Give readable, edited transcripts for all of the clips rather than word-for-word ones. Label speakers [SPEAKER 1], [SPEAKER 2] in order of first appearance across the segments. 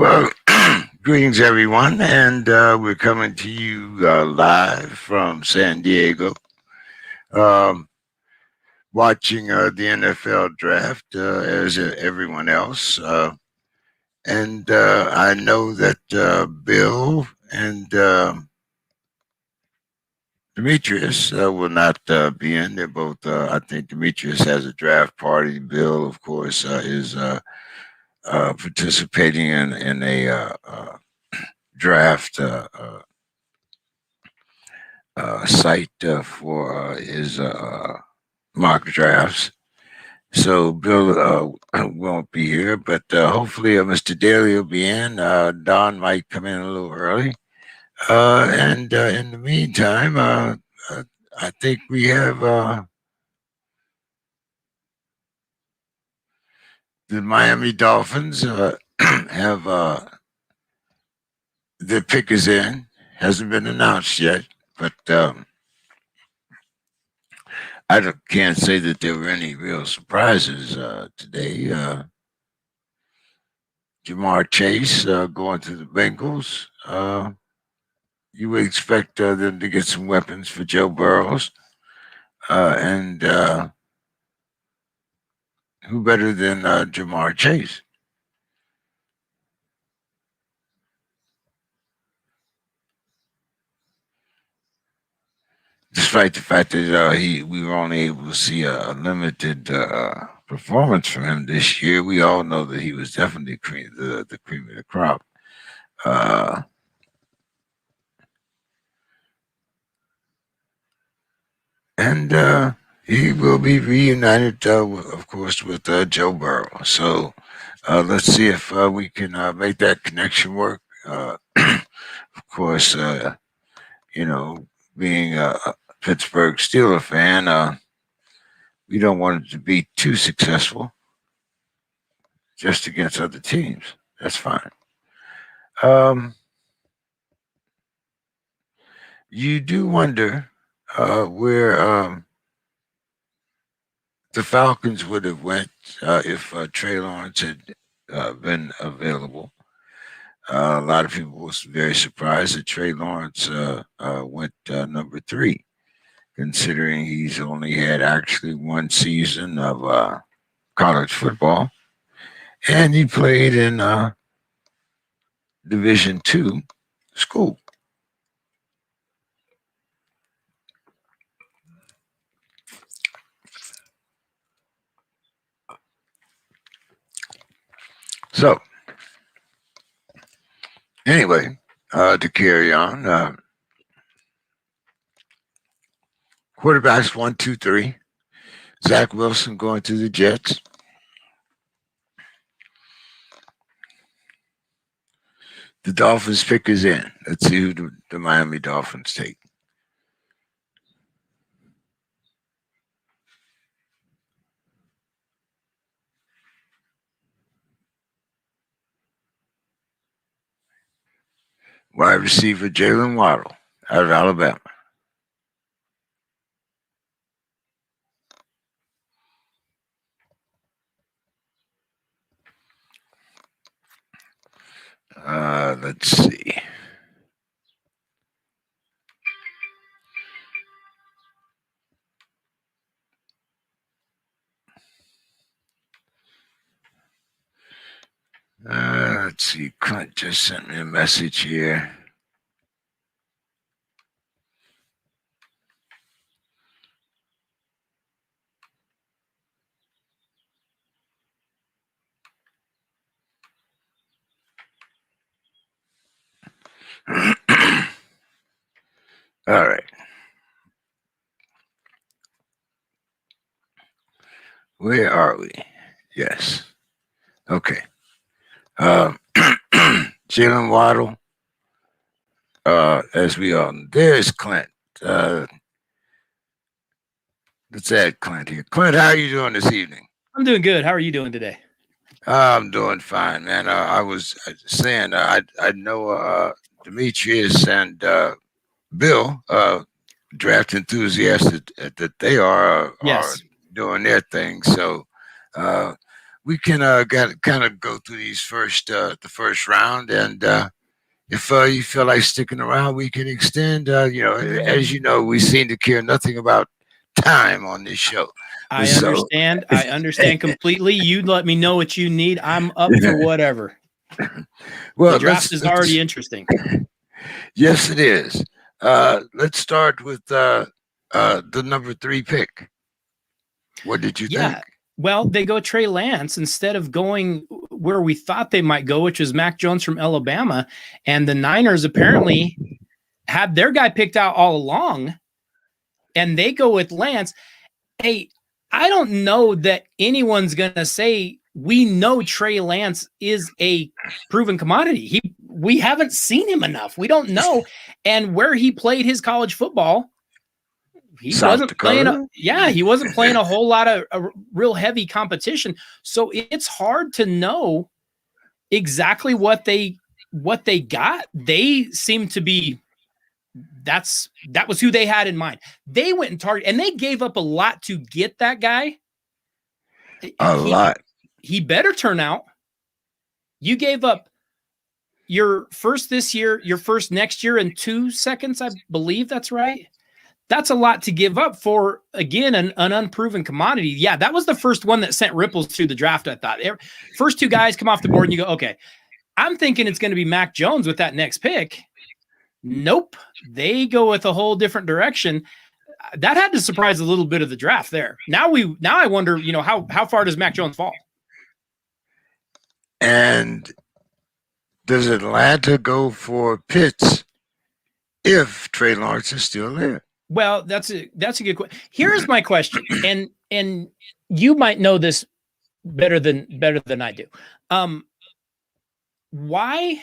[SPEAKER 1] Well, greetings, everyone, and we're coming to you live from San Diego, um, watching the NFL draft as everyone else. And I know that Bill and Demetrius will not be in. They're both, I think Demetrius has a draft party. Bill, of course, is participating in a draft. Site for his mock drafts. So Bill won't be here, but hopefully Mr. Daly will be in. Don might come in a little early. And in the meantime, uh, I think we have the Miami Dolphins have their pick is in. Hasn't been announced yet, but can't say that there were any real surprises today. Jamar Chase going to the Bengals. You would expect them to get some weapons for Joe Burrows. And who better than Jamar Chase? Despite the fact that we were only able to see a limited performance from him this year, we all know that he was definitely the cream of the crop. And he will be reunited, of course, with Joe Burrow. So let's see if we can make that connection work. Of course, you know, being a Pittsburgh Steelers fan, we don't want it to be too successful just against other teams. That's fine. You do wonder where the Falcons would have went if Trey Lawrence had been available. A lot of people were very surprised that Trey Lawrence went number 3, considering he's only had actually one season of college football, and he played in Division II school. So, anyway, to carry on, quarterbacks 1, 2, 3. Zach Wilson going to the Jets. The Dolphins pick is in. Let's see who the Miami Dolphins take. Wide receiver Jalen Waddle out of Alabama. Let's see. Let's see. Clint just sent me a message here. All right. Where are we? Yes. Okay. Jalen Waddle. As we all know, there's Clint. Let's add Clint here. Clint, how are you doing this evening?
[SPEAKER 2] I'm doing good. How are you doing today?
[SPEAKER 1] I'm doing fine, man. I was saying I know Demetrius and Bill, draft enthusiasts that they are
[SPEAKER 2] Yes.
[SPEAKER 1] doing their thing. So we can kind of go through these the first round, and if you feel like sticking around, we can extend. As you know, we seem to care nothing about time on this show.
[SPEAKER 2] I
[SPEAKER 1] So,
[SPEAKER 2] understand. I understand completely. You let me know what you need. I'm up for whatever.
[SPEAKER 1] well,
[SPEAKER 2] The draft is already interesting.
[SPEAKER 1] Yes, it is. Let's start with the number 3 pick. What did you think?
[SPEAKER 2] Well, they go Trey Lance instead of going where we thought they might go, which was Mac Jones from Alabama. And the Niners apparently had their guy picked out all along, and they go with Lance. Hey, I don't know that anyone's going to say we know Trey Lance is a proven commodity. We haven't seen him enough. We don't know. And where he played his college football, he wasn't playing a whole lot of real heavy competition. So it's hard to know exactly what they got. They seem to be that was who they had in mind. They went and targeted, and they gave up a lot to get that guy.
[SPEAKER 1] A lot.
[SPEAKER 2] He better turn out. You gave up your first this year, your first next year in 2 seconds, I believe that's right. That's a lot to give up for, again, an unproven commodity. Yeah, that was the first one that sent ripples through the draft, I thought. First 2 guys come off the board and you go, okay, I'm thinking it's going to be Mac Jones with that next pick. Nope. They go with a whole different direction. That had to surprise a little bit of the draft there. Now I wonder, how far does Mac Jones fall?
[SPEAKER 1] And does Atlanta go for Pitts if Trey Lance is still there?
[SPEAKER 2] Well, that's a good question. Here's my question, and you might know this better than I do. Why?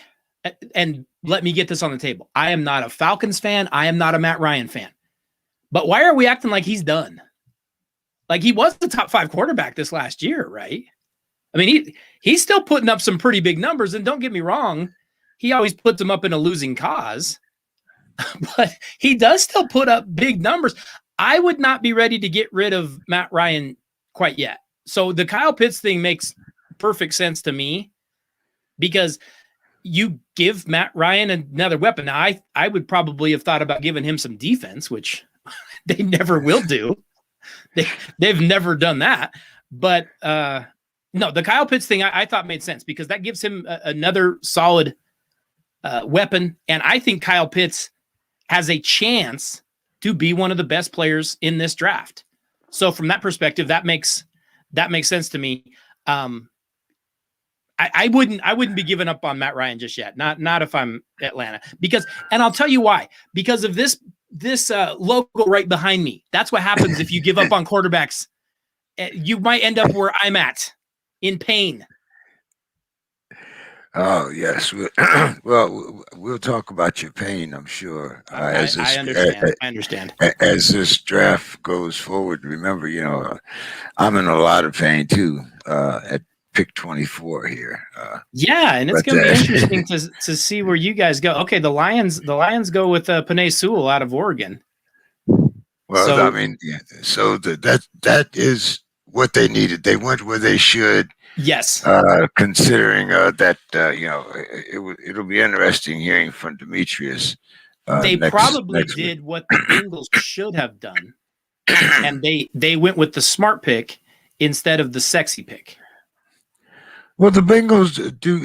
[SPEAKER 2] And let me get this on the table. I am not a Falcons fan. I am not a Matt Ryan fan. But why are we acting like he's done? Like, he was the top 5 quarterback this last year, right? I mean, he's still putting up some pretty big numbers. And don't get me wrong, he always puts them up in a losing cause. But he does still put up big numbers. I would not be ready to get rid of Matt Ryan quite yet. So the Kyle Pitts thing makes perfect sense to me, because you give Matt Ryan another weapon. Now, I would probably have thought about giving him some defense, which they never will do. They've never done that. But no, the Kyle Pitts thing I thought made sense, because that gives him another solid weapon. And I think Kyle Pitts has a chance to be one of the best players in this draft. So from that perspective, that makes sense to me. I wouldn't be giving up on Matt Ryan just yet. Not if I'm Atlanta, and I'll tell you why. Because of this logo right behind me. That's what happens if you give up on quarterbacks. You might end up where I'm at, in pain.
[SPEAKER 1] Oh, yes. Well, we'll talk about your pain, I'm sure.
[SPEAKER 2] I understand.
[SPEAKER 1] As this draft goes forward, remember, I'm in a lot of pain too at pick 24 here.
[SPEAKER 2] And it's going to be interesting to see where you guys go. Okay, the Lions go with Penei Sewell out of Oregon.
[SPEAKER 1] Well, so that is what they needed. They went where they should.
[SPEAKER 2] Yes.
[SPEAKER 1] Considering that, it'll be interesting hearing from Demetrius.
[SPEAKER 2] They probably did what the Bengals should have done, and they went with the smart pick instead of the sexy pick.
[SPEAKER 1] Well, the Bengals do,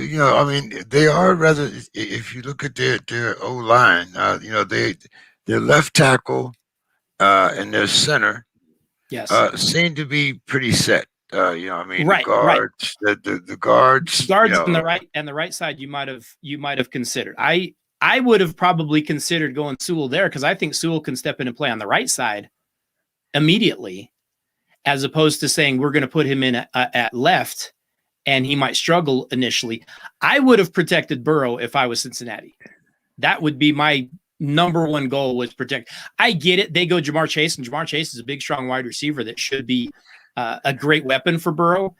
[SPEAKER 1] they are rather. If you look at their O-line, their left tackle and their center,
[SPEAKER 2] yes,
[SPEAKER 1] seem to be pretty set.
[SPEAKER 2] Right,
[SPEAKER 1] the guards
[SPEAKER 2] on the right side, you might have considered. I would have probably considered going Sewell there, because I think Sewell can step in and play on the right side immediately, as opposed to saying we're going to put him in at left and he might struggle initially. I would have protected Burrow if I was Cincinnati. That would be my number one goal, was protect. I get it. They go Jamar Chase, and Jamar Chase is a big, strong wide receiver that should be a great weapon for Burrow.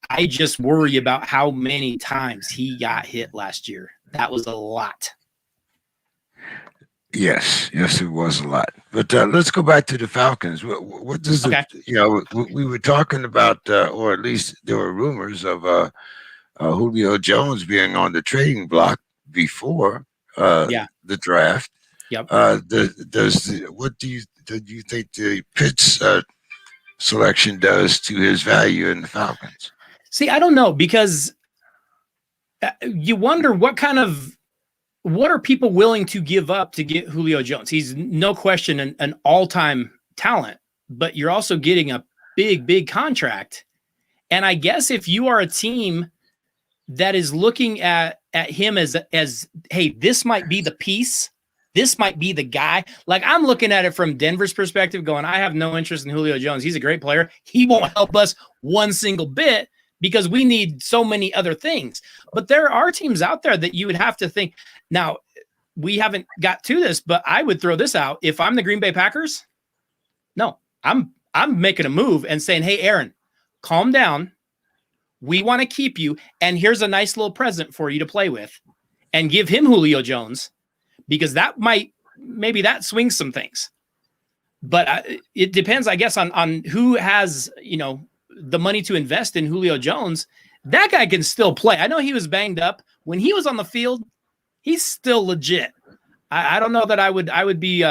[SPEAKER 2] I just worry about how many times he got hit last year. That was a lot.
[SPEAKER 1] Yes, yes, it was a lot. But let's go back to the Falcons. What does the,
[SPEAKER 2] Okay.
[SPEAKER 1] we were talking about, or at least there were rumors of Julio Jones being on the trading block before
[SPEAKER 2] Yeah.
[SPEAKER 1] the draft.
[SPEAKER 2] Yep.
[SPEAKER 1] What do you think the Pitts selection does to his value in the Falcons?
[SPEAKER 2] See, I don't know, because you wonder what are people willing to give up to get Julio Jones? He's no question an all-time talent, but you're also getting a big contract. And I guess if you are a team that is looking at him as hey, this might be the piece, this might be the guy. Like, I'm looking at it from Denver's perspective, going, I have no interest in Julio Jones. He's a great player. He won't help us one single bit because we need so many other things. But there are teams out there that you would have to think. Now, we haven't got to this, but I would throw this out. If I'm the Green Bay Packers, no, I'm making a move and saying, hey, Aaron, calm down. We want to keep you, and here's a nice little present for you to play with, and give him Julio Jones, because that maybe that swings some things. But it depends, I guess, on who has, the money to invest in Julio Jones. That guy can still play. I know he was banged up when he was on the field. He's still legit. I don't know that I would be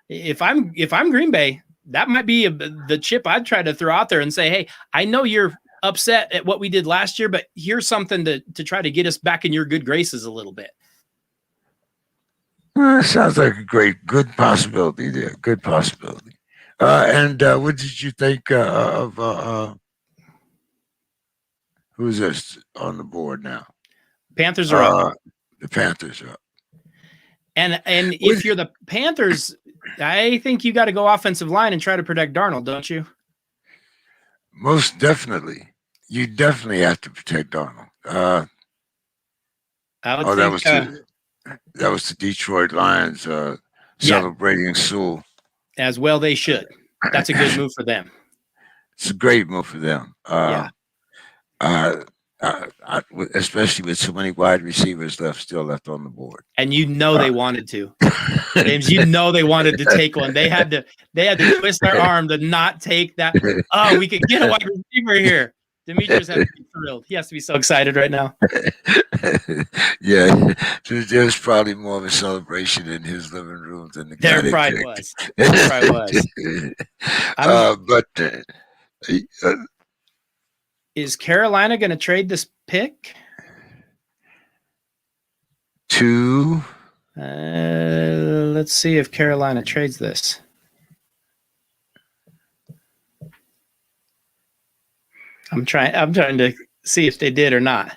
[SPEAKER 2] if I'm Green Bay, that might be the chip I'd try to throw out there and say, hey, I know you're upset at what we did last year, but here's something to try to get us back in your good graces a little bit.
[SPEAKER 1] Sounds like a good possibility there. Good possibility. And what did you think of who's this on the board now?
[SPEAKER 2] Panthers are up.
[SPEAKER 1] The Panthers are up.
[SPEAKER 2] And if you're the Panthers, I think you got to go offensive line and try to protect Darnold, don't you?
[SPEAKER 1] Most definitely. You definitely have to protect Darnold.
[SPEAKER 2] I would think
[SPEAKER 1] that was the Detroit Lions celebrating Sewell.
[SPEAKER 2] As well they should. That's a good move for them.
[SPEAKER 1] It's a great move for them. Especially with so many wide receivers still left on the board.
[SPEAKER 2] And they wanted to. James, they wanted to take one. They had to twist their arm to not take that. Oh, we could get a wide receiver here. Demetrius has to be thrilled. He has to be so excited right now.
[SPEAKER 1] Yeah, there's probably more of a celebration in his living room than the guy.
[SPEAKER 2] There probably was. There probably was. Is Carolina going to trade this pick? Let's see if Carolina trades this. I'm trying to see if they did or not.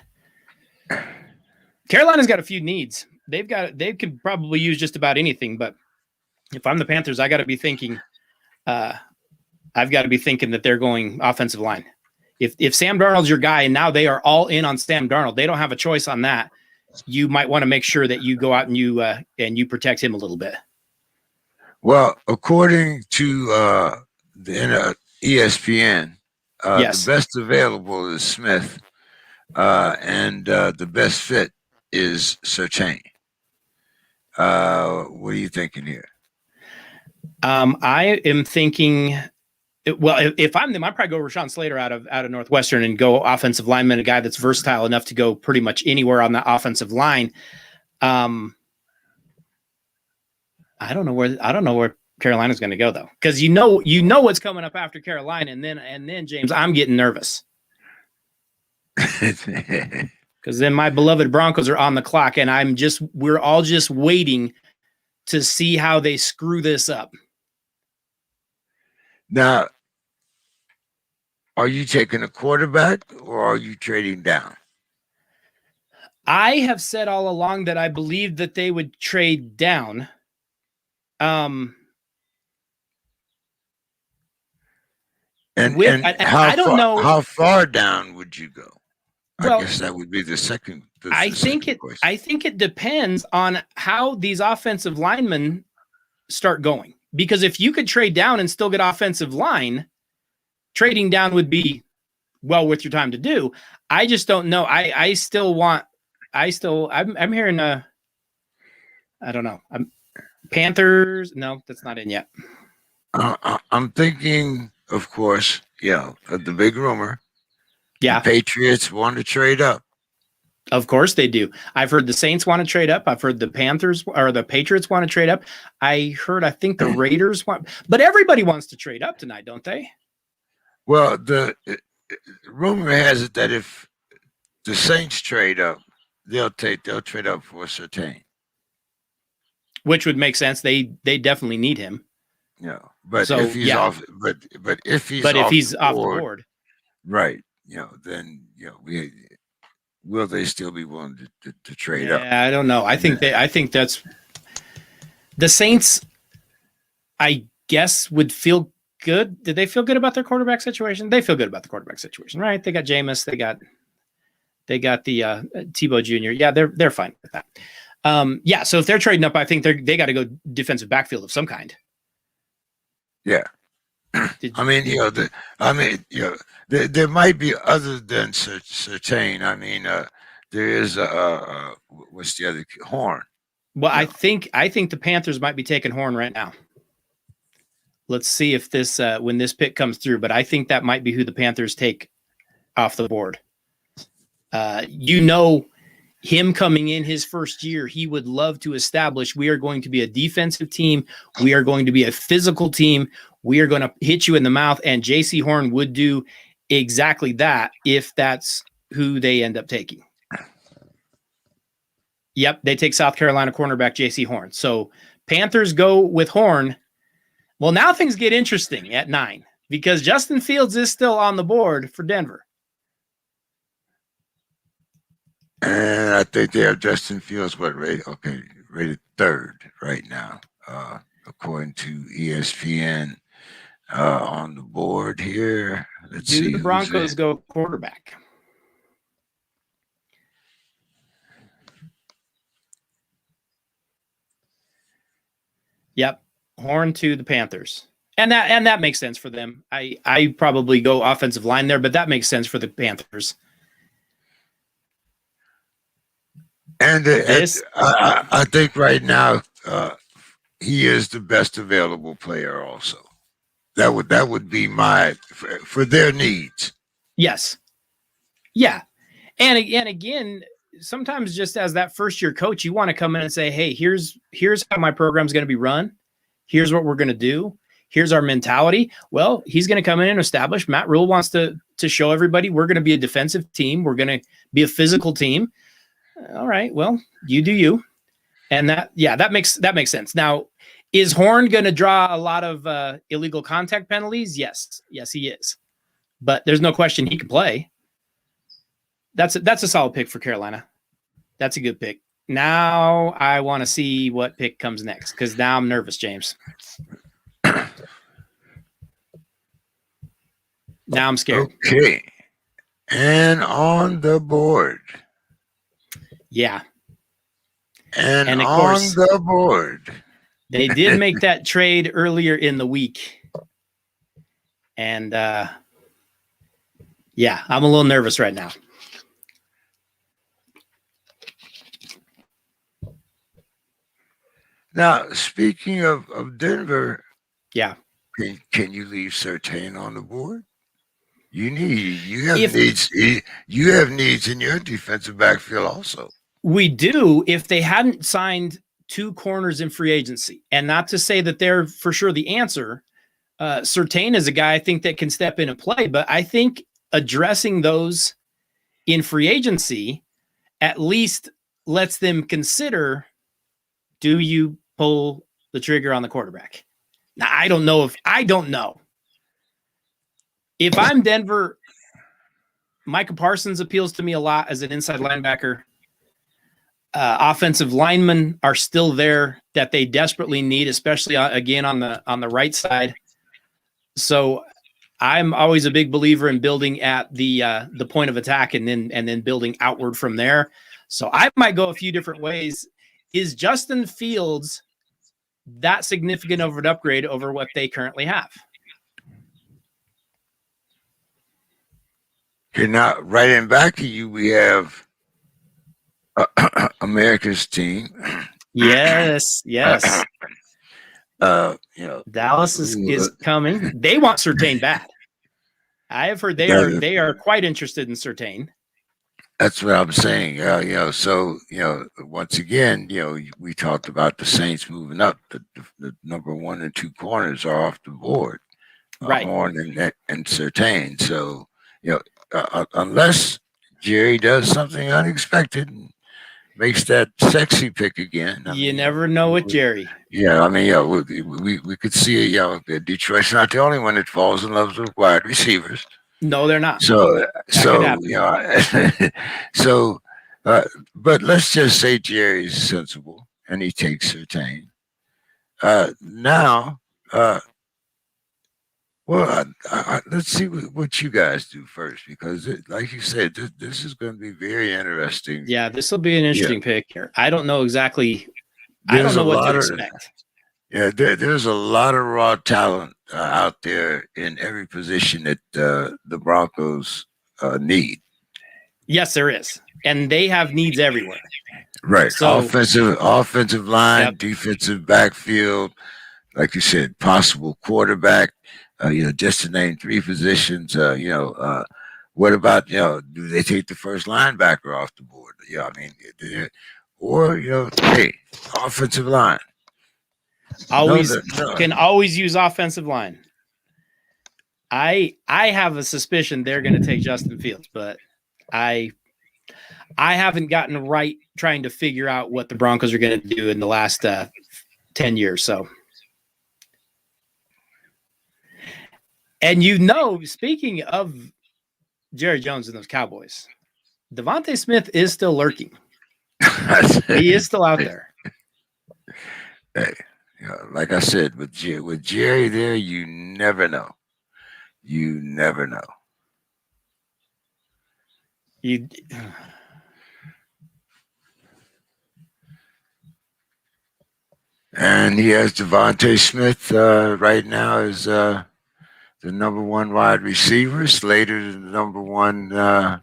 [SPEAKER 2] Carolina's got a few needs. They could probably use just about anything, but if I'm the Panthers, I've got to be thinking that they're going offensive line. If Sam Darnold's your guy and now they are all in on Sam Darnold, they don't have a choice on that. You might want to make sure that you go out and you protect him a little bit.
[SPEAKER 1] Well, according to the ESPN,
[SPEAKER 2] yes.
[SPEAKER 1] The best available is Smith, and the best fit is Surtain. What are you thinking here?
[SPEAKER 2] I am thinking. Well, if I'm them, I'd probably go Rashawn Slater out of Northwestern and go offensive lineman, a guy that's versatile enough to go pretty much anywhere on the offensive line. I don't know where Carolina's going to go though, because you know what's coming up after Carolina, and then James, I'm getting nervous because then my beloved Broncos are on the clock, and we're all just waiting to see how they screw this up.
[SPEAKER 1] Now, are you taking a quarterback or are you trading down?
[SPEAKER 2] I have said all along that I believed that they would trade down.
[SPEAKER 1] And
[SPEAKER 2] I don't know
[SPEAKER 1] how far down would you go.
[SPEAKER 2] Well,
[SPEAKER 1] I guess that would be the second.
[SPEAKER 2] I think it depends on how these offensive linemen start going. Because if you could trade down and still get offensive line, trading down would be well worth your time to do. I just don't know. I'm hearing I don't know. Panthers. No, that's not in yet.
[SPEAKER 1] I'm thinking, of course, of the big rumor.
[SPEAKER 2] Yeah,
[SPEAKER 1] the Patriots want to trade up.
[SPEAKER 2] of course they do. I've heard the Saints want to trade up. I've heard the Panthers or the Patriots want to trade up. I think the Raiders want, but everybody wants to trade up tonight, don't they?
[SPEAKER 1] Well, the rumor has it that if the Saints trade up, they'll trade up for Surtain.
[SPEAKER 2] Which would make sense. They definitely need him.
[SPEAKER 1] Yeah, but if he's off, but if he's off the board, right? Then will they still be willing to trade up?
[SPEAKER 2] Yeah, I don't know. I think that's the Saints. I guess would feel good. Did they feel good about their quarterback situation? They feel good about the quarterback situation, right? They got Jameis. They got the Tebow Jr. Yeah, they're fine with that. Yeah. So if they're trading up, I think they got to go defensive backfield of some kind.
[SPEAKER 1] Yeah. There might be other than Surtain. There is what's the other Horn?
[SPEAKER 2] Well, I think the Panthers might be taking Horn right now. Let's see if this when this pick comes through, but I think that might be who the Panthers take off the board. Him coming in his first year, he would love to establish we are going to be a defensive team. We are going to be a physical team. We are going to hit you in the mouth. And J.C. Horn would do exactly that if that's who they end up taking. Yep, they take South Carolina cornerback J.C. Horn. So Panthers go with Horn. Well, now things get interesting at 9 because Justin Fields is still on the board for Denver.
[SPEAKER 1] And I think they have Justin Fields, rated third right now, according to ESPN on the board here. Let's see.
[SPEAKER 2] The Broncos go quarterback? Yep, Horn to the Panthers. And that makes sense for them. I probably go offensive line there, but that makes sense for the Panthers.
[SPEAKER 1] And I think right now he is the best available player. Also, that would be my for their needs.
[SPEAKER 2] Yes, yeah, and again, sometimes just as that first year coach, you want to come in and say, "Hey, here's how my program's going to be run. Here's what we're going to do. Here's our mentality." Well, he's going to come in and establish. Matt Rule wants to show everybody we're going to be a defensive team. We're going to be a physical team. All right, well, you do you. And that makes sense. Now, is Horn going to draw a lot of illegal contact penalties? Yes, he is. But there's no question he can play. That's a solid pick for Carolina. That's a good pick. Now I want to see what pick comes next because now I'm nervous, James. Now I'm scared.
[SPEAKER 1] Okay. And on the board.
[SPEAKER 2] Yeah.
[SPEAKER 1] And of course, on the board.
[SPEAKER 2] They did make that trade earlier in the week. And yeah, I'm a little nervous right now.
[SPEAKER 1] Now, speaking of Denver,
[SPEAKER 2] yeah,
[SPEAKER 1] can you leave Surtain on the board? You have needs. You have needs in your defensive backfield also.
[SPEAKER 2] We do if they hadn't signed 2 corners in free agency, and not to say that they're for sure the answer. Surtain is a guy I think that can step in and play, but I think addressing those in free agency at least lets them consider, do you pull the trigger on the quarterback? Now, I don't know. If I'm Denver, Micah Parsons appeals to me a lot as an inside linebacker. Offensive linemen are still there that they desperately need, especially again on the right side. So I'm always a big believer in building at the point of attack and then building outward from there. So I might go a few different ways. Is Justin Fields that significant of an upgrade over what they currently have?
[SPEAKER 1] You're not writing back to you. We have America's team,
[SPEAKER 2] Yes, yes.
[SPEAKER 1] You know,
[SPEAKER 2] Dallas is coming. They want Surtain bad. I have heard they are quite interested in Surtain.
[SPEAKER 1] that's what I'm saying. You know, so once again, we talked about the Saints moving up. The number 1 and 2 corners are off the board,
[SPEAKER 2] Right.
[SPEAKER 1] Horn and Surtain. So unless Jerry does something unexpected and makes that sexy pick again,
[SPEAKER 2] You never know with Jerry.
[SPEAKER 1] Yeah, I mean, we could see it. Detroit's not the only one that falls in love with wide receivers.
[SPEAKER 2] No, they're not.
[SPEAKER 1] So
[SPEAKER 2] happen.
[SPEAKER 1] So, but let's just say Jerry's sensible and he takes Surtain. Now, well, let's see what you guys do first, because like you said, this is going to be very interesting.
[SPEAKER 2] Yeah, this will be an interesting pick here. I don't know exactly. I don't know what to expect.
[SPEAKER 1] There's a lot of raw talent out there in every position that the Broncos need.
[SPEAKER 2] Yes, there is, and they have needs everywhere.
[SPEAKER 1] Right, so, offensive line, defensive backfield, like you said, possible quarterback. Just to name 3 positions. What about do they take the first linebacker off the board? I mean, or hey, offensive line.
[SPEAKER 2] Can always use offensive line. I have a suspicion they're going to take Justin Fields, but I haven't gotten right trying to figure out what the Broncos are going to do in the last 10 years. So, and speaking of Jerry Jones and those Cowboys, Devontae Smith is still lurking. He is still out there.
[SPEAKER 1] Hey, like I said, with Jerry there, you never know. You never know. And he has Devontae Smith right now as the number 1 wide receiver, slated as the number 1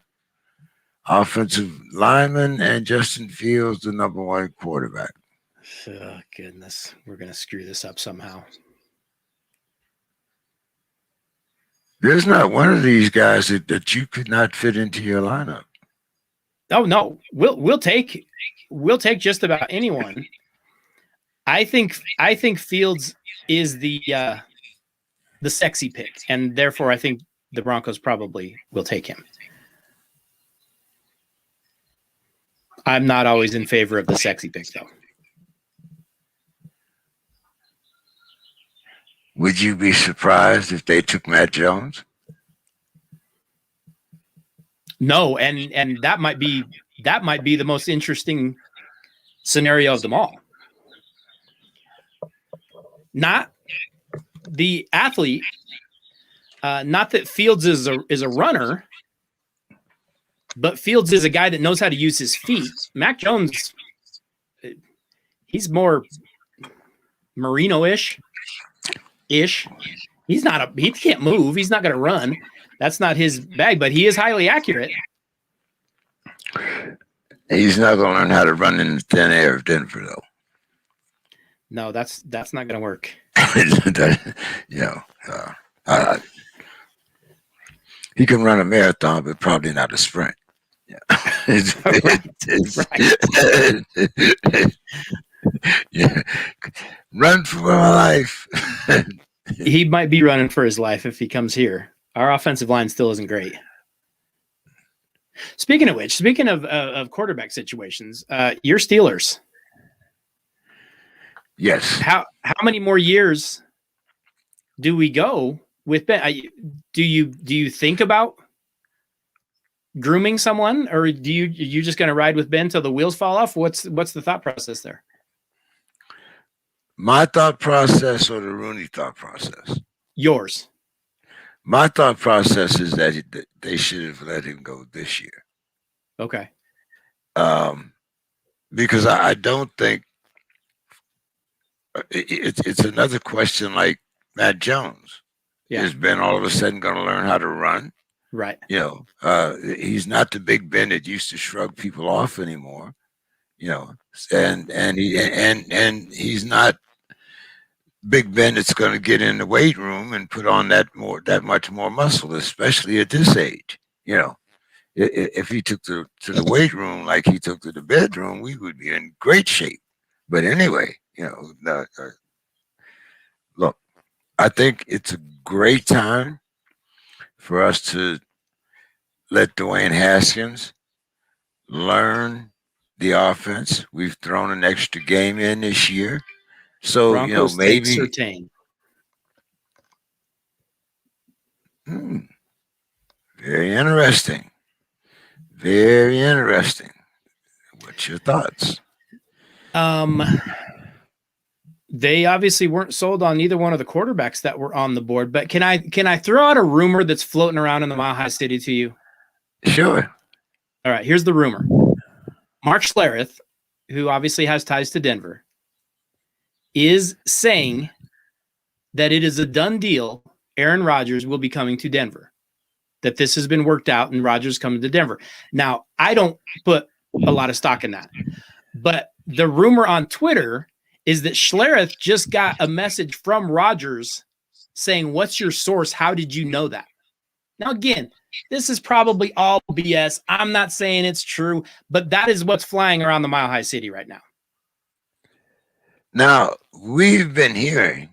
[SPEAKER 1] offensive lineman, and Justin Fields the number 1 quarterback.
[SPEAKER 2] Oh, goodness. We're going to screw this up somehow.
[SPEAKER 1] There's not one of these guys that you could not fit into your lineup.
[SPEAKER 2] Oh, no. We'll take just about anyone. I think Fields is the sexy pick, and therefore I think the Broncos probably will take him. I'm not always in favor of the sexy pick, though.
[SPEAKER 1] Would you be surprised if they took Matt Jones?
[SPEAKER 2] No, and that might be the most interesting scenario of them all. Not the athlete, not that Fields is a runner, but Fields is a guy that knows how to use his feet. Mac Jones, he's more Marino-ish. He can't move. He's not going to run. That's not his bag, but he is highly accurate.
[SPEAKER 1] He's not going to learn how to run in the thin air of Denver, though.
[SPEAKER 2] No, that's not going to work.
[SPEAKER 1] He can run a marathon, but probably not a sprint. Yeah. Run for my life.
[SPEAKER 2] He might be running for his life if he comes here. Our offensive line still isn't great. Speaking of quarterback situations, your Steelers.
[SPEAKER 1] Yes.
[SPEAKER 2] How many more years do we go with Ben? Do you think about grooming someone, or are you just going to ride with Ben till the wheels fall off? What's the thought process there?
[SPEAKER 1] My thought process or the Rooney thought process?
[SPEAKER 2] Yours.
[SPEAKER 1] My thought process is that they should have let him go this year.
[SPEAKER 2] Okay.
[SPEAKER 1] Because I don't think it's another question like Matt Jones.
[SPEAKER 2] Yeah.
[SPEAKER 1] Is Ben all of a sudden going to learn how to run?
[SPEAKER 2] Right.
[SPEAKER 1] He's not the Big Ben that used to shrug people off anymore. you know, and he's not Big Ben that's going to get in the weight room and put on that much more muscle, especially at this age. You know, if he took to the weight room like he took to the bedroom, we would be in great shape. But anyway, look, I think it's a great time for us to let Dwayne Haskins learn the offense. We've thrown an extra game in this year. So,
[SPEAKER 2] Broncos take
[SPEAKER 1] maybe
[SPEAKER 2] Surtain.
[SPEAKER 1] hmm, very interesting. Very interesting. What's your thoughts?
[SPEAKER 2] They obviously weren't sold on either one of the quarterbacks that were on the board, but can I throw out a rumor that's floating around in the Mile High City to you?
[SPEAKER 1] Sure.
[SPEAKER 2] All right, here's the rumor. Mark Schlereth, who obviously has ties to Denver, is saying that it is a done deal. Aaron Rodgers will be coming to Denver, that this has been worked out and Rodgers coming to Denver. Now, I don't put a lot of stock in that, but the rumor on Twitter is that Schlereth just got a message from Rodgers saying, "What's your source? How did you know that?" Now, again, this is probably all BS. I'm not saying it's true, but that is what's flying around the Mile High City right now.
[SPEAKER 1] Now, we've been hearing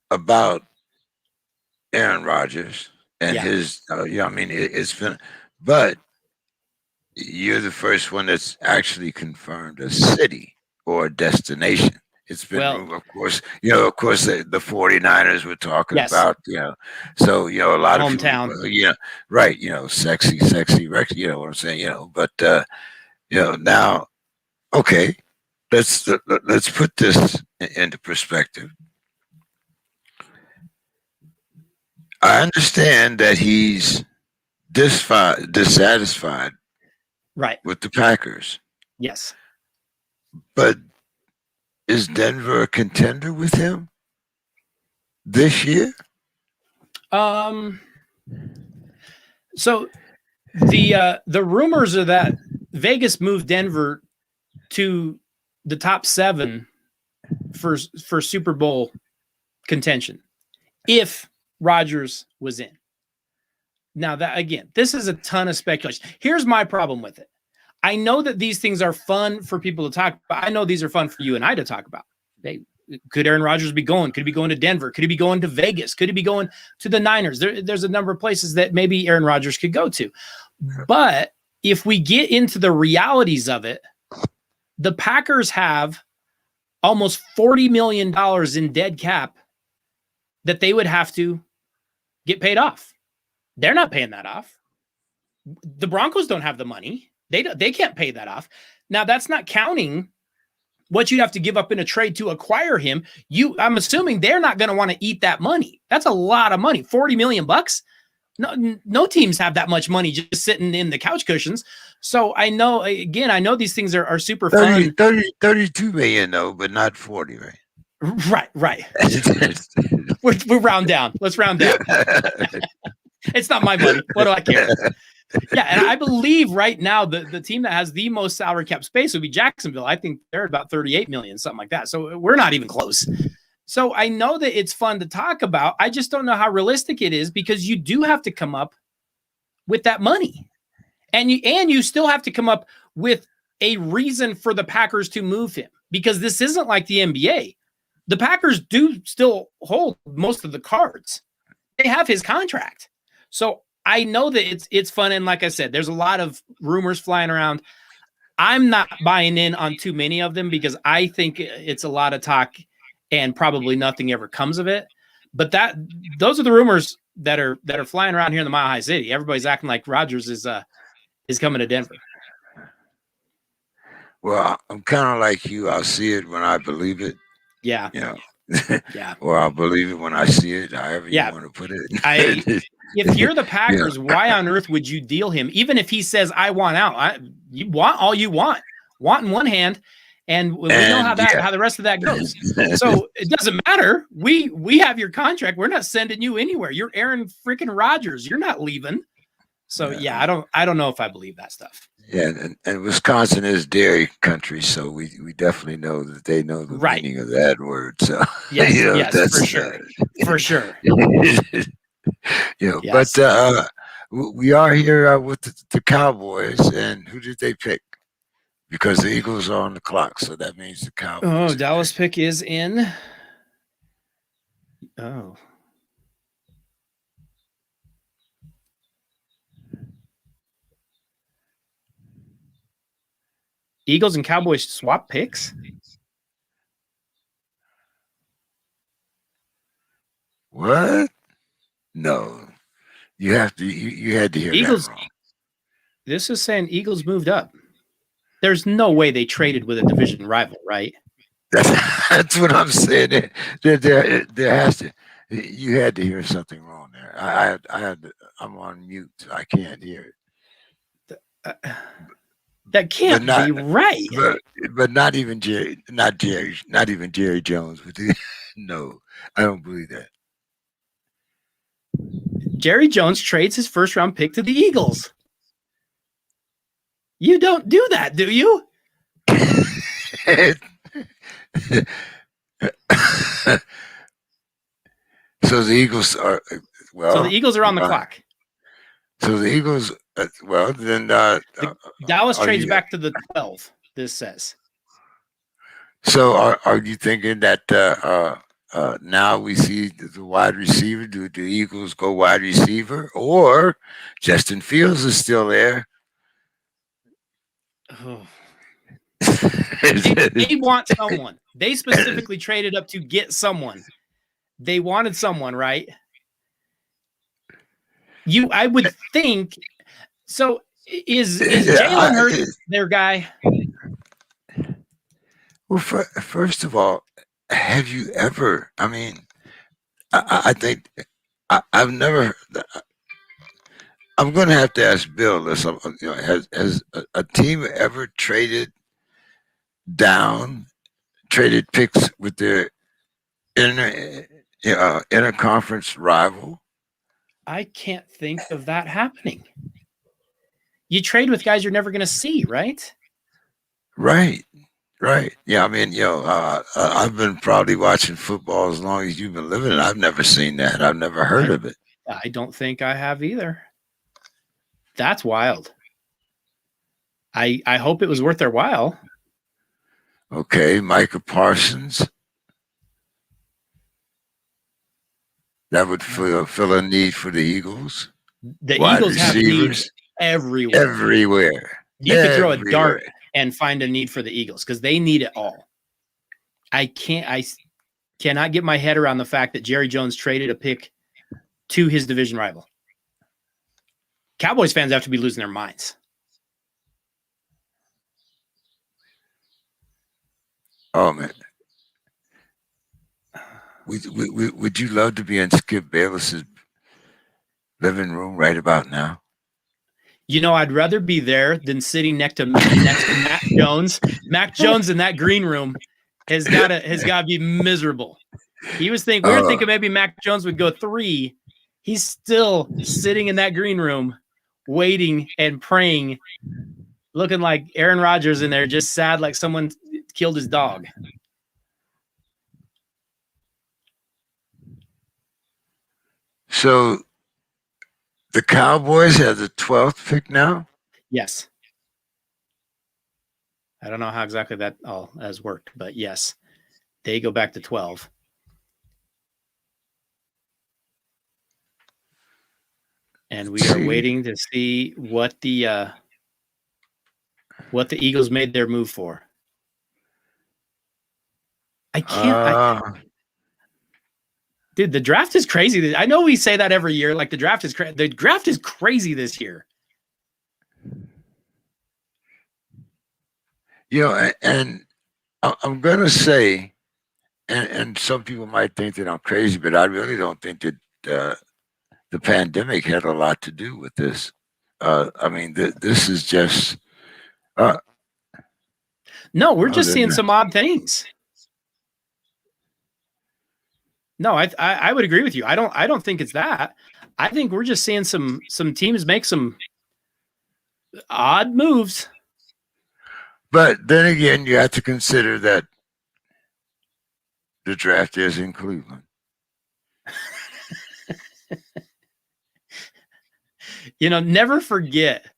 [SPEAKER 1] about Aaron Rodgers and his, it's been, but you're the first one that's actually confirmed a city or a destination. It's been, of course, the 49ers were talking about, so, a lot of people, right, sexy Rex, you know what I'm saying, but, now, okay, let's put this into perspective. I understand that he's dissatisfied with the Packers.
[SPEAKER 2] Yes.
[SPEAKER 1] But is Denver a contender with him this year?
[SPEAKER 2] So the rumors are that Vegas moved Denver to the top 7 for Super Bowl contention if Rodgers was in. Now, that again, this is a ton of speculation. Here's my problem with it. I know that these things are fun for people to talk about. I know these are fun for you and I to talk about. Could Aaron Rodgers be going? Could he be going to Denver? Could he be going to Vegas? Could he be going to the Niners? There's a number of places that maybe Aaron Rodgers could go to. But if we get into the realities of it, the Packers have almost $40 million in dead cap that they would have to get paid off. They're not paying that off. The Broncos don't have the money. They can't pay that off. Now, that's not counting what you'd have to give up in a trade to acquire him. I'm assuming they're not going to want to eat that money. That's a lot of money. $40 million bucks. No teams have that much money just sitting in the couch cushions. So I know these things are super fun.
[SPEAKER 1] 32 million though, but not 40, right?
[SPEAKER 2] Right. we're round down. Let's round down. It's not my money. What do I care? Yeah, and I believe right now the team that has the most salary cap space would be Jacksonville. I think they're about 38 million, something like that. So we're not even close. So I know that it's fun to talk about. I just don't know how realistic it is because you do have to come up with that money. And you still have to come up with a reason for the Packers to move him because this isn't like the NBA. The Packers do still hold most of the cards. They have his contract. So I know that it's fun. And like I said, there's a lot of rumors flying around. I'm not buying in on too many of them because I think it's a lot of talk and probably nothing ever comes of it. But those are the rumors that are flying around here in the Mile High City. Everybody's acting like Rodgers is coming to Denver.
[SPEAKER 1] Well, I'm kind of like you. I'll see it when I believe it.
[SPEAKER 2] Yeah.
[SPEAKER 1] Yeah. Or I'll believe it when I see it, however you want to put it.
[SPEAKER 2] If you're the Packers, why on earth would you deal him? Even if he says, I want out, you want all you want in one hand. And we know how the rest of that goes. So it doesn't matter. We have your contract. We're not sending you anywhere. You're Aaron freaking Rodgers. You're not leaving. So I don't know if I believe that stuff.
[SPEAKER 1] Yeah, and Wisconsin is dairy country, so we definitely know that they know the
[SPEAKER 2] Right.
[SPEAKER 1] meaning of that word. So
[SPEAKER 2] Yes. Yes. For
[SPEAKER 1] that's
[SPEAKER 2] sure. For sure.
[SPEAKER 1] But
[SPEAKER 2] Yes.
[SPEAKER 1] we are here with the Cowboys, and who did they pick? Because the Eagles are on the clock, so that means the
[SPEAKER 2] Oh,
[SPEAKER 1] Cowboys are
[SPEAKER 2] Dallas
[SPEAKER 1] next.
[SPEAKER 2] pick is in. Oh. Eagles and Cowboys swap picks?
[SPEAKER 1] What? No, you had to hear that
[SPEAKER 2] Eagles.
[SPEAKER 1] wrong.
[SPEAKER 2] This is saying Eagles moved up. There's no way they traded with a division rival, right?
[SPEAKER 1] That's what I'm saying. There has to. You had to hear something wrong there. I'm on mute. So I can't hear it.
[SPEAKER 2] Uh, that
[SPEAKER 1] But
[SPEAKER 2] can't
[SPEAKER 1] not.
[SPEAKER 2] be right.
[SPEAKER 1] But but not even Jerry. Not Jerry. Not even Jerry Jones. No, I don't believe that.
[SPEAKER 2] Jerry Jones trades his first round pick to the Eagles. You don't do that, do you?
[SPEAKER 1] So the Eagles are
[SPEAKER 2] So the
[SPEAKER 1] well.
[SPEAKER 2] Eagles are on the clock.
[SPEAKER 1] So the Eagles. Well, then
[SPEAKER 2] Dallas
[SPEAKER 1] are
[SPEAKER 2] trades
[SPEAKER 1] you?
[SPEAKER 2] back to the 12, this says.
[SPEAKER 1] So are you thinking that now we see the wide receiver? Do the Eagles go wide receiver, or Justin Fields is still there?
[SPEAKER 2] Oh. They want someone. They specifically traded up to get someone. They wanted someone, right? I would think. So is Jalen Hurts their guy?
[SPEAKER 1] Well, first of all, have you ever? I mean, I think I've never. I'm going to have to ask Bill this. Has a team ever down, traded picks with their interconference rival?
[SPEAKER 2] I can't think of that happening. You trade with guys you're never going to see, right?
[SPEAKER 1] Right. Right. Yeah. I mean, I've been probably watching football as long as you've been living it. I've never seen that. I've never heard of it.
[SPEAKER 2] I don't think I have either. That's wild. I hope it was worth their while.
[SPEAKER 1] Okay. Micah Parsons. That would fill a need for the Eagles.
[SPEAKER 2] The
[SPEAKER 1] Wide
[SPEAKER 2] Eagles have needs
[SPEAKER 1] receivers
[SPEAKER 2] everywhere.
[SPEAKER 1] everywhere.
[SPEAKER 2] You could throw a dart and find a need for the Eagles because they need it all. I cannot get my head around the fact that Jerry Jones traded a pick to his division rival. Cowboys fans have to be losing their minds.
[SPEAKER 1] Oh man. Would you love to be in Skip Bayless's living room right about now?
[SPEAKER 2] You know, I'd rather be there than sitting next to Mac Jones. Mac Jones in that green room has got to be miserable. We were thinking maybe Mac Jones would go 3. He's still sitting in that green room, waiting and praying, looking like Aaron Rodgers in there, just sad like someone killed his dog.
[SPEAKER 1] So the Cowboys have the 12th pick now?
[SPEAKER 2] Yes. I don't know how exactly that all has worked, but yes, they go back to 12. And we are waiting to see what the Eagles made their move for. I can't. Dude, the draft is crazy. I know we say that every year. Like the draft is crazy this year.
[SPEAKER 1] And I'm gonna say, and some people might think that I'm crazy, but I really don't think that the pandemic had a lot to do with this. I mean, this is just.
[SPEAKER 2] No, we're just seeing some odd things. No, I would agree with you. I don't think it's that. I think we're just seeing some teams make some Odd moves.
[SPEAKER 1] But then again, you have to consider that the draft is in Cleveland.
[SPEAKER 2] Never forget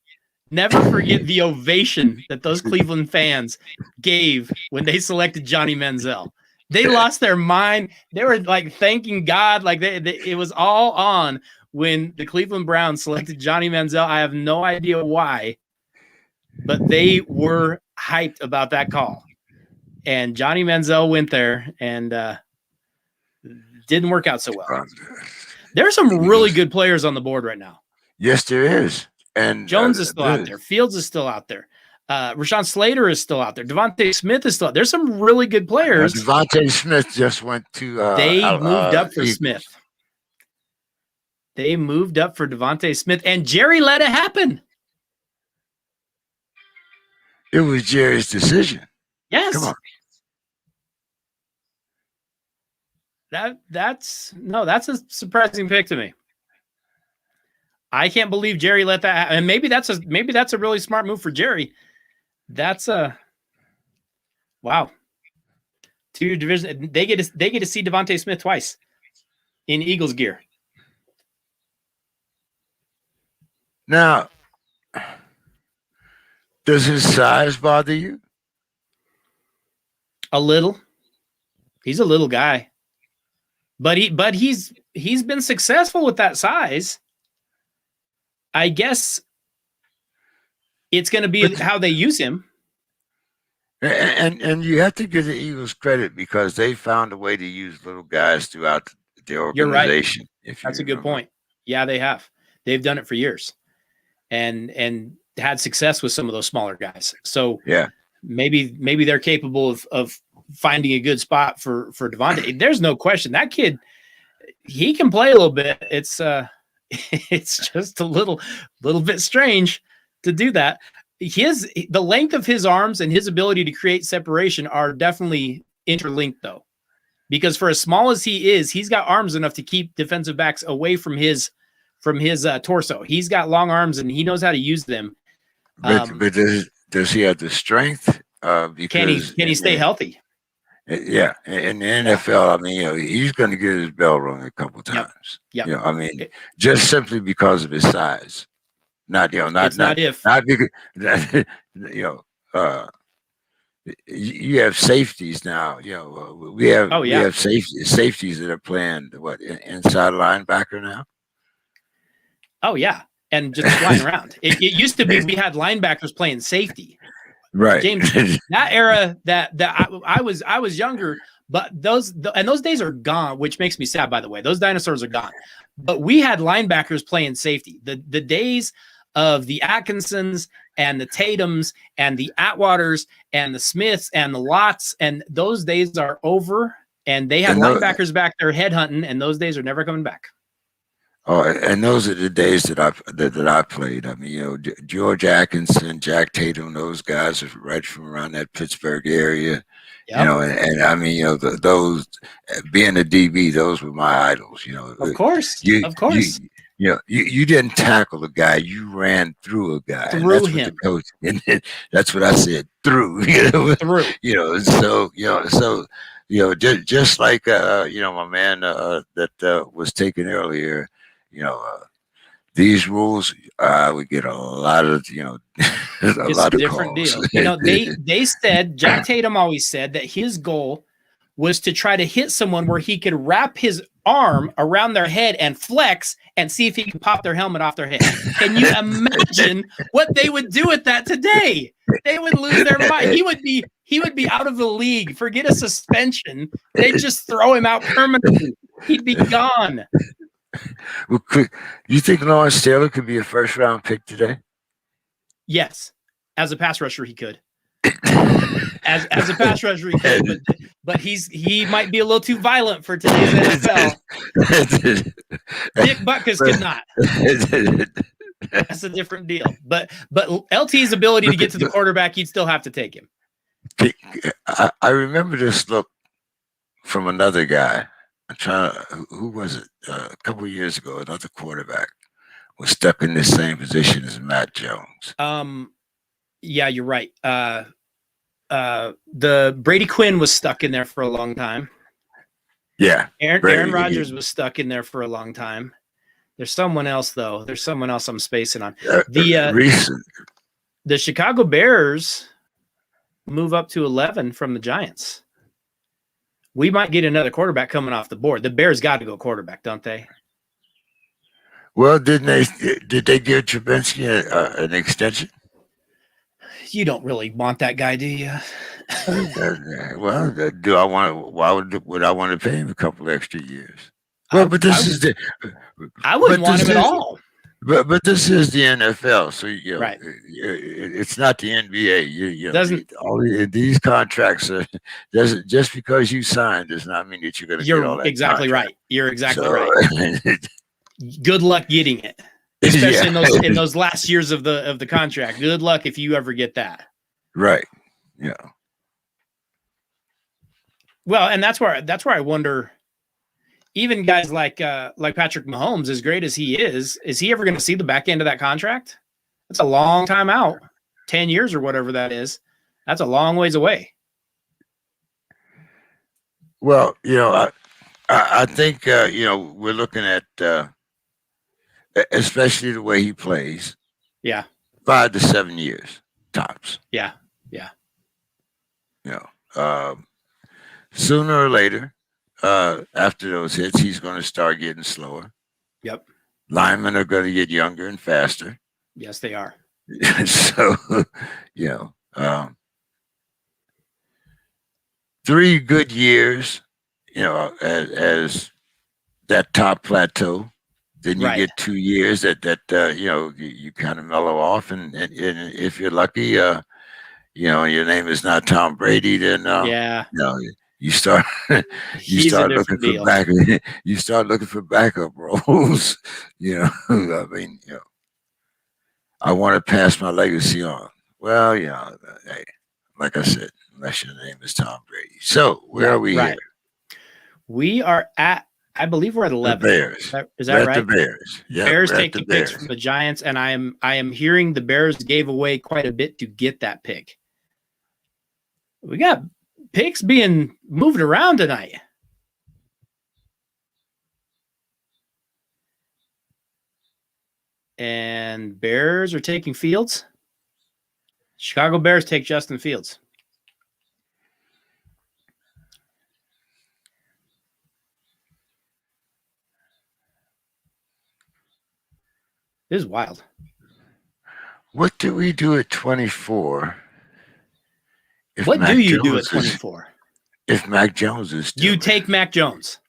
[SPEAKER 2] the ovation that those Cleveland fans gave when they selected Johnny Manziel. They lost their mind. They were like thanking God. Like it was all on when the Cleveland Browns selected Johnny Manziel. I have no idea why, but they were hyped about that call. And Johnny Manziel went there and didn't work out so well. There are some really good players on the board right now.
[SPEAKER 1] Yes, there is. And
[SPEAKER 2] Jones is still out there. Fields is still out there. Rashawn Slater is still out there. Devontae Smith is still out there. There's some really good players.
[SPEAKER 1] Devontae Smith just went to
[SPEAKER 2] they moved up for Eagles. Smith. They moved up for Devontae Smith, and Jerry let it happen.
[SPEAKER 1] It was Jerry's decision.
[SPEAKER 2] Yes.
[SPEAKER 1] Come on.
[SPEAKER 2] That's a surprising pick to me. I can't believe Jerry let that happen. And maybe that's a really smart move for Jerry. That's wow. Two division. They get to see Devontae Smith twice in Eagles gear.
[SPEAKER 1] Now, does his size bother you?
[SPEAKER 2] A little. He's a little guy. But he's been successful with that size. I guess it's going to be how they use him.
[SPEAKER 1] And you have to give the Eagles credit because they found a way to use little guys throughout the organization.
[SPEAKER 2] You're right. That's a good point. Yeah, they have. They've done it for years, and had success with some of those smaller guys. So
[SPEAKER 1] yeah,
[SPEAKER 2] maybe they're capable of finding a good spot for Devontae. There's no question that kid, he can play a little bit. It's just a little bit strange to do that. The length of his arms and his ability to create separation are definitely interlinked, though, because for as small as he is, he's got arms enough to keep defensive backs away from his torso. He's got long arms and he knows how to use them.
[SPEAKER 1] But does he have the strength?
[SPEAKER 2] Because can he stay healthy?
[SPEAKER 1] Yeah, in the NFL, I mean, he's going to get his bell rung a couple times.
[SPEAKER 2] Yep.
[SPEAKER 1] I mean, just simply because of his size, not because you have safeties now. We have safeties that are playing inside linebacker now.
[SPEAKER 2] Oh yeah, and just flying around. It used to be we had linebackers playing safety.
[SPEAKER 1] Right,
[SPEAKER 2] James. That era that I was younger, but those days are gone, which makes me sad. By the way, those dinosaurs are gone. But we had linebackers playing safety. The days of the Atkinsons and the Tatums and the Atwaters and the Smiths and the Lotts, and those days are over. And they had linebackers back there headhunting, and those days are never coming back.
[SPEAKER 1] Oh, and those are the days that I played. I mean, George Atkinson, Jack Tatum, those guys are right from around that Pittsburgh area. Yep. And I mean, those being a DB, those were my idols.
[SPEAKER 2] Of course.
[SPEAKER 1] You didn't tackle a guy, you ran through a guy.
[SPEAKER 2] Through him.
[SPEAKER 1] What the coach, and that's what I said. Through.
[SPEAKER 2] Through.
[SPEAKER 1] So just like my man that was taken earlier. These rules, we get a lot of, a lot of
[SPEAKER 2] different
[SPEAKER 1] calls.
[SPEAKER 2] Deal. They said, Jack Tatum always said that his goal was to try to hit someone where he could wrap his arm around their head and flex and see if he could pop their helmet off their head. Can you imagine what they would do with that today? They would lose their mind. He would be out of the league. Forget a suspension. They'd just throw him out permanently. He'd be gone.
[SPEAKER 1] Well, you think Lawrence Taylor could be a first-round pick today?
[SPEAKER 2] Yes, as a pass rusher, he could. As a pass rusher, he could, but he might be a little too violent for today's NFL. Dick Butkus could not. That's a different deal. But LT's ability to get to the quarterback, you'd still have to take him.
[SPEAKER 1] I remember this look from another guy. I'm trying to, who was it? A couple of years ago, another quarterback was stuck in the same position as Matt Jones.
[SPEAKER 2] Yeah, you're right. The Brady Quinn was stuck in there for a long time.
[SPEAKER 1] Yeah.
[SPEAKER 2] Aaron Rodgers was stuck in there for a long time. There's someone else though. There's someone else I'm spacing on. The Chicago Bears move up to 11 from the Giants. We might get another quarterback coming off the board. The Bears got to go quarterback, don't they?
[SPEAKER 1] Well, did they give Trubinsky an extension?
[SPEAKER 2] You don't really want that guy, do you?
[SPEAKER 1] Well, do I want? Why would I want to pay him a couple extra years? Well, but this is the.
[SPEAKER 2] I wouldn't want him at all.
[SPEAKER 1] But this is the NFL, so
[SPEAKER 2] right.
[SPEAKER 1] It's not the NBA. You doesn't all these contracts are doesn't just because you signed does not mean that you're going to get all that.
[SPEAKER 2] Exactly
[SPEAKER 1] contract.
[SPEAKER 2] Right. You're exactly right. Good luck getting it, especially in those last years of the contract. Good luck if you ever get that.
[SPEAKER 1] Right. Yeah.
[SPEAKER 2] Well, and that's where I wonder. Even guys like Patrick Mahomes, as great as he is he ever going to see the back end of that contract? That's a long time out, 10 years or whatever that is. That's a long ways away.
[SPEAKER 1] Well, I think we're looking at especially the way he plays.
[SPEAKER 2] Yeah,
[SPEAKER 1] 5 to 7 years tops.
[SPEAKER 2] Yeah.
[SPEAKER 1] Sooner or later. After those hits, he's going to start getting slower.
[SPEAKER 2] Yep.
[SPEAKER 1] Linemen are going to get younger and faster.
[SPEAKER 2] Yes, they are.
[SPEAKER 1] So, 3 good years, as that top plateau. Then you get 2 years that you kind of mellow off, and if you're lucky, your name is not Tom Brady, then you start looking for you start looking for backup roles. I mean, I want to pass my legacy on. Well, hey, like I said, unless your name is Tom Brady. So where are we here?
[SPEAKER 2] We are at, I believe we're at 11.
[SPEAKER 1] The Bears.
[SPEAKER 2] Is that right?
[SPEAKER 1] The Bears. Yeah,
[SPEAKER 2] Bears taking picks from the Giants, and I am hearing the Bears gave away quite a bit to get that pick. We got picks being moved around tonight. And Bears are taking Fields. Chicago Bears take Justin Fields. This is wild.
[SPEAKER 1] What do we do at 24?
[SPEAKER 2] What do you do at 24?
[SPEAKER 1] If Mac Jones is still
[SPEAKER 2] you take Mac Jones.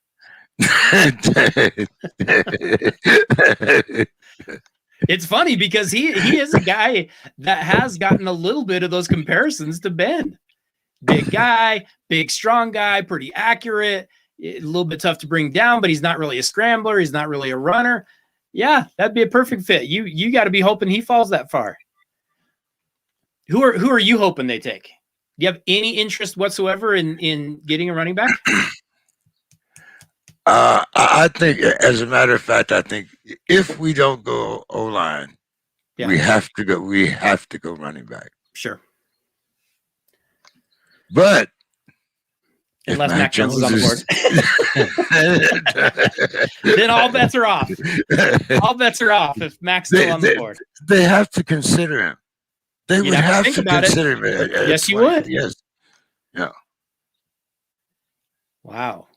[SPEAKER 2] It's funny because he is a guy that has gotten a little bit of those comparisons to Ben. Big guy, big, strong guy, pretty accurate, a little bit tough to bring down, but he's not really a scrambler. He's not really a runner. Yeah, that'd be a perfect fit. You got to be hoping he falls that far. Who are you hoping they take? Do you have any interest whatsoever in getting a running back?
[SPEAKER 1] I think, as a matter of fact, I think if we don't go O-line, we have to go. We have to go running back.
[SPEAKER 2] Sure.
[SPEAKER 1] But
[SPEAKER 2] unless Mac Jones is on the board, then all bets are off. All bets are off if Mac's still on the board.
[SPEAKER 1] They have to consider him. They would have to consider him.
[SPEAKER 2] Yes, you would.
[SPEAKER 1] Yes. Yeah.
[SPEAKER 2] Wow.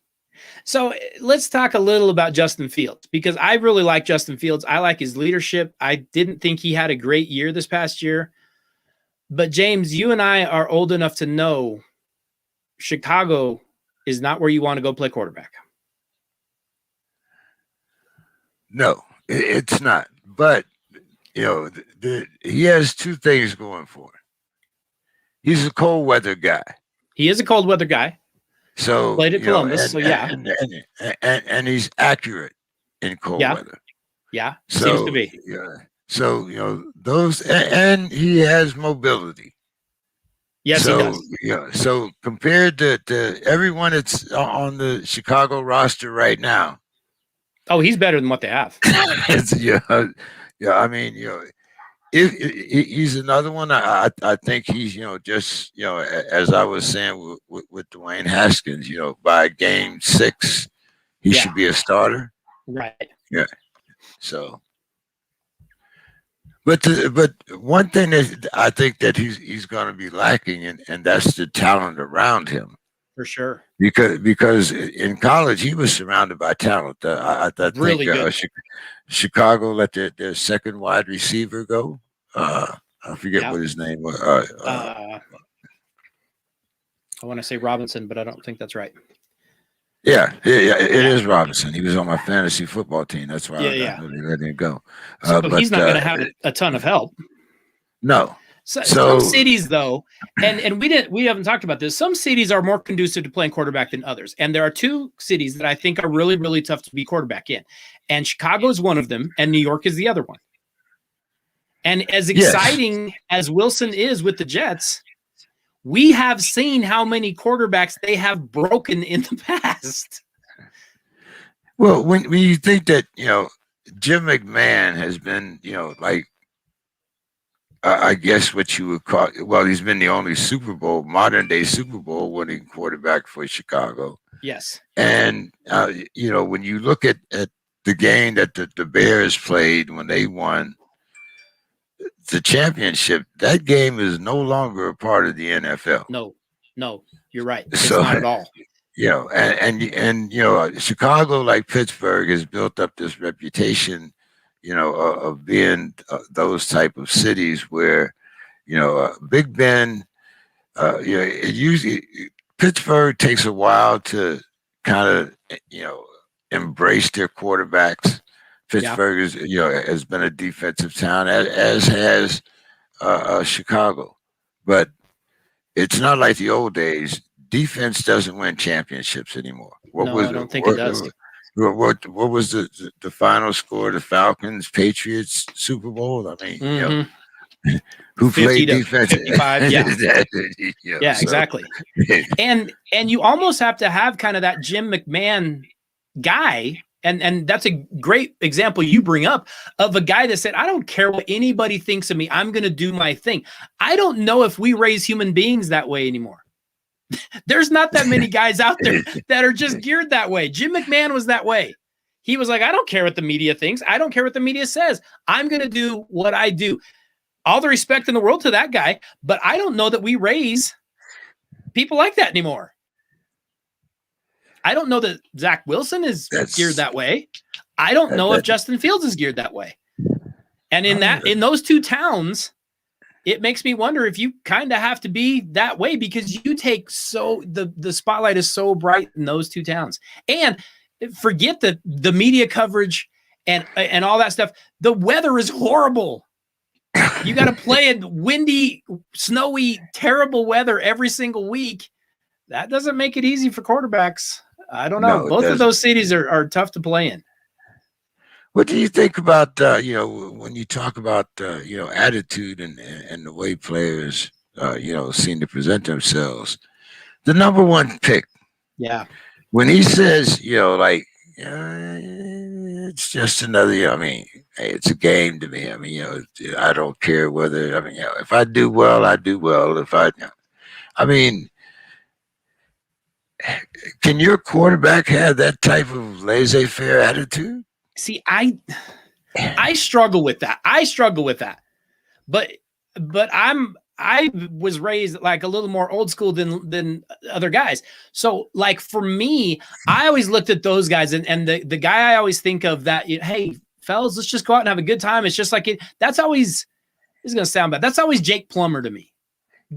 [SPEAKER 2] So let's talk a little about Justin Fields, because I really like Justin Fields. I like his leadership. I didn't think he had a great year this past year. But James, you and I are old enough to know Chicago is not where you want to go play quarterback.
[SPEAKER 1] No, it's not. But, he has two things going for him. He's a cold weather guy.
[SPEAKER 2] He is a cold weather guy.
[SPEAKER 1] So
[SPEAKER 2] played at Columbus,
[SPEAKER 1] and he's accurate in cold weather.
[SPEAKER 2] Yeah, seems to be.
[SPEAKER 1] Yeah. So those, and he has mobility.
[SPEAKER 2] Yes, he does.
[SPEAKER 1] Yeah. So compared to everyone that's on the Chicago roster right now,
[SPEAKER 2] Oh, he's better than what they have.
[SPEAKER 1] Yeah, yeah. I mean, if he's another one, I think he's just as I was saying with Dwayne Haskins, by game 6 he
[SPEAKER 2] Yeah.
[SPEAKER 1] should be a starter.
[SPEAKER 2] Right.
[SPEAKER 1] Yeah. So, but one thing that I think that he's going to be lacking, and that's the talent around him.
[SPEAKER 2] For sure.
[SPEAKER 1] Because in college he was surrounded by talent. I think
[SPEAKER 2] Really good.
[SPEAKER 1] Chicago let their second wide receiver go. I forget
[SPEAKER 2] Yeah.
[SPEAKER 1] what his name was.
[SPEAKER 2] I want to say Robinson, but I don't think that's right.
[SPEAKER 1] Yeah, it is Robinson. He was on my fantasy football team. That's why I really let him go.
[SPEAKER 2] So
[SPEAKER 1] But
[SPEAKER 2] he's not going to have a ton of help.
[SPEAKER 1] No.
[SPEAKER 2] So some cities, though, and we haven't talked about this. Some cities are more conducive to playing quarterback than others, and there are 2 cities that I think are really, really tough to be quarterback in, and Chicago is one of them, and New York is the other one. And as exciting as Wilson is with the Jets, we have seen how many quarterbacks they have broken in the past.
[SPEAKER 1] Well, when you think that Jim McMahon has been like I guess what you would call he's been the only modern day Super Bowl winning quarterback for Chicago.
[SPEAKER 2] Yes.
[SPEAKER 1] And when you look at the game that the Bears played when they won the championship, that game is no longer a part of the NFL.
[SPEAKER 2] No, you're right. It's not at all.
[SPEAKER 1] And Chicago, like Pittsburgh, has built up this reputation, of being those type of cities where, Big Ben, it usually Pittsburgh takes a while to kind of, embrace their quarterbacks. Pittsburgh is, has been a defensive town, as has Chicago, but it's not like the old days. Defense doesn't win championships anymore.
[SPEAKER 2] I don't think it does.
[SPEAKER 1] What was the final score? The Falcons Patriots Super Bowl. I mean, who played defense?
[SPEAKER 2] 55, exactly. And you almost have to have kind of that Jim McMahon guy. And that's a great example you bring up of a guy that said, I don't care what anybody thinks of me. I'm going to do my thing. I don't know if we raise human beings that way anymore. There's not that many guys out there that are just geared that way. Jim McMahon was that way. He was like, I don't care what the media thinks. I don't care what the media says. I'm going to do what I do. All the respect in the world to that guy, but I don't know that we raise people like that anymore. I don't know that Zach Wilson is geared that way. I don't know if Justin Fields is geared that way. And in those 2 towns, it makes me wonder if you kind of have to be that way because you take the spotlight is so bright in those 2 towns. And forget the media coverage and all that stuff. The weather is horrible. You got to play in windy, snowy, terrible weather every single week. That doesn't make it easy for quarterbacks. I don't know. Both of those cities are tough to play in.
[SPEAKER 1] What do you think about when you talk about attitude and the way players seem to present themselves? The number 1 pick.
[SPEAKER 2] Yeah.
[SPEAKER 1] When he says it's just another. I mean, hey, it's a game to me. I mean, I don't care whether. I mean, if I do well, I do well. If I mean. Can your quarterback have that type of laissez-faire attitude?
[SPEAKER 2] See, I struggle with that. But I was raised like a little more old school than other guys. So like for me, I always looked at those guys and the guy I always think of that, hey, fellas, let's just go out and have a good time. It's just like that's always, it's going to sound bad. That's always Jake Plummer to me.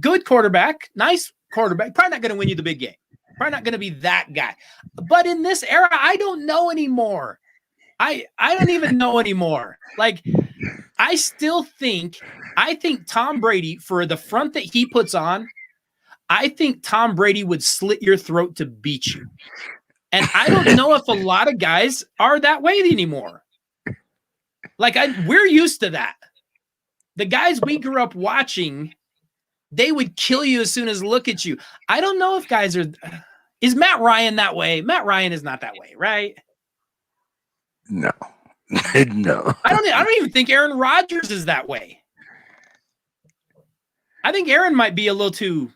[SPEAKER 2] Good quarterback, nice quarterback, probably not going to win you the big game. Probably not going to be that guy. But in this era, I don't know anymore. I don't even know anymore. Like, I think Tom Brady, for the front that he puts on, I think Tom Brady would slit your throat to beat you. And I don't know if a lot of guys are that way anymore. Like, we're used to that. The guys we grew up watching, they would kill you as soon as look at you. I don't know if guys are. Is Matt Ryan that way? Matt Ryan is not that way, right?
[SPEAKER 1] No, no.
[SPEAKER 2] I don't even think Aaron Rodgers is that way. I think Aaron might be a little too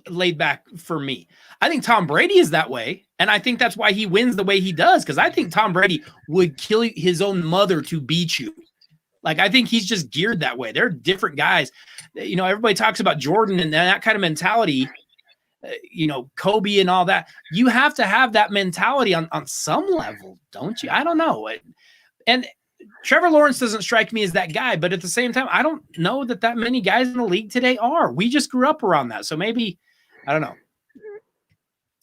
[SPEAKER 2] laid back for me. I think Tom Brady is that way, and I think that's why he wins the way he does, because I think Tom Brady would kill his own mother to beat you. Like, I think he's just geared that way. They're different guys. You know, everybody talks about Jordan and that kind of mentality, you know, Kobe and all that. You have to have that mentality on some level, don't you? I don't know. And Trevor Lawrence doesn't strike me as that guy, but at the same time, I don't know that many guys in the league today are. We just grew up around that, so maybe, I don't know.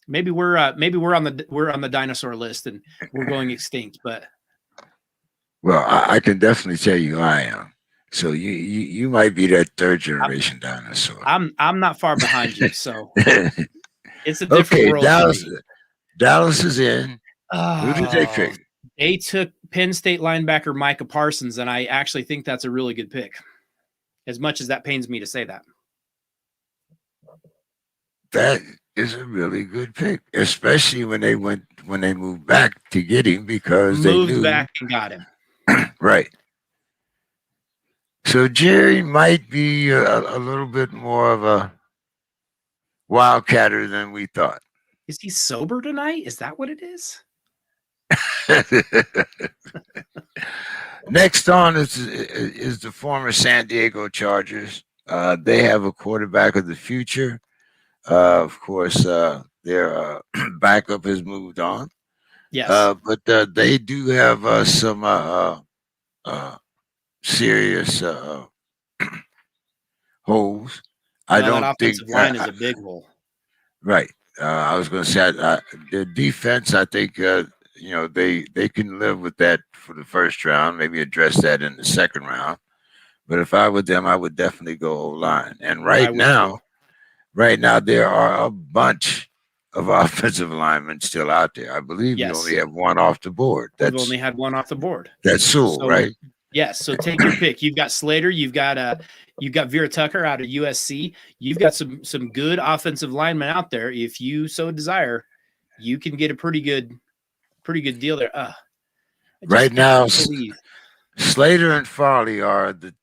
[SPEAKER 2] Maybe we're on the dinosaur list and we're going extinct. But
[SPEAKER 1] well, I can definitely tell you I am. So you might be that third generation dinosaur.
[SPEAKER 2] I'm not far behind you, so it's a different
[SPEAKER 1] Okay,
[SPEAKER 2] world.
[SPEAKER 1] Dallas is in. Who did they pick?
[SPEAKER 2] They took Penn State linebacker Micah Parsons, and I actually think that's a really good pick. As much as that pains me to say that.
[SPEAKER 1] That is a really good pick, especially when they moved back to get him, because they moved
[SPEAKER 2] back and got him.
[SPEAKER 1] Right. So Jerry might be a little bit more of a wildcatter than we thought.
[SPEAKER 2] Is he sober tonight? Is that what it is?
[SPEAKER 1] Next on is the former San Diego Chargers. They have a quarterback of the future. Of course, their backup has moved on.
[SPEAKER 2] Yes.
[SPEAKER 1] But they do have some serious holes.
[SPEAKER 2] I don't think offensive line is a big hole.
[SPEAKER 1] Right. I was going to say the defense. I think you know, they can live with that for the first round. Maybe address that in the second round. But if I were them, I would definitely go O-line. And right now, there are a bunch of offensive linemen still out there. I believe you only have one off the board.
[SPEAKER 2] We've only had one off the board.
[SPEAKER 1] That's Sewell, right?
[SPEAKER 2] Yes. So take your pick. You've got Slater. You've got Vera Tucker out of USC. You've got some good offensive linemen out there. If you so desire, you can get a pretty good deal there.
[SPEAKER 1] Right now, Slater and Farley are the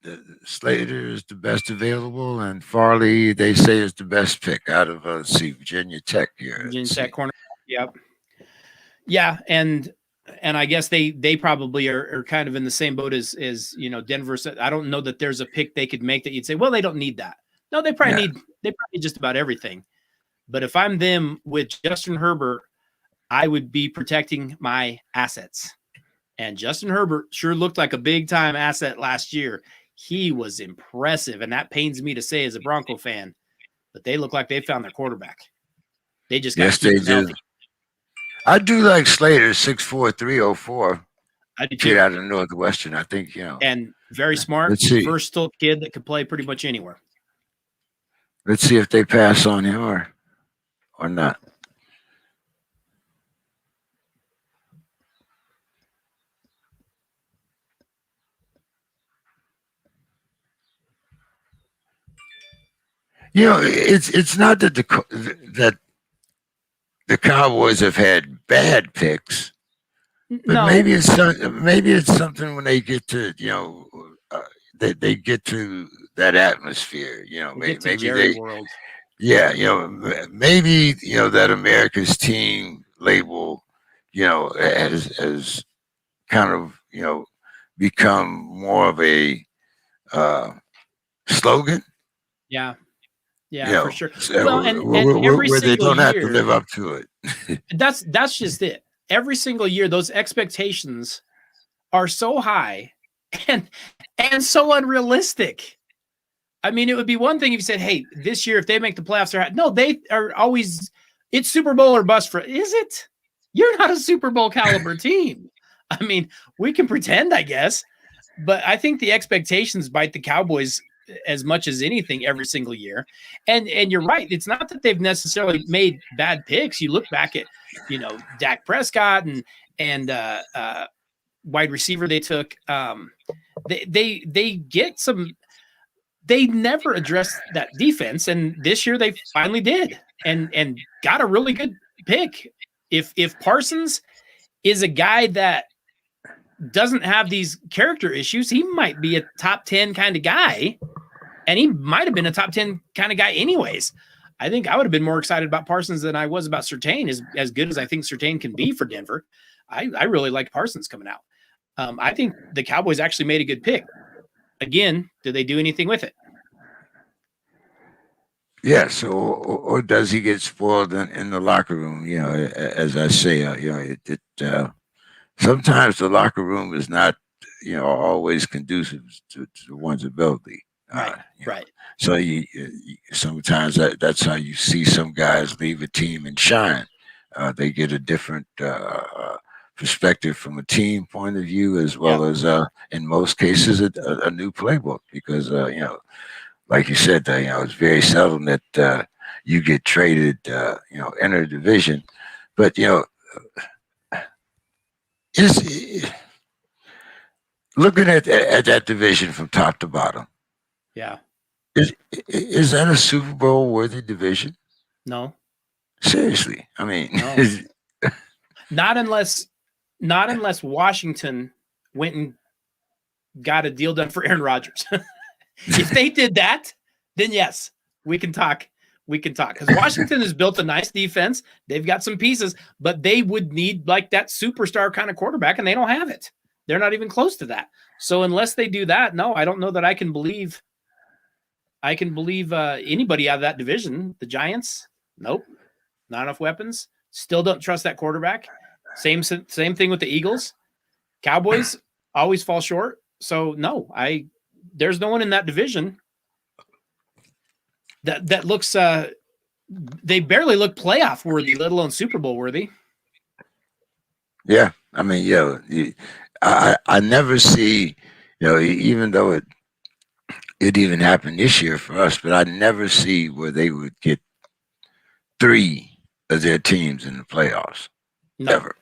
[SPEAKER 1] Slater is the best available, and Farley they say is the best pick out of Virginia Tech here.
[SPEAKER 2] Virginia Tech corner. Yep. Yeah, and I guess they probably are kind of in the same boat as you know, Denver. I don't know that there's a pick they could make that you'd say, well, they don't need that. No, they probably need just about everything. But if I'm them with Justin Herbert, I would be protecting my assets. And Justin Herbert sure looked like a big-time asset last year. He was impressive, and that pains me to say as a Bronco fan, but they look like they found their quarterback. They just got
[SPEAKER 1] they do. I do like Slater, 6'4", 304.
[SPEAKER 2] I do
[SPEAKER 1] kid out of Northwestern, I think, you know.
[SPEAKER 2] And very smart, versatile kid that could play pretty much anywhere.
[SPEAKER 1] Let's see if they pass on him or not. You know, it's not that the Cowboys have had bad picks, but maybe it's something when they get to, you know, they get to that atmosphere. You know, maybe they world. Yeah, you know, maybe, you know, that America's team label, you know, has kind of, you know, become more of a slogan.
[SPEAKER 2] Yeah. Yeah, you know, for sure. Well, and every
[SPEAKER 1] where they don't
[SPEAKER 2] year,
[SPEAKER 1] have to live up to it.
[SPEAKER 2] that's just it. Every single year, those expectations are so high and so unrealistic. I mean, it would be one thing if you said, "Hey, this year, if they make the playoffs, they are always it's Super Bowl or bust." Is it? You're not a Super Bowl caliber team. I mean, we can pretend, I guess, but I think the expectations bite the Cowboys as much as anything every single year. And you're right. It's not that they've necessarily made bad picks. You look back at, you know, Dak Prescott and wide receiver they took. They get some. They never addressed that defense, and this year they finally did, and got a really good pick. If Parsons is a guy that doesn't have these character issues, he might be a top 10 kind of guy, and he might have been a top 10 kind of guy anyways. I think I would have been more excited about Parsons than I was about Surtain, as good as I think Surtain can be for Denver. I really like Parsons coming out. I think the Cowboys actually made a good pick. Again, did they do anything with it?
[SPEAKER 1] Yes, or does he get spoiled in the locker room? You know, as I say, you know, sometimes the locker room is not, you know, always conducive to one's ability.
[SPEAKER 2] Right,
[SPEAKER 1] You know,
[SPEAKER 2] right.
[SPEAKER 1] so sometimes that's how you see some guys leave a team and shine. They get a different perspective from a team point of view, as well as in most cases a new playbook, because you know, like you said, you know, it's very seldom that you get traded, you know, enter a division. But you know, is looking at that division from top to bottom,
[SPEAKER 2] Yeah.
[SPEAKER 1] is that a Super Bowl worthy division?
[SPEAKER 2] No.
[SPEAKER 1] Seriously, I mean,
[SPEAKER 2] no. not unless Washington went and got a deal done for Aaron Rodgers. If they did that, then yes, we can talk. We can talk, because Washington has built a nice defense. They've got some pieces, but they would need like that superstar kind of quarterback, and they don't have it. They're not even close to that. So unless they do that, no, I don't know that I can believe anybody out of that division. The Giants, nope, not enough weapons. Still don't trust that quarterback. Same thing with the Eagles. Cowboys always fall short. So no, there's no one in that division that looks they barely look playoff worthy, let alone Super Bowl worthy.
[SPEAKER 1] Yeah, I mean, yeah, I never see, you know, even though it even happened this year for us, but I never see where they would get three of their teams in the playoffs.
[SPEAKER 2] No,
[SPEAKER 1] ever.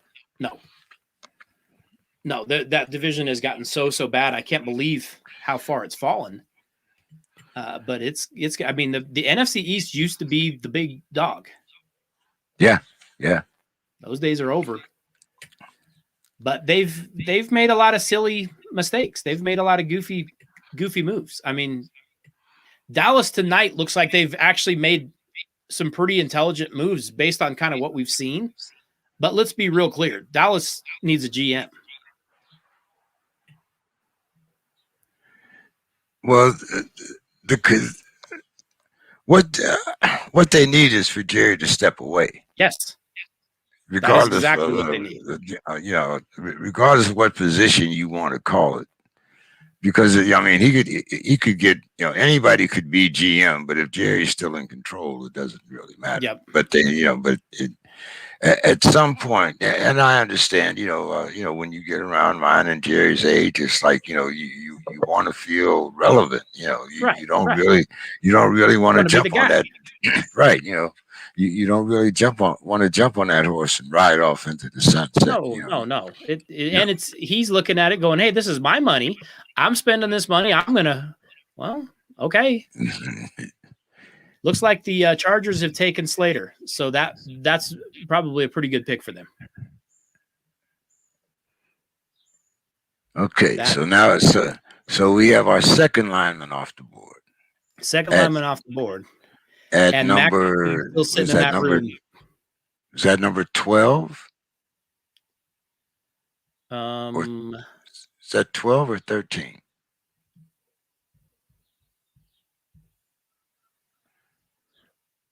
[SPEAKER 2] No, that division has gotten so bad. I can't believe how far it's fallen. But it's. I mean, the NFC East used to be the big dog.
[SPEAKER 1] Yeah.
[SPEAKER 2] Those days are over. But they've made a lot of silly mistakes. They've made a lot of goofy moves. I mean, Dallas tonight looks like they've actually made some pretty intelligent moves based on kind of what we've seen. But let's be real clear. Dallas needs a GM.
[SPEAKER 1] Well, what they need is for Jerry to step away.
[SPEAKER 2] Yes.
[SPEAKER 1] Regardless
[SPEAKER 2] exactly
[SPEAKER 1] of
[SPEAKER 2] what they need.
[SPEAKER 1] You know, regardless of what position you want to call it, because I mean, he could get, you know, anybody could be GM, but if Jerry's still in control, it doesn't really matter.
[SPEAKER 2] Yep.
[SPEAKER 1] But they, you know, at some point, and I understand, you know, when you get around mine and Jerry's age, it's like, you know, you want to feel relevant. You know, you don't really want to jump on that. Right. You know, you don't really want to jump on that horse and ride off into the sunset.
[SPEAKER 2] No,
[SPEAKER 1] you know?
[SPEAKER 2] no. And he's looking at it going, hey, this is my money. I'm spending this money. I'm going to, well, okay. Looks like the Chargers have taken Slater. So that's probably a pretty good pick for them.
[SPEAKER 1] Okay. So now so we have our second lineman off the board.
[SPEAKER 2] Lineman off the board.
[SPEAKER 1] At number, is that number 12? Is that 12 or 13?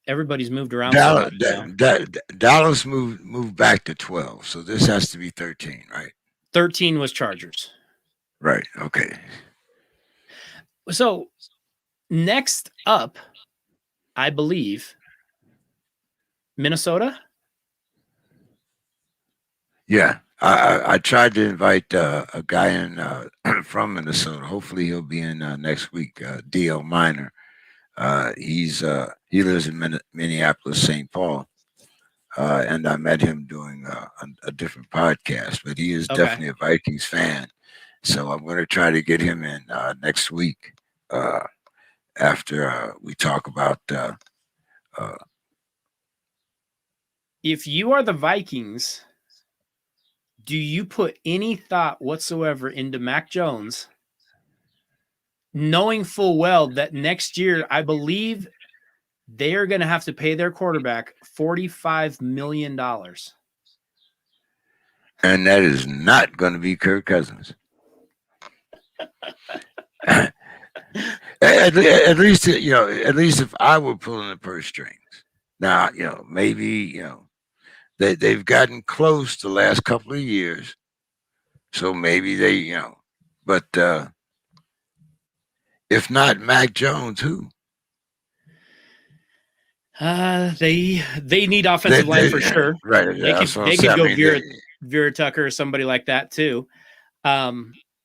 [SPEAKER 2] Everybody's moved around.
[SPEAKER 1] Dallas moved back to 12, so this has to be 13, right?
[SPEAKER 2] 13 was Chargers.
[SPEAKER 1] Right. Okay.
[SPEAKER 2] So next up, I believe, Minnesota.
[SPEAKER 1] Yeah, I tried to invite a guy in from Minnesota. Hopefully, he'll be in next week. DL Minor. He lives in Minneapolis, St. Paul, and I met him doing a different podcast. But he is definitely a Vikings fan, so I'm going to try to get him in next week after we talk about.
[SPEAKER 2] If you are the Vikings, Do you put any thought whatsoever into Mac Jones, knowing full well that next year, I believe they are going to have to pay their quarterback $45 million?
[SPEAKER 1] And that is not going to be Kirk Cousins. At least, at least if I were pulling the purse strings. Now, maybe, they've gotten close the last couple of years. So maybe they, but if not Mac Jones, who?
[SPEAKER 2] They need offensive line for sure.
[SPEAKER 1] Right.
[SPEAKER 2] They could go Vera Tucker or somebody like that too.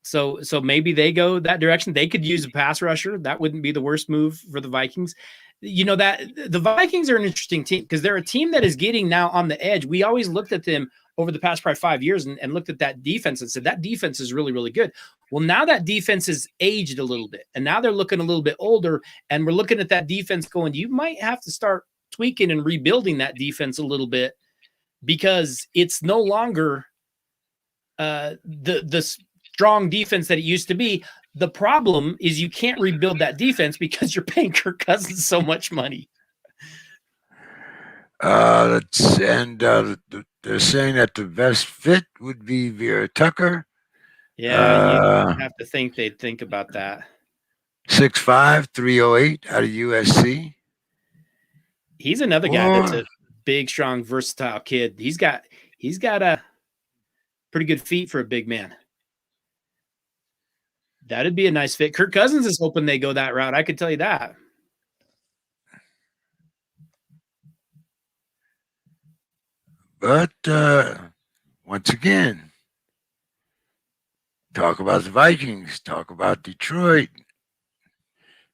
[SPEAKER 2] So maybe they go that direction. They could use a pass rusher. That wouldn't be the worst move for the Vikings. That the Vikings are an interesting team because they're a team that is getting now on the edge. We always looked at them over the past probably 5 years and looked at that defense and said that defense is really, really good. Well, now that defense is aged a little bit, and now they're looking a little bit older, and we're looking at that defense going, you might have to start tweaking and rebuilding that defense a little bit because it's no longer the strong defense that it used to be. The problem is you can't rebuild that defense because you're paying Kirk Cousins so much money.
[SPEAKER 1] They're saying that the best fit would be Vera Tucker.
[SPEAKER 2] Yeah, you have to think they'd think about that.
[SPEAKER 1] 6'5", 308 out of USC.
[SPEAKER 2] He's another guy that's a big, strong, versatile kid. He's got a pretty good feet for a big man. That'd be a nice fit. Kirk Cousins is hoping they go that route. I could tell you that.
[SPEAKER 1] But once again, talk about the Vikings, talk about Detroit,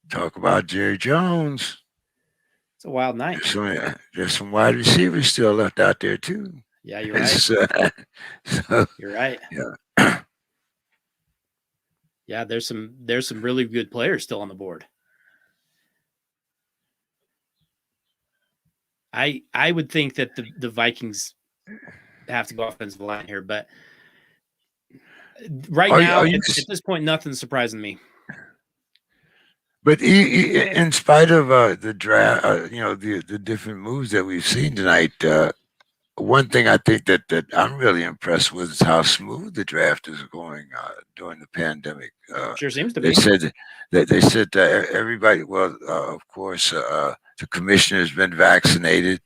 [SPEAKER 1] talk about Jerry Jones.
[SPEAKER 2] It's a wild night.
[SPEAKER 1] There's some wide receivers still left out there too.
[SPEAKER 2] Yeah, you're right. You're right.
[SPEAKER 1] Yeah.
[SPEAKER 2] Yeah, there's some really good players still on the board. I would think that the Vikings have to go offensive line here, but right now at this point, nothing's surprising me.
[SPEAKER 1] But in spite of the draft, the different moves that we've seen tonight, one thing I think that I'm really impressed with is how smooth the draft is going during the pandemic.
[SPEAKER 2] Sure seems to be.
[SPEAKER 1] They said that everybody. Well, of course, the commissioner has been vaccinated.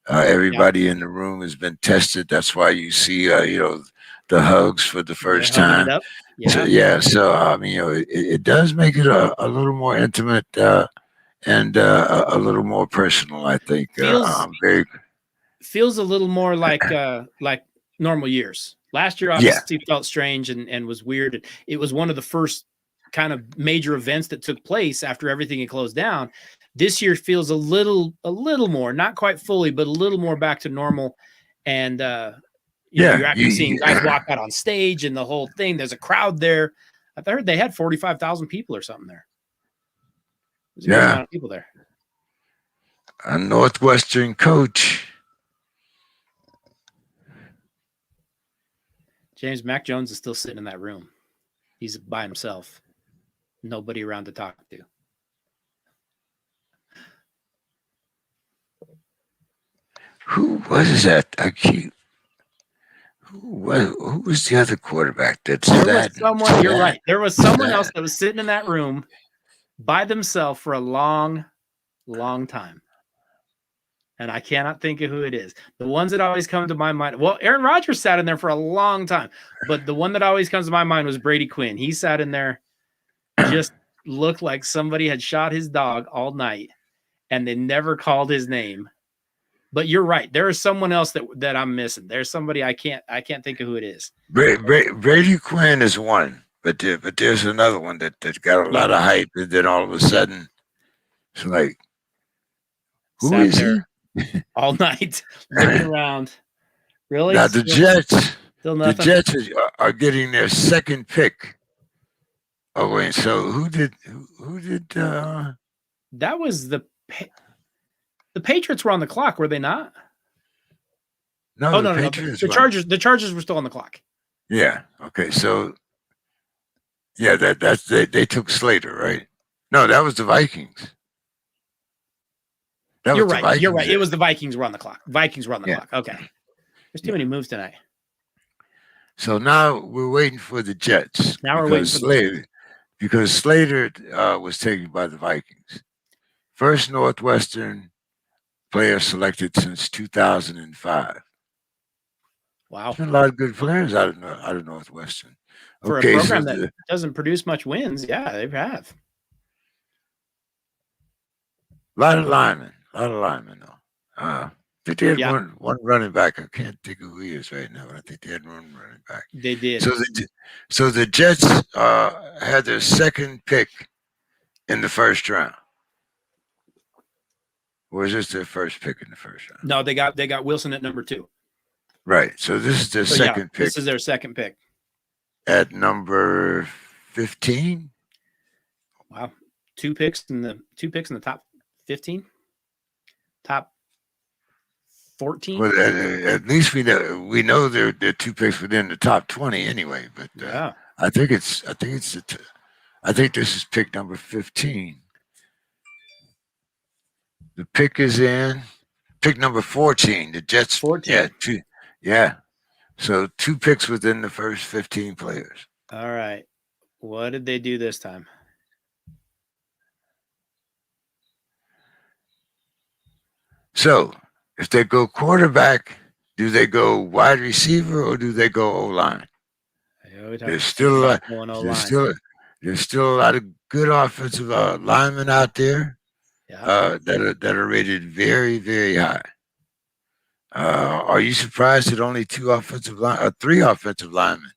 [SPEAKER 1] Everybody in the room has been tested. That's why you see, the hugs for the first time. So I mean, it does make it a little more intimate and a little more personal. I think.
[SPEAKER 2] Feels a little more like normal years. Last year obviously felt strange and was weird. It was one of the first kind of major events that took place after everything had closed down. This year feels a little more, not quite fully, but a little more back to normal. And you're actually seeing guys walk out on stage and the whole thing. There's a crowd there. I heard they had 45,000 people or something there. There's a good amount of people there.
[SPEAKER 1] A Northwestern coach.
[SPEAKER 2] James, Mac Jones is still sitting in that room. He's by himself. Nobody around to talk to.
[SPEAKER 1] Who was that? Who was the other quarterback that sat?
[SPEAKER 2] You're right. There was someone else that was sitting in that room by themselves for a long, long time. And I cannot think of who it is. The ones that always come to my mind. Well, Aaron Rodgers sat in there for a long time. But the one that always comes to my mind was Brady Quinn. He sat in there, just looked like somebody had shot his dog all night. And they never called his name. But you're right. There is someone else that I'm missing. There's somebody I can't think of who it is.
[SPEAKER 1] Brady Quinn is one, but there's another one that got a lot of hype, and then all of a sudden, it's like, who is he?
[SPEAKER 2] All night looking around. Really?
[SPEAKER 1] Now the Jets are getting their second pick. Oh wait, so who did?
[SPEAKER 2] That was the Patriots were on the clock, were they not?
[SPEAKER 1] No,
[SPEAKER 2] The Chargers were still on the clock.
[SPEAKER 1] Yeah. Okay. So yeah, that's they took Slater, right? No, that was the Vikings. That
[SPEAKER 2] You're
[SPEAKER 1] was the
[SPEAKER 2] right. You're
[SPEAKER 1] Vikings.
[SPEAKER 2] right. It was the Vikings were on the clock. Vikings were on the
[SPEAKER 1] Yeah.
[SPEAKER 2] clock. Okay. There's too
[SPEAKER 1] Yeah.
[SPEAKER 2] many moves tonight.
[SPEAKER 1] So now we're waiting for the Jets
[SPEAKER 2] Now we're waiting for the Jets.
[SPEAKER 1] Because Slater was taken by the Vikings. First Northwestern player selected since 2005.
[SPEAKER 2] Wow.
[SPEAKER 1] There's been a lot of good players out of Northwestern.
[SPEAKER 2] For a
[SPEAKER 1] Okay, so
[SPEAKER 2] program that doesn't produce much wins, yeah, they have.
[SPEAKER 1] a lot of linemen though. I think they had
[SPEAKER 2] Yeah,
[SPEAKER 1] one running back. I can't think of who he is right now, but I think they had one running back.
[SPEAKER 2] they did.
[SPEAKER 1] So the Jets had their second pick in the first round. Or was this their first pick in the first round?
[SPEAKER 2] No, they got Wilson at number 2.
[SPEAKER 1] Right. So this is their
[SPEAKER 2] So yeah,
[SPEAKER 1] second pick
[SPEAKER 2] this is their second pick.
[SPEAKER 1] at number 15.
[SPEAKER 2] Wow. Two picks in the top 15, top 14.
[SPEAKER 1] Well, at least we know they're 2 picks within the top 20 anyway. But
[SPEAKER 2] Yeah.
[SPEAKER 1] I think this is pick number 15. The pick is in pick number 14. The Jets.
[SPEAKER 2] 14.
[SPEAKER 1] Yeah. So 2 picks within the first 15 players.
[SPEAKER 2] All right. What did they do this time?
[SPEAKER 1] So if they go quarterback, do they go wide receiver or do they go O-line? There's still a lot of good offensive linemen out there that are rated very, very high. Are you surprised that only 3 offensive linemen?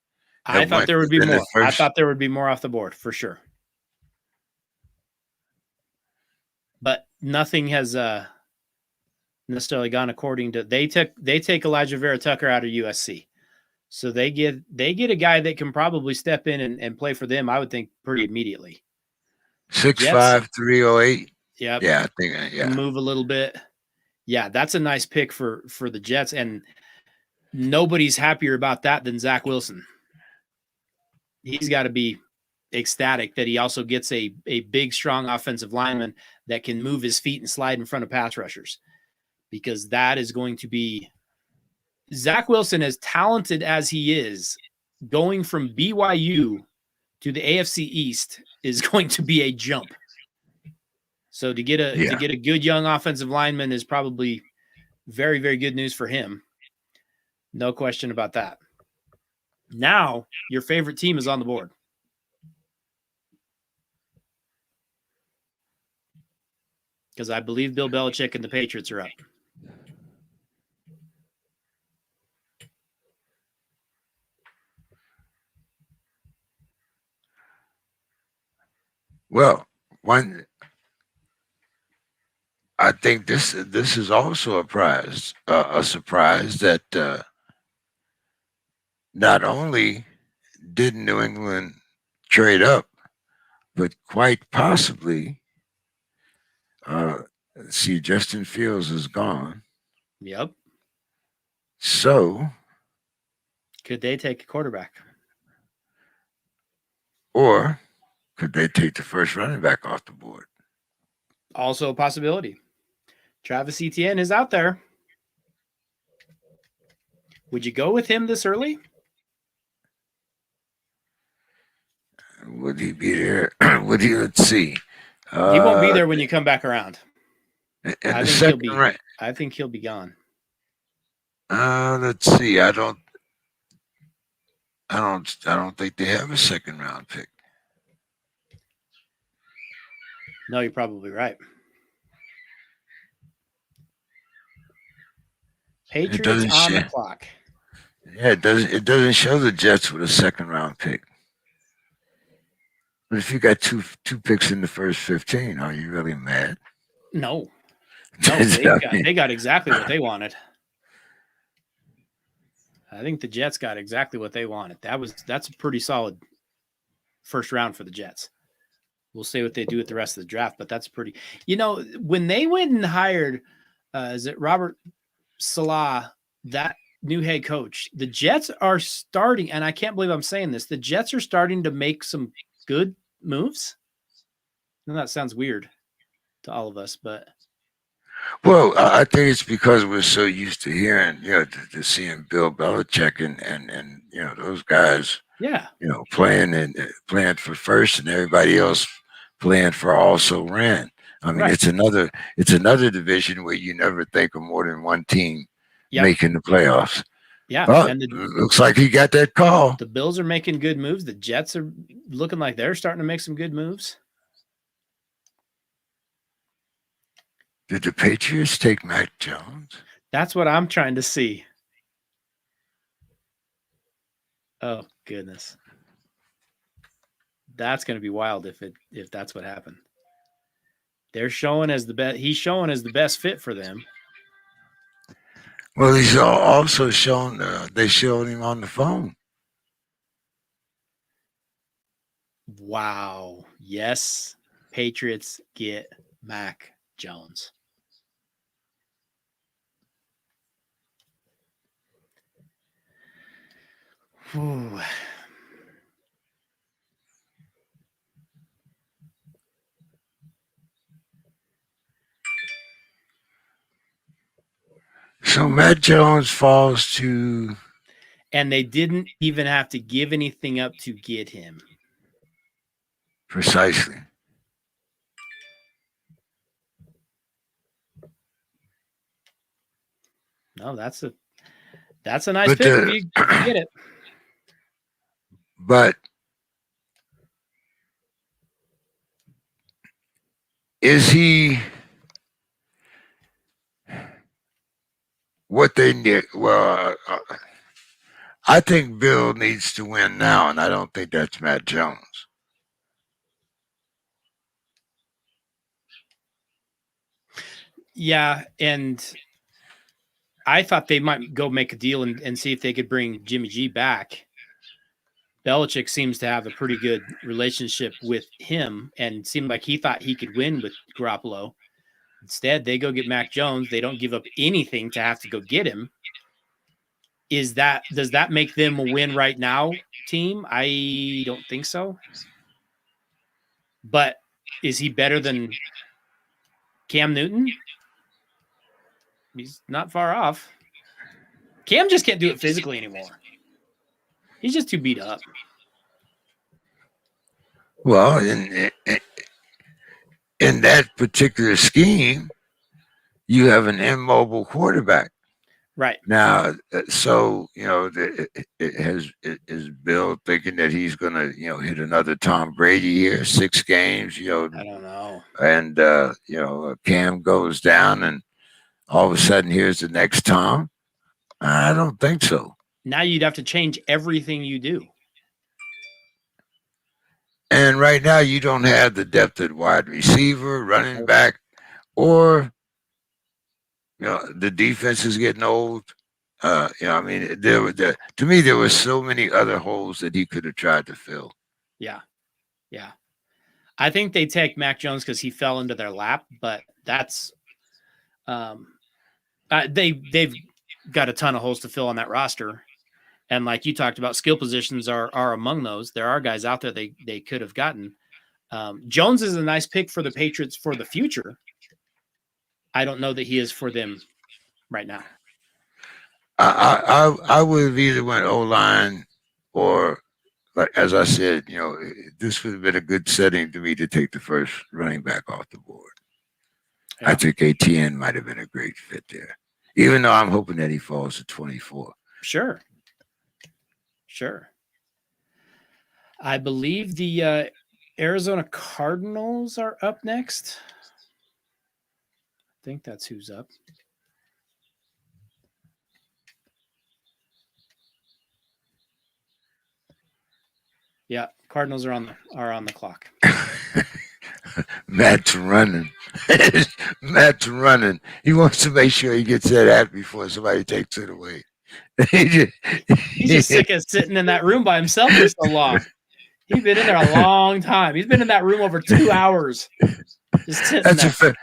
[SPEAKER 2] I thought there would be more. I
[SPEAKER 1] First,
[SPEAKER 2] thought there would be more off the board for sure. But nothing has necessarily gone according to they take Elijah Vera Tucker out of USC. So they get a guy that can probably step in and play for them, I would think, pretty immediately.
[SPEAKER 1] 6'5", 308.
[SPEAKER 2] Yep.
[SPEAKER 1] Yeah, I think
[SPEAKER 2] Can move a little bit. Yeah, that's a nice pick for the Jets, and nobody's happier about that than Zach Wilson. He's got to be ecstatic that he also gets a big, strong offensive lineman that can move his feet and slide in front of pass rushers, because that is going to be Zach Wilson, as talented as he is, going from BYU to the AFC East is going to be a jump. So to get a good young offensive lineman is probably very, very good news for him. No question about that. Now your favorite team is on the board. Because I believe Bill Belichick and the Patriots are up.
[SPEAKER 1] Well, I think this is also a surprise that not only did New England trade up, but quite possibly, see, Justin Fields is gone.
[SPEAKER 2] Yep.
[SPEAKER 1] So,
[SPEAKER 2] could they take a quarterback?
[SPEAKER 1] Or could they take the first running back off the board?
[SPEAKER 2] Also a possibility. Travis Etienne is out there. Would you go with him this early?
[SPEAKER 1] Would he be there? Would he? Let's see.
[SPEAKER 2] He won't be there when you come back around.
[SPEAKER 1] I
[SPEAKER 2] think he'll be gone.
[SPEAKER 1] Let's see. I don't think they have a second round pick.
[SPEAKER 2] No, you're probably right. Patriots on the clock.
[SPEAKER 1] Yeah, it doesn't show the Jets with a second round pick. But if you got two picks in the first 15, are you really mad?
[SPEAKER 2] No, they got exactly what they wanted. I think the Jets got exactly what they wanted. That's a pretty solid first round for the Jets. We'll see what they do with the rest of the draft, but that's pretty. When they went and hired, is it Robert Salah? That new head coach, the Jets are starting, and I can't believe I'm saying this, the Jets are starting to make some good moves. And that sounds weird to all of us, but
[SPEAKER 1] Well, I think it's because we're so used to hearing, to seeing Bill Belichick and those guys,
[SPEAKER 2] yeah,
[SPEAKER 1] playing for first, and everybody else playing for also ran. I mean,
[SPEAKER 2] right.
[SPEAKER 1] it's another division where you never think of more than one team
[SPEAKER 2] Yep.
[SPEAKER 1] making the playoffs.
[SPEAKER 2] Yeah,
[SPEAKER 1] Well,
[SPEAKER 2] and
[SPEAKER 1] looks like he got that call.
[SPEAKER 2] the Bills are making good moves. The Jets are looking like they're starting to make some good moves.
[SPEAKER 1] Did the Patriots take Mac Jones?
[SPEAKER 2] That's what I'm trying to see. Oh goodness, that's going to be wild if that's what happened. They're showing as the best. He's showing as the best fit for them.
[SPEAKER 1] Well, he's also shown. They showed him on the phone.
[SPEAKER 2] Wow. Yes, Patriots get Mac Jones. Whew.
[SPEAKER 1] So Matt Jones falls to,
[SPEAKER 2] And they didn't even have to give anything up to get him.
[SPEAKER 1] precisely.
[SPEAKER 2] No, that's a nice pick if you get it.
[SPEAKER 1] But is he what they need? Well, I think Bill needs to win now, and I don't think that's Matt Jones.
[SPEAKER 2] Yeah, and I thought they might go make a deal and see if they could bring Jimmy G back. Belichick seems to have a pretty good relationship with him and seemed like he thought he could win with Garoppolo. Instead, they go get Mac Jones. They don't give up anything to have to go get him. Does that make them a win right now team? I don't think so. But is he better than Cam Newton? He's not far off. Cam just can't do it physically anymore. He's just too beat up.
[SPEAKER 1] Well, in that particular scheme, you have an immobile quarterback.
[SPEAKER 2] Right.
[SPEAKER 1] Now, so is Bill thinking that he's going to hit another Tom Brady here, 6 games,
[SPEAKER 2] I don't know.
[SPEAKER 1] and Cam goes down, and all of a sudden here's the next Tom? I don't think so.
[SPEAKER 2] Now you'd have to change everything you do.
[SPEAKER 1] And right now you don't have the depth at wide receiver, running back, or the defense is getting old. I mean, to me there were so many other holes that he could have tried to fill.
[SPEAKER 2] Yeah. I think they take Mac Jones because he fell into their lap, but that's they've got a ton of holes to fill on that roster. And like you talked about, skill positions are among those. There are guys out there they could have gotten. Jones is a nice pick for the Patriots for the future. I don't know that he is for them right now.
[SPEAKER 1] I would have either went O-line or, like as I said, this would have been a good setting to me to take the first running back off the board. Yeah. I think ATN might have been a great fit there, even though I'm hoping that he falls to 24.
[SPEAKER 2] Sure. I believe the Arizona Cardinals are up next. I think that's who's up. Yeah, Cardinals are on the clock.
[SPEAKER 1] Matt's running. Matt's running. He wants to make sure he gets that out before somebody takes it away.
[SPEAKER 2] He's just sick of sitting in that room by himself for so long. He's been in there a long time. He's been in that room over 2 hours, just sitting
[SPEAKER 1] That's
[SPEAKER 2] there.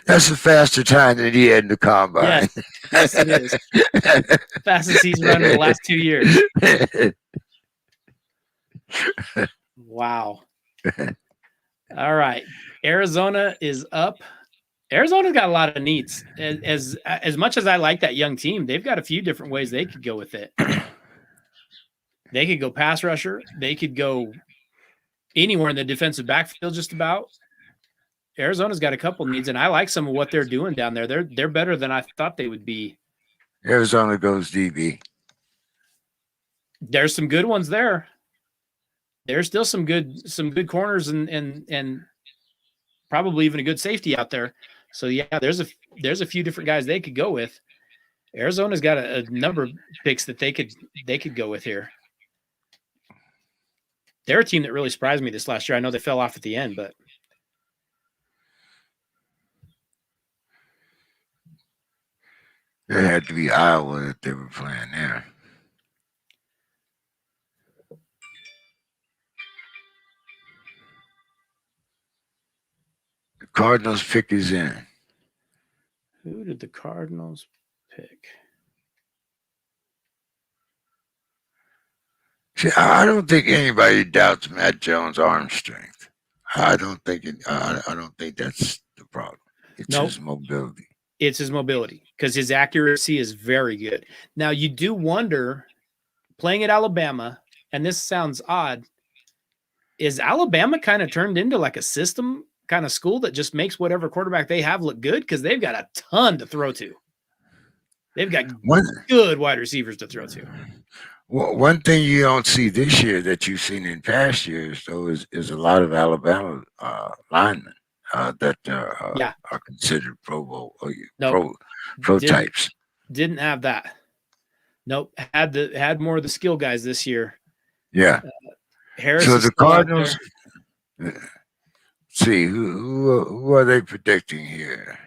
[SPEAKER 1] that's a faster time than he had in the combine.
[SPEAKER 2] Yes, yes, it is. Fastest he's run in the last 2 years. Wow. All right. Arizona is up. Arizona's got a lot of needs. As much as I like that young team, they've got a few different ways they could go with it. They could go pass rusher. They could go anywhere in the defensive backfield just about. Arizona's got a couple needs, and I like some of what they're doing down there. They're better than I thought they would be.
[SPEAKER 1] Arizona goes DB.
[SPEAKER 2] There's some good ones there. There's still some good corners and probably even a good safety out there. So yeah, there's a few different guys they could go with. Arizona's got a number of picks that they could go with here. They're a team that really surprised me this last year. I know they fell off at the end, but
[SPEAKER 1] It had to be Iowa that they were playing there. The Cardinals pick is in.
[SPEAKER 2] who did the Cardinals pick?
[SPEAKER 1] See, I don't think anybody doubts Matt Jones' arm strength. I don't think that's the problem. It's his mobility.
[SPEAKER 2] It's his mobility because his accuracy is very good. Now, you do wonder, playing at Alabama, and this sounds odd, is Alabama kind of turned into like a system kind of school that just makes whatever quarterback they have look good? Because they've got a ton to throw to. They've got good wide receivers to throw to.
[SPEAKER 1] Well, one thing you don't see this year that you've seen in past years, though, is a lot of Alabama linemen that are considered Pro Bowl pro types.
[SPEAKER 2] Didn't have that. Nope. Had more of the skill guys this year.
[SPEAKER 1] Yeah.
[SPEAKER 2] Harris.
[SPEAKER 1] So the Cardinals. See who are they predicting here?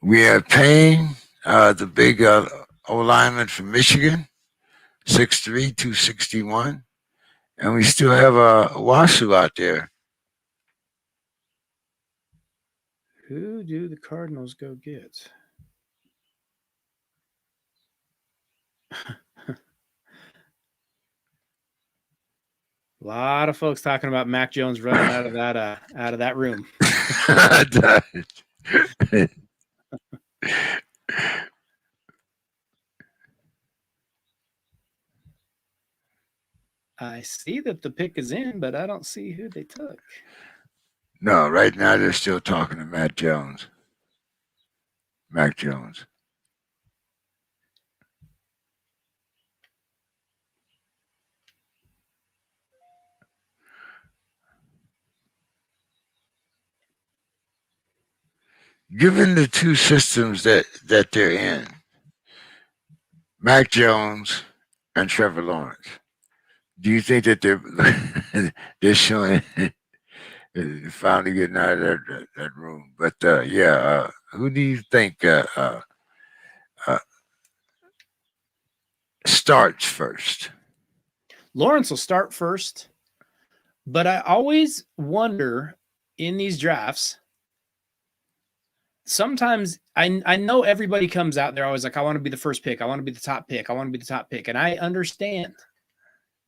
[SPEAKER 1] We have Payne, the big O-lineman from Michigan, 6'3", 261. And we still have a Wasu out there.
[SPEAKER 2] Who do the Cardinals go get? A lot of folks talking about Mac Jones running out of that room. I see that the pick is in, but I don't see who they took.
[SPEAKER 1] No, right now they're still talking to Mac Jones. Given the two systems that they're in, Mac Jones and Trevor Lawrence, do you think that they're showing finally getting out of that room? But who do you think starts first?
[SPEAKER 2] Lawrence will start first, but I always wonder in these drafts. Sometimes I know everybody comes out, they're always like, I want to be the first pick. I want to be the top pick. I want to be the top pick. And I understand.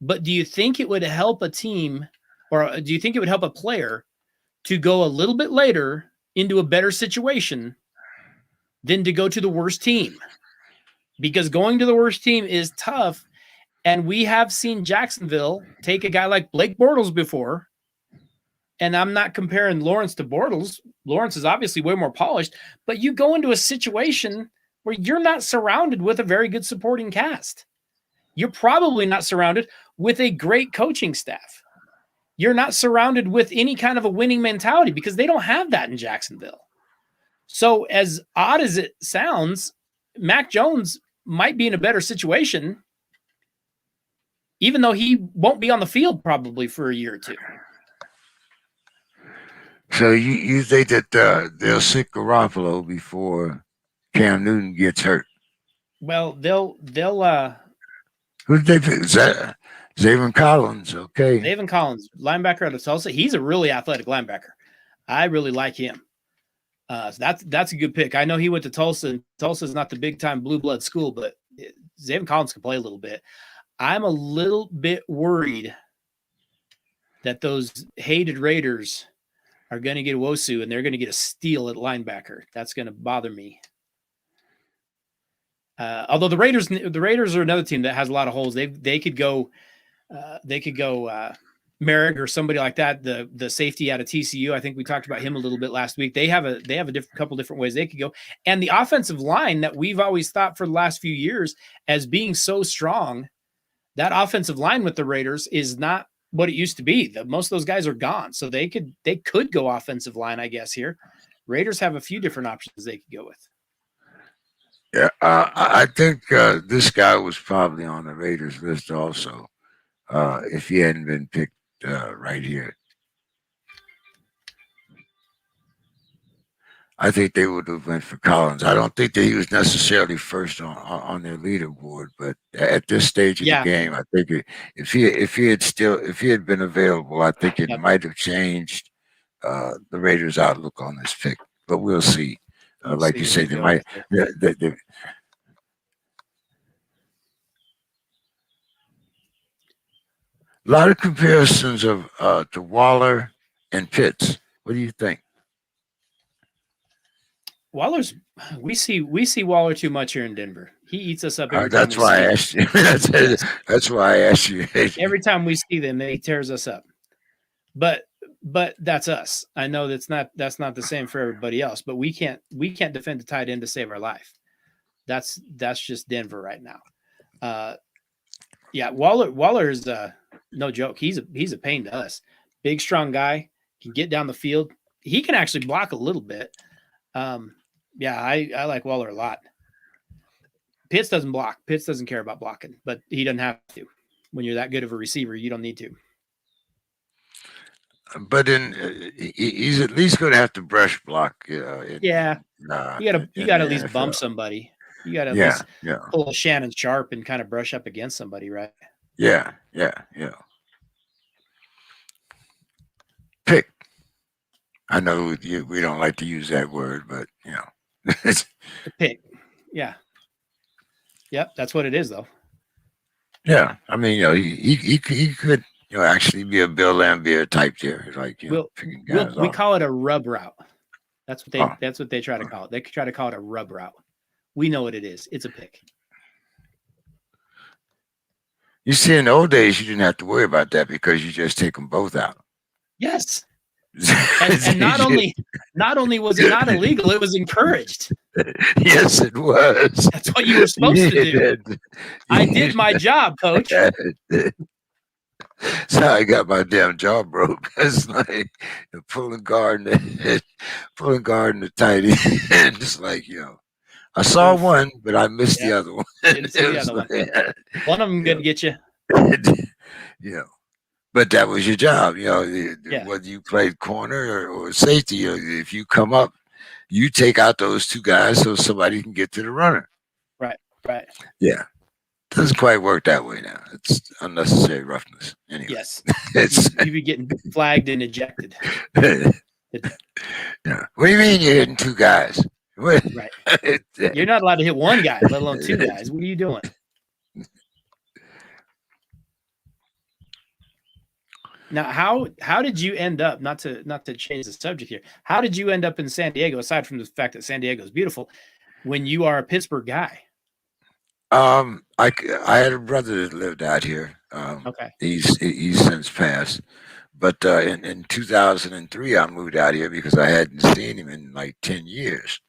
[SPEAKER 2] But do you think it would help a team, or do you think it would help a player to go a little bit later into a better situation than to go to the worst team? Because going to the worst team is tough. And we have seen Jacksonville take a guy like Blake Bortles before. And I'm not comparing Lawrence to Bortles. Lawrence is obviously way more polished, but you go into a situation where you're not surrounded with a very good supporting cast. You're probably not surrounded with a great coaching staff. You're not surrounded with any kind of a winning mentality because they don't have that in Jacksonville. So as odd as it sounds, Mac Jones might be in a better situation, even though he won't be on the field probably for a year or two.
[SPEAKER 1] So you think that they'll sit Garoppolo before Cam Newton gets hurt?
[SPEAKER 2] Well, they'll
[SPEAKER 1] Who did they pick? Zayvon Collins. Okay.
[SPEAKER 2] David Collins, linebacker out of Tulsa. He's a really athletic linebacker. I really like him. So that's a good pick. I know he went to Tulsa, and Tulsa's not the big time blue blood school, but Zayvon Collins can play a little bit. I'm a little bit worried that those hated Raiders are going to get Wosu and they're going to get a steal at linebacker. That's going to bother me. Although the Raiders are another team that has a lot of holes. They could go Merrick or somebody like that. The safety out of TCU. I think we talked about him a little bit last week. They have a couple different ways they could go. And the offensive line that we've always thought for the last few years as being so strong, that offensive line with the Raiders is not what it used to be. Most of those guys are gone. So they could go offensive line, I guess, here. Raiders have a few different options they could go with.
[SPEAKER 1] Yeah, I think this guy was probably on the Raiders list also, if he hadn't been picked right here. I think they would have went for Collins. I don't think that he was necessarily first on their leaderboard, but at this stage of the game, I think if he had been available, I think it might have changed the Raiders' outlook on this pick. But we'll see. Like you say, they might. A lot of comparisons of to Waller and Pitts. What do you think?
[SPEAKER 2] We see Waller too much here in Denver. He eats us up every time.
[SPEAKER 1] That's why I asked you. That's why I asked you.
[SPEAKER 2] Every time we see them, he tears us up. But that's us. I know that's not the same for everybody else. But we can't defend a tight end to save our life. That's just Denver right now. Yeah, Waller is no joke. He's a pain to us. Big, strong guy, can get down the field. He can actually block a little bit. Yeah, I like Waller a lot. Pitts doesn't block. Pitts doesn't care about blocking, but he doesn't have to. When you're that good of a receiver, you don't need to.
[SPEAKER 1] But he's at least going to have to brush block.
[SPEAKER 2] You got to at least bump somebody. You got to at least pull a Shannon Sharp and kind of brush up against somebody, right?
[SPEAKER 1] Yeah. Pick. I know we don't like to use that word, but
[SPEAKER 2] pick. Yeah. Yep, that's what it is, though.
[SPEAKER 1] Yeah, I mean, he could actually be a Bill Laimbeer type there, like picking guys
[SPEAKER 2] we call it a rub route. That's what they try to call it. They try to call it a rub route. We know what it is. It's a pick.
[SPEAKER 1] You see, in the old days, you didn't have to worry about that because you just take them both out.
[SPEAKER 2] Yes. And not only was it not illegal, it was encouraged.
[SPEAKER 1] Yes, it was.
[SPEAKER 2] That's what you were supposed to do. I did my job, coach.
[SPEAKER 1] So I got my damn jaw broke. It's like pulling guard and the tight end. Just like, I saw one, but I missed the other one.
[SPEAKER 2] Didn't see the other one. One of them going to get you.
[SPEAKER 1] But that was your job, whether you played corner or safety. If you come up, you take out those two guys so somebody can get to the runner.
[SPEAKER 2] Right.
[SPEAKER 1] Yeah. Doesn't quite work that way now. It's unnecessary roughness. Anyway.
[SPEAKER 2] Yes. You'd be getting flagged and ejected.
[SPEAKER 1] Yeah. What do you mean you're hitting two guys?
[SPEAKER 2] Right. You're not allowed to hit one guy, let alone two guys. What are you doing? Now, how did you end up, not to change the subject here, how did you end up in San Diego, aside from the fact that San Diego is beautiful, when you are a Pittsburgh guy?
[SPEAKER 1] I had a brother that lived out here.
[SPEAKER 2] Okay.
[SPEAKER 1] He's since passed. But in 2003, I moved out here because I hadn't seen him in like 10 years.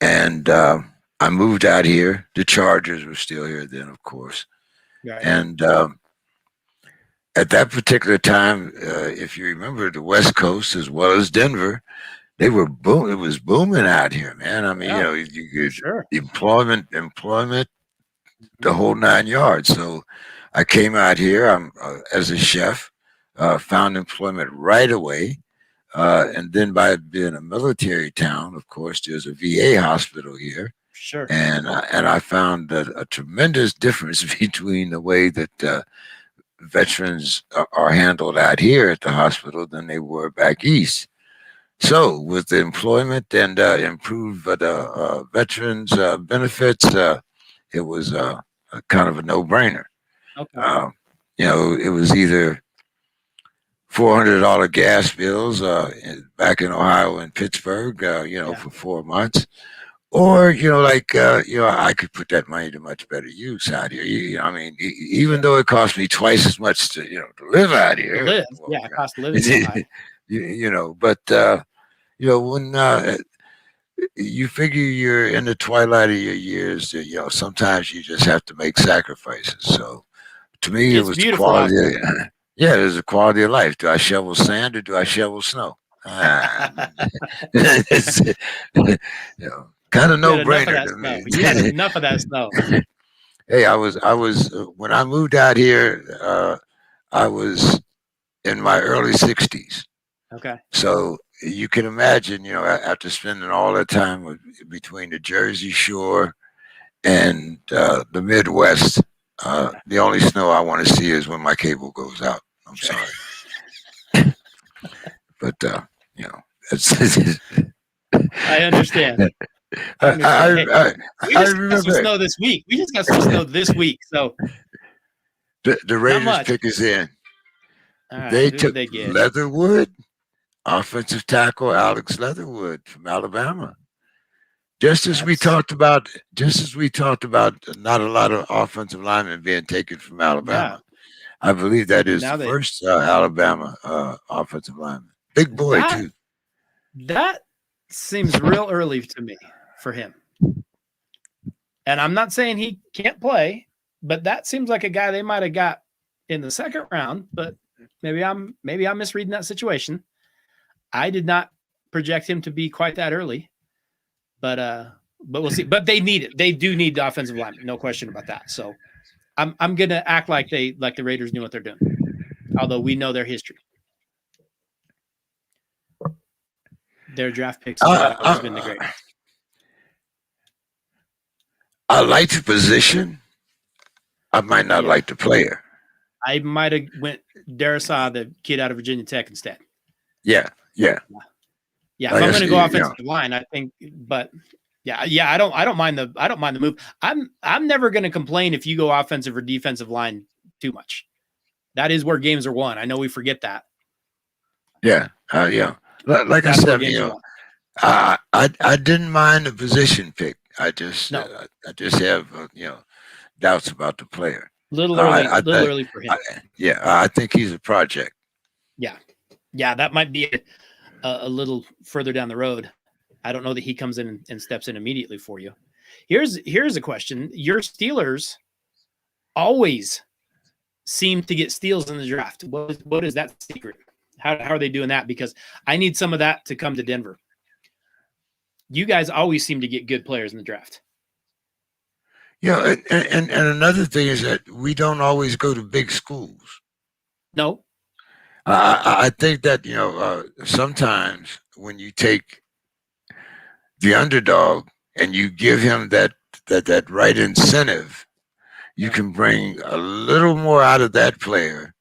[SPEAKER 1] And I moved out here. The Chargers were still here then, of course.
[SPEAKER 2] Right.
[SPEAKER 1] And at that particular time, if you remember, the West Coast as well as Denver, they were boom. It was booming out here, man. I mean, you could employment, the whole 9 yards. So I came out here. I'm as a chef, found employment right away, and then by being a military town, of course, there's a VA hospital here,
[SPEAKER 2] Sure.
[SPEAKER 1] and I found that a tremendous difference between the way that veterans are handled out here at the hospital than they were back east. So, with the employment and improved veterans benefits, it was a kind of a no-brainer.
[SPEAKER 2] Okay.
[SPEAKER 1] Um, it was either $400 gas bills back in Ohio and Pittsburgh,
[SPEAKER 2] Yeah.
[SPEAKER 1] for 4 months, or I could put that money to much better use out here. I mean, even
[SPEAKER 2] Sure.
[SPEAKER 1] though it cost me twice as much to live out
[SPEAKER 2] To
[SPEAKER 1] here.
[SPEAKER 2] live.
[SPEAKER 1] Well,
[SPEAKER 2] Yeah. Cost of living so high.
[SPEAKER 1] but when you figure you're in the twilight of your years, sometimes you just have to make sacrifices. So to me, it
[SPEAKER 2] It's
[SPEAKER 1] was the
[SPEAKER 2] beautiful out
[SPEAKER 1] quality.
[SPEAKER 2] there.
[SPEAKER 1] Yeah, it was the quality of life. Do I shovel sand or do I shovel snow? Ah, it's, kind of
[SPEAKER 2] You had
[SPEAKER 1] no
[SPEAKER 2] enough of
[SPEAKER 1] brainer
[SPEAKER 2] that
[SPEAKER 1] to
[SPEAKER 2] snow. You had
[SPEAKER 1] me.
[SPEAKER 2] enough of that snow.
[SPEAKER 1] Hey, I was when I moved out here, I was in my early 60s.
[SPEAKER 2] Okay.
[SPEAKER 1] So you can imagine, after spending all that time between the Jersey Shore and the Midwest,
[SPEAKER 2] Yeah.
[SPEAKER 1] the only snow I want to see is when my cable goes out. I'm
[SPEAKER 2] Sure.
[SPEAKER 1] sorry, but you know, it's,
[SPEAKER 2] I understand. I
[SPEAKER 1] I,
[SPEAKER 2] understand. Hey,
[SPEAKER 1] I,
[SPEAKER 2] we
[SPEAKER 1] I
[SPEAKER 2] just got some
[SPEAKER 1] remember
[SPEAKER 2] snow this week. We just got some snow this week. So
[SPEAKER 1] the
[SPEAKER 2] not
[SPEAKER 1] Raiders
[SPEAKER 2] much.
[SPEAKER 1] pick us in.
[SPEAKER 2] All right.
[SPEAKER 1] They
[SPEAKER 2] Who did
[SPEAKER 1] took
[SPEAKER 2] they get?
[SPEAKER 1] Leatherwood, offensive tackle Alex Leatherwood from Alabama. Just as we
[SPEAKER 2] That's
[SPEAKER 1] talked about, not a lot of offensive linemen being taken from
[SPEAKER 2] yeah.
[SPEAKER 1] Alabama. I believe that is the
[SPEAKER 2] Now they
[SPEAKER 1] first Alabama offensive lineman. Big boy
[SPEAKER 2] that
[SPEAKER 1] too.
[SPEAKER 2] that seems real early to me for him. And I'm not saying he can't play, but that seems like a guy they might have got in the second round. But maybe I'm misreading that situation. I did not project him to be quite that early, but we'll see. But they need it. They do need the offensive lineman, no question about that. So I'm gonna act like the Raiders knew what they're doing, although we know their history. Their draft picks have not always been the greatest.
[SPEAKER 1] I like the position. I might not
[SPEAKER 2] Yeah.
[SPEAKER 1] like the player.
[SPEAKER 2] I might have went Darisaw, the kid out of Virginia Tech, instead.
[SPEAKER 1] Yeah.
[SPEAKER 2] Yeah. If I'm going to go offensive line, I think, but yeah, I don't mind the move. I'm never going to complain if you go offensive or defensive line too much. That is where games are won. I know we forget that.
[SPEAKER 1] Yeah. Like I said, I didn't mind the position pick. I just have doubts about the player.
[SPEAKER 2] Little early for him.
[SPEAKER 1] I think he's a project.
[SPEAKER 2] Yeah, that might be a little further down the road. I don't know that he comes in and steps in immediately for you. Here's a question. Your Steelers always seem to get steals in the draft. What is that secret? How are they doing that? Because I need some of that to come to Denver. You guys always seem to get good players in the draft.
[SPEAKER 1] Yeah, and another thing is that we don't always go to big schools.
[SPEAKER 2] No.
[SPEAKER 1] I think that sometimes when you take the underdog and you give him that right incentive, you can bring a little more out of that player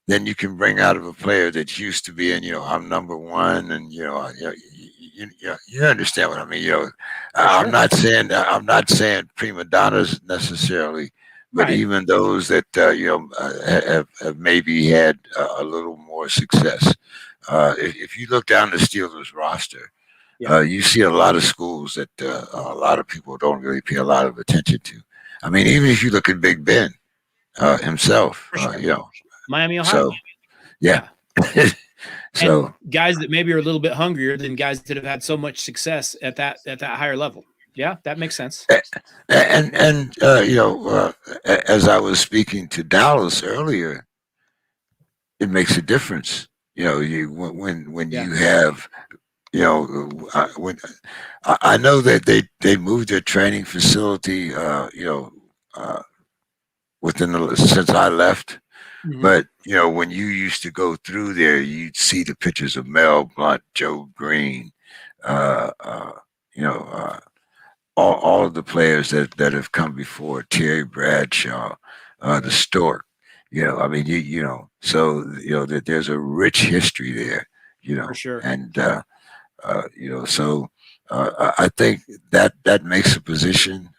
[SPEAKER 1] than you can bring out of a player that's used to being, I'm number one, and you understand what I mean. I'm not saying prima donnas necessarily, but
[SPEAKER 2] right.
[SPEAKER 1] even those that have maybe had a little more success. If you look down the Steelers roster, you see a lot of schools that a lot of people don't really pay a lot of attention to. I mean, even if you look at Big Ben himself,
[SPEAKER 2] Sure. Miami, Ohio.
[SPEAKER 1] So, yeah. So
[SPEAKER 2] and guys that maybe are a little bit hungrier than guys that have had so much success at that higher level. Yeah, that makes sense.
[SPEAKER 1] And as I was speaking to Dallas earlier, it makes a difference. When you have when I know that they moved their training facility since I left. Mm-hmm. But when you used to go through there, you'd see the pictures of Mel Blount, Joe Green, all of the players that have come before, Terry Bradshaw, the
[SPEAKER 2] Mhm.
[SPEAKER 1] Stork. I mean, so that there's a rich history there.
[SPEAKER 2] For sure.
[SPEAKER 1] And so I think that makes a position.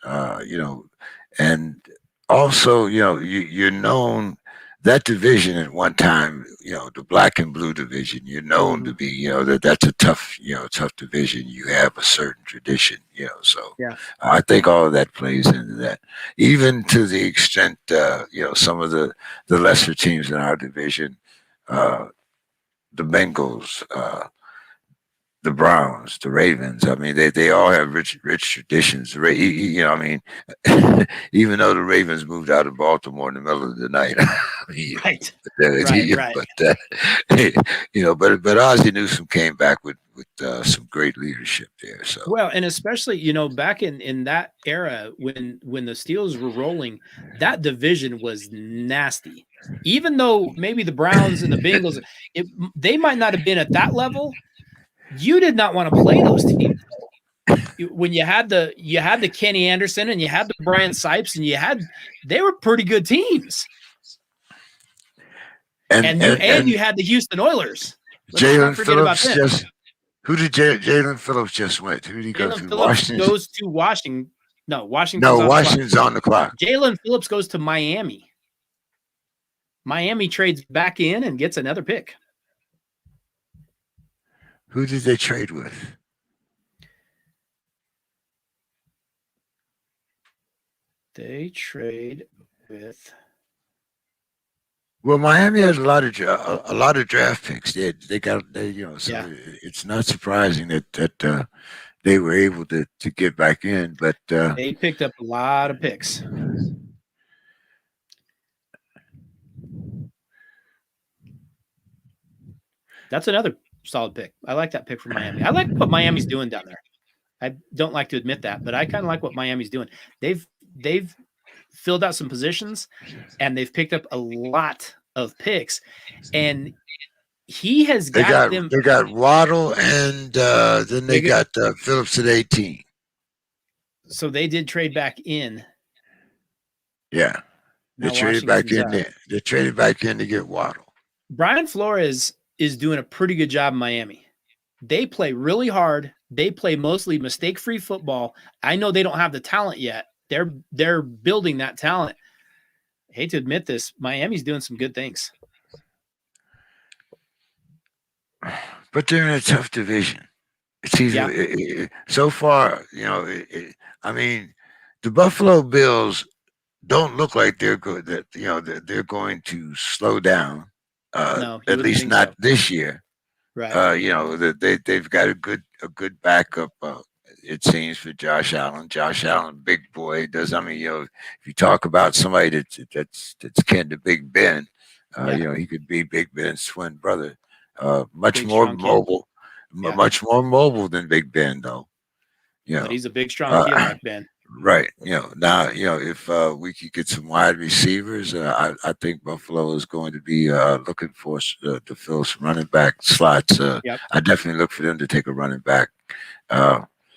[SPEAKER 1] And also, you're known that division at one time, the black and blue division, you're known to
[SPEAKER 2] Mhm.
[SPEAKER 1] be, that's a tough, tough division. You have a certain tradition, so
[SPEAKER 2] Yeah.
[SPEAKER 1] I think all of that plays into that, even to the extent, some of the lesser teams in our division, uh, the Bengals, the Browns, the Ravens. I mean, they all have rich traditions. I mean, even though the Ravens moved out of Baltimore in the middle of the night, I mean,
[SPEAKER 2] Right. Right. Right.
[SPEAKER 1] but Ozzie Newsome came back with some great leadership there. So
[SPEAKER 2] Well, and especially, back in that era when the Steelers were rolling, that division was nasty. Even though maybe the Browns and the Bengals, they might not have been at that level, you did not want to play those teams. When you had the Kenny Anderson and you had the Brian Sipes and they were pretty good teams.
[SPEAKER 1] and
[SPEAKER 2] And you had the Houston Oilers. Let's not
[SPEAKER 1] Jalen
[SPEAKER 2] forget about
[SPEAKER 1] Phillips
[SPEAKER 2] them.
[SPEAKER 1] just who did Jalen Phillips just went? Who did he go
[SPEAKER 2] Jalen
[SPEAKER 1] to?
[SPEAKER 2] Phillips
[SPEAKER 1] Washington.
[SPEAKER 2] goes to Washington. No, Washington's
[SPEAKER 1] No,
[SPEAKER 2] on the clock.
[SPEAKER 1] Washington's on the clock.
[SPEAKER 2] Jalen Phillips goes to Miami. Miami trades back in and gets another pick.
[SPEAKER 1] Who did they trade with?
[SPEAKER 2] They trade with.
[SPEAKER 1] Well, Miami has a lot of draft picks. They got so
[SPEAKER 2] Yeah.
[SPEAKER 1] it's not surprising that they were able to get back in. But
[SPEAKER 2] They picked up a lot of picks. That's another solid pick. I like that pick from Miami. I like what Miami's doing down there. I don't like to admit that, but I kind of like what Miami's doing. They've filled out some positions and they've picked up a lot of picks. And he has got them.
[SPEAKER 1] they got Waddle and then they got Phillips at 18.
[SPEAKER 2] So they did trade back in.
[SPEAKER 1] Yeah, they
[SPEAKER 2] Now
[SPEAKER 1] traded back
[SPEAKER 2] Washington's
[SPEAKER 1] in there. They traded back in to get Waddle.
[SPEAKER 2] Brian Flores is doing a pretty good job in Miami. They play really hard. They play mostly mistake-free football. I know they don't have the talent yet. They're building that talent. I hate to admit this, Miami's doing some good things.
[SPEAKER 1] But they're in a tough division. It's easy. So far, I mean, the Buffalo Bills don't look like they're good. That they're going to slow down.
[SPEAKER 2] No, you
[SPEAKER 1] At
[SPEAKER 2] wouldn't
[SPEAKER 1] least
[SPEAKER 2] think
[SPEAKER 1] not
[SPEAKER 2] so.
[SPEAKER 1] this year.
[SPEAKER 2] Right.
[SPEAKER 1] They've got a good backup. It seems for Josh Allen. Josh Allen, big boy, does. I mean, if you talk about somebody that's kin to Big Ben, he could be Big Ben's twin brother. Much
[SPEAKER 2] Big,
[SPEAKER 1] more
[SPEAKER 2] strong kid.
[SPEAKER 1] mobile,
[SPEAKER 2] Yeah.
[SPEAKER 1] much more mobile than Big Ben, though.
[SPEAKER 2] But he's a big, strong kid like Ben.
[SPEAKER 1] Right. Now, if we could get some wide receivers, I think Buffalo is going to be looking for to fill some running back slots.
[SPEAKER 2] Yep.
[SPEAKER 1] I definitely look for them to take a running back.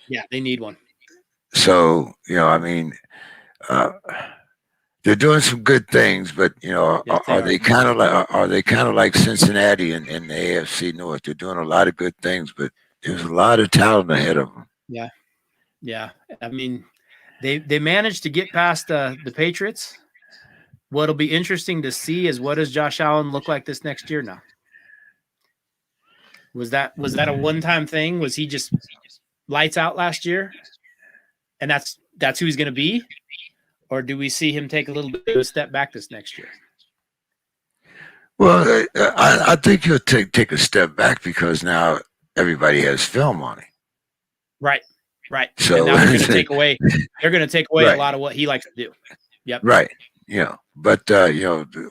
[SPEAKER 2] Yeah, they need one.
[SPEAKER 1] So, I mean, they're doing some good things, but
[SPEAKER 2] Yes,
[SPEAKER 1] are they kind of like Cincinnati in the AFC North? They're doing a lot of good things, but there's a lot of talent ahead of them.
[SPEAKER 2] Yeah. Yeah. I mean, they managed to get past the Patriots. What'll be interesting to see is what does Josh Allen look like this next year now? Was that a one-time thing? Was he just lights out last year? And that's who he's going to be? Or do we see him take a little bit of a step back this next year?
[SPEAKER 1] Well, I think he'll take a step back because now everybody has film on him.
[SPEAKER 2] Right. Right.
[SPEAKER 1] So
[SPEAKER 2] and now they're going to take away. They're going to take away
[SPEAKER 1] Right.
[SPEAKER 2] a lot of what he likes to do. Yep.
[SPEAKER 1] Right. But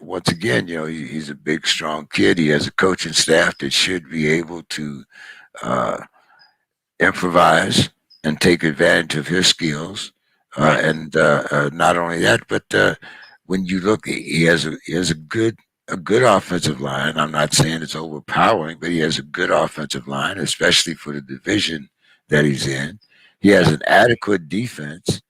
[SPEAKER 1] once again, he's a big, strong kid. He has a coaching staff that should be able to improvise and take advantage of his skills.
[SPEAKER 2] Right.
[SPEAKER 1] And not only that, but when you look, he has a good offensive line. I'm not saying it's overpowering, but he has a good offensive line, especially for the division that he's in. He has
[SPEAKER 2] Yeah.
[SPEAKER 1] an adequate defense.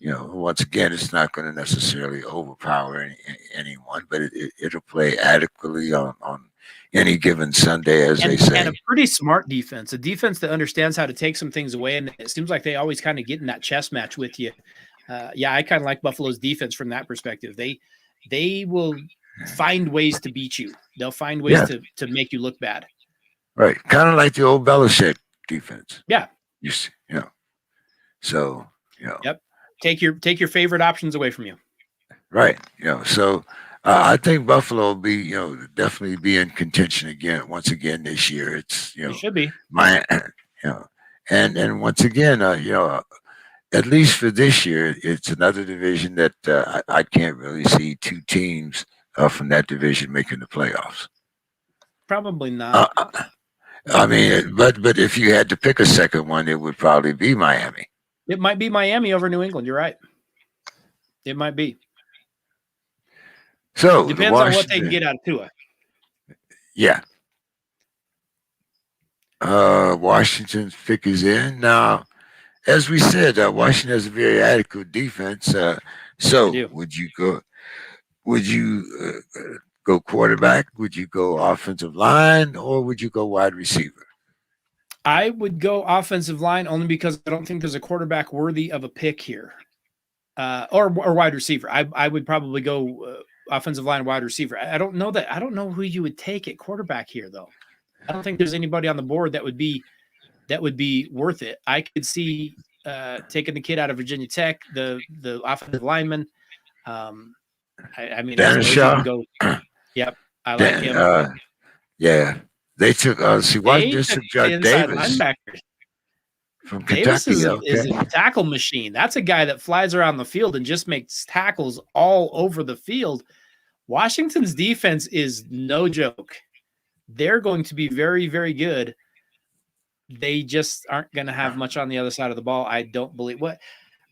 [SPEAKER 1] Once again, it's not going to necessarily overpower anyone, but it'll play adequately on any given Sunday, as they
[SPEAKER 2] And a
[SPEAKER 1] say.
[SPEAKER 2] pretty smart defense, a defense that understands how to take some things away. And it seems like they always kind of get in that chess match with you. Yeah, I kind of like Buffalo's defense from that perspective. They will find ways to beat you. They'll find ways
[SPEAKER 1] Yeah,
[SPEAKER 2] to make you look bad.
[SPEAKER 1] right. Kind of like the old Belichick defense.
[SPEAKER 2] Yeah.
[SPEAKER 1] You see, so
[SPEAKER 2] Yep. Take your favorite options away from you.
[SPEAKER 1] right. So I think Buffalo will be definitely be in contention again once again this year. It's
[SPEAKER 2] It should be.
[SPEAKER 1] my and once again at least for this year, it's another division that I can't really see two teams from that division making the playoffs.
[SPEAKER 2] Probably
[SPEAKER 1] Uh,
[SPEAKER 2] not.
[SPEAKER 1] I mean, but if you had to pick a second one, it would probably be Miami.
[SPEAKER 2] It might be Miami over New England. You're right. It might be.
[SPEAKER 1] So
[SPEAKER 2] Depends on what they can get out of Tua.
[SPEAKER 1] Yeah. Washington's pick is in now. As we said, Washington has a very adequate defense. So would you go? Would you go quarterback? Would you go offensive line, or would you go wide receiver?
[SPEAKER 2] I would go offensive line only because I don't think there's a quarterback worthy of a pick here, or wide receiver. I would probably go offensive line, wide receiver. I don't know that. I don't know who you would take at quarterback here, though. I don't think there's anybody on the board that would be worth it. I could see taking the kid out of Virginia Tech, the offensive lineman. I mean, I suppose you can go. Yep, I like him.
[SPEAKER 1] Yeah, they took. See, Washington just took
[SPEAKER 2] inside
[SPEAKER 1] Davis
[SPEAKER 2] linebacker
[SPEAKER 1] from
[SPEAKER 2] Davis
[SPEAKER 1] Kentucky.
[SPEAKER 2] is a tackle machine. That's a guy that flies around the field and just makes tackles all over the field. Washington's defense is no joke. They're going to be very, very good. They just aren't going to have much on the other side of the ball. I don't believe what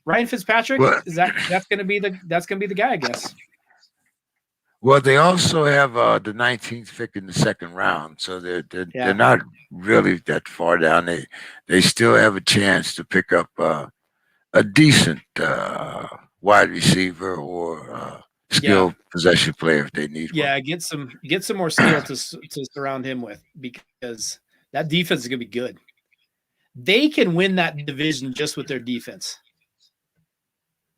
[SPEAKER 2] Ryan Fitzpatrick is that's going to be the guy, I guess.
[SPEAKER 1] Well, they also have the 19th pick in the second round, so they're not really that far down. They still have a chance to pick up a decent wide receiver or skilled possession player if they need one.
[SPEAKER 2] Yeah, get some more skill to surround him with, because that defense is going to be good. They can win that division just with their defense.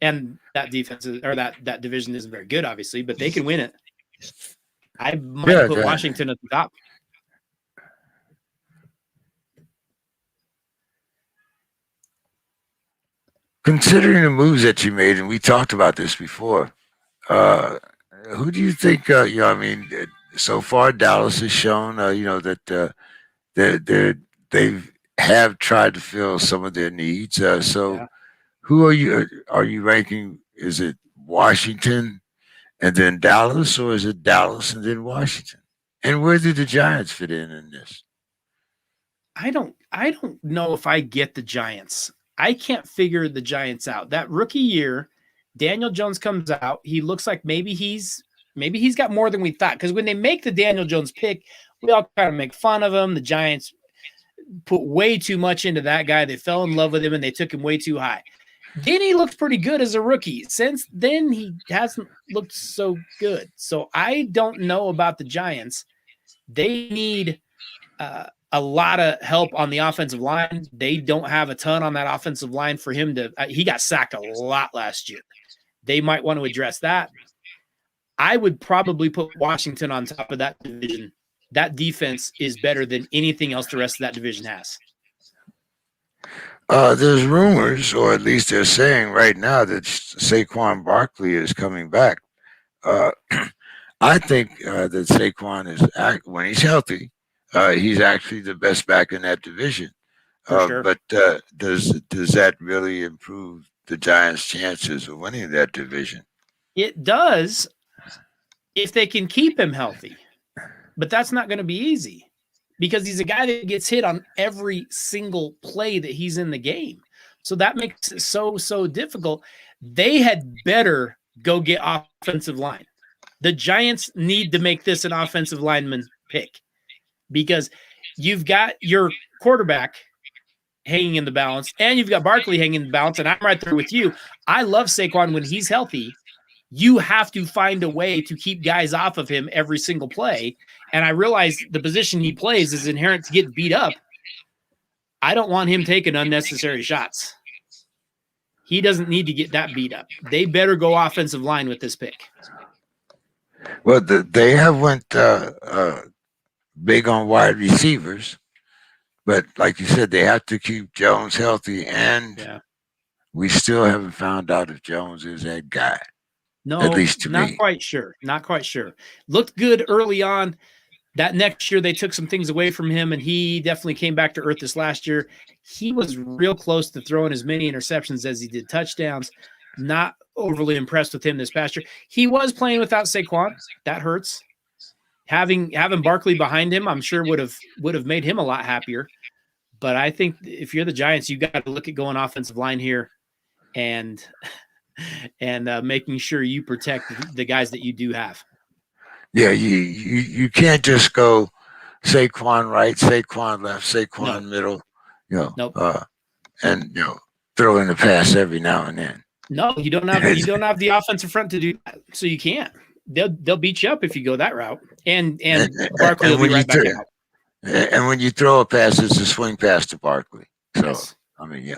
[SPEAKER 2] And that defense that division isn't very good, obviously, but they can win it. I might put Washington at the top.
[SPEAKER 1] Considering the moves that you made, and we talked about this before, who do you think? I mean, so far Dallas has shown, that they have tried to fill some of their needs. Who are you ranking? Is it Washington and then Dallas, or is it Dallas and then Washington? And where do the Giants fit in this?
[SPEAKER 2] I don't know if I get the Giants. I can't figure the Giants out. That rookie year, Daniel Jones comes out. He looks like maybe he's got more than we thought. Because when they make the Daniel Jones pick, we all kind of make fun of him. The Giants put way too much into that guy. They fell in love with him and they took him way too high. Then he looked pretty good as a rookie. Since then, he hasn't looked so good. So I don't know about the Giants. They need a lot of help on the offensive line. They don't have a ton on that offensive line for him to he got sacked a lot last year. They might want to address that. I would probably put Washington on top of that division. That defense is better than anything else the rest of that division has.
[SPEAKER 1] There's rumors, or at least they're saying right now, that Saquon Barkley is coming back. I think that Saquon is, when he's healthy, he's actually the best back in that division.
[SPEAKER 2] Sure.
[SPEAKER 1] But does that really improve the Giants' chances of winning that division?
[SPEAKER 2] It does if they can keep him healthy. But that's not going to be easy, because he's a guy that gets hit on every single play that he's in the game. So that makes it so difficult. They had better go get offensive line. The Giants need to make this an offensive lineman pick, because you've got your quarterback hanging in the balance, and you've got Barkley hanging in the balance, and I'm right there with you. I love Saquon when he's healthy. You have to find a way to keep guys off of him every single play. And I realize the position he plays is inherent to get beat up. I don't want him taking unnecessary shots. He doesn't need to get that beat up. They better go offensive line with this pick.
[SPEAKER 1] Well, they have went big on wide receivers, but like you said, they have to keep Jones healthy, and we still haven't found out if Jones is that guy.
[SPEAKER 2] No,
[SPEAKER 1] at least to
[SPEAKER 2] not
[SPEAKER 1] me.
[SPEAKER 2] quite sure. Not quite sure. Looked good early on. That next year, they took some things away from him, and he definitely came back to earth this last year. He was real close to throwing as many interceptions as he did touchdowns. Not overly impressed with him this past year. He was playing without Saquon. That hurts. Having Barkley behind him, I'm sure would have made him a lot happier. But I think if you're the Giants, you got to look at going offensive line here, and making sure you protect the guys that you do have.
[SPEAKER 1] Yeah, you can't just go Saquon right, Saquon left, Saquon middle, and throw in the pass every now and then.
[SPEAKER 2] No, you don't have the offensive front to do that, so you can't. They'll beat you up if you go that route. And Barkley will be right back out.
[SPEAKER 1] And when you throw a pass, it's a swing pass to Barkley. So
[SPEAKER 2] yes.
[SPEAKER 1] I mean, yeah,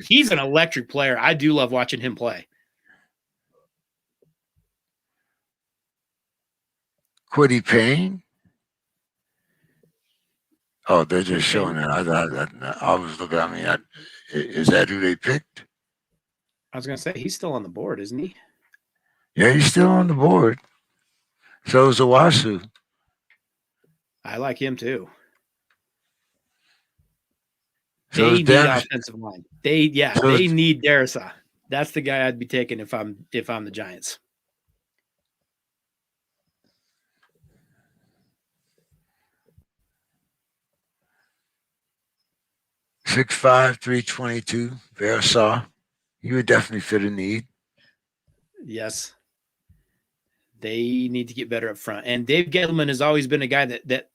[SPEAKER 2] he's an electric player. I do love watching him play.
[SPEAKER 1] Quiddy Payne? Oh, they're just showing that. I was looking. I mean, is that who they picked?
[SPEAKER 2] I was going to say he's still on the board, isn't he?
[SPEAKER 1] Yeah, he's still on the board. So is Owasu.
[SPEAKER 2] I like him too.
[SPEAKER 1] So
[SPEAKER 2] they need offensive line. They need Darrisaw. That's the guy I'd be taking if I'm the Giants.
[SPEAKER 1] .6'5", 322, Darrisaw. He would definitely fit a need.
[SPEAKER 2] Yes. They need to get better up front. And Dave Gettleman has always been a guy that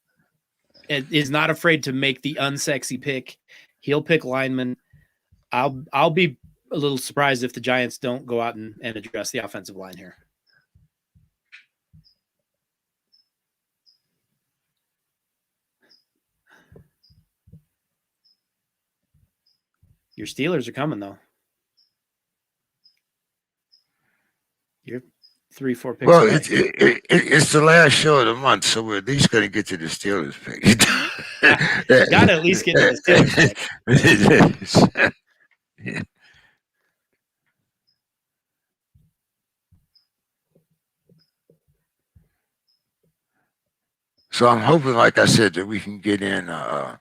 [SPEAKER 2] is not afraid to make the unsexy pick. He'll pick linemen. I'll be a little surprised if the Giants don't go out and address the offensive line here. Your Steelers are coming, though. You're 3-4 picks
[SPEAKER 1] well,
[SPEAKER 2] away.
[SPEAKER 1] it's the last show of the month, so we're at least going to get to the Steelers pick.
[SPEAKER 2] Got to at least get to the Steelers pick.
[SPEAKER 1] Yeah. So I'm hoping, like I said, that we can get in the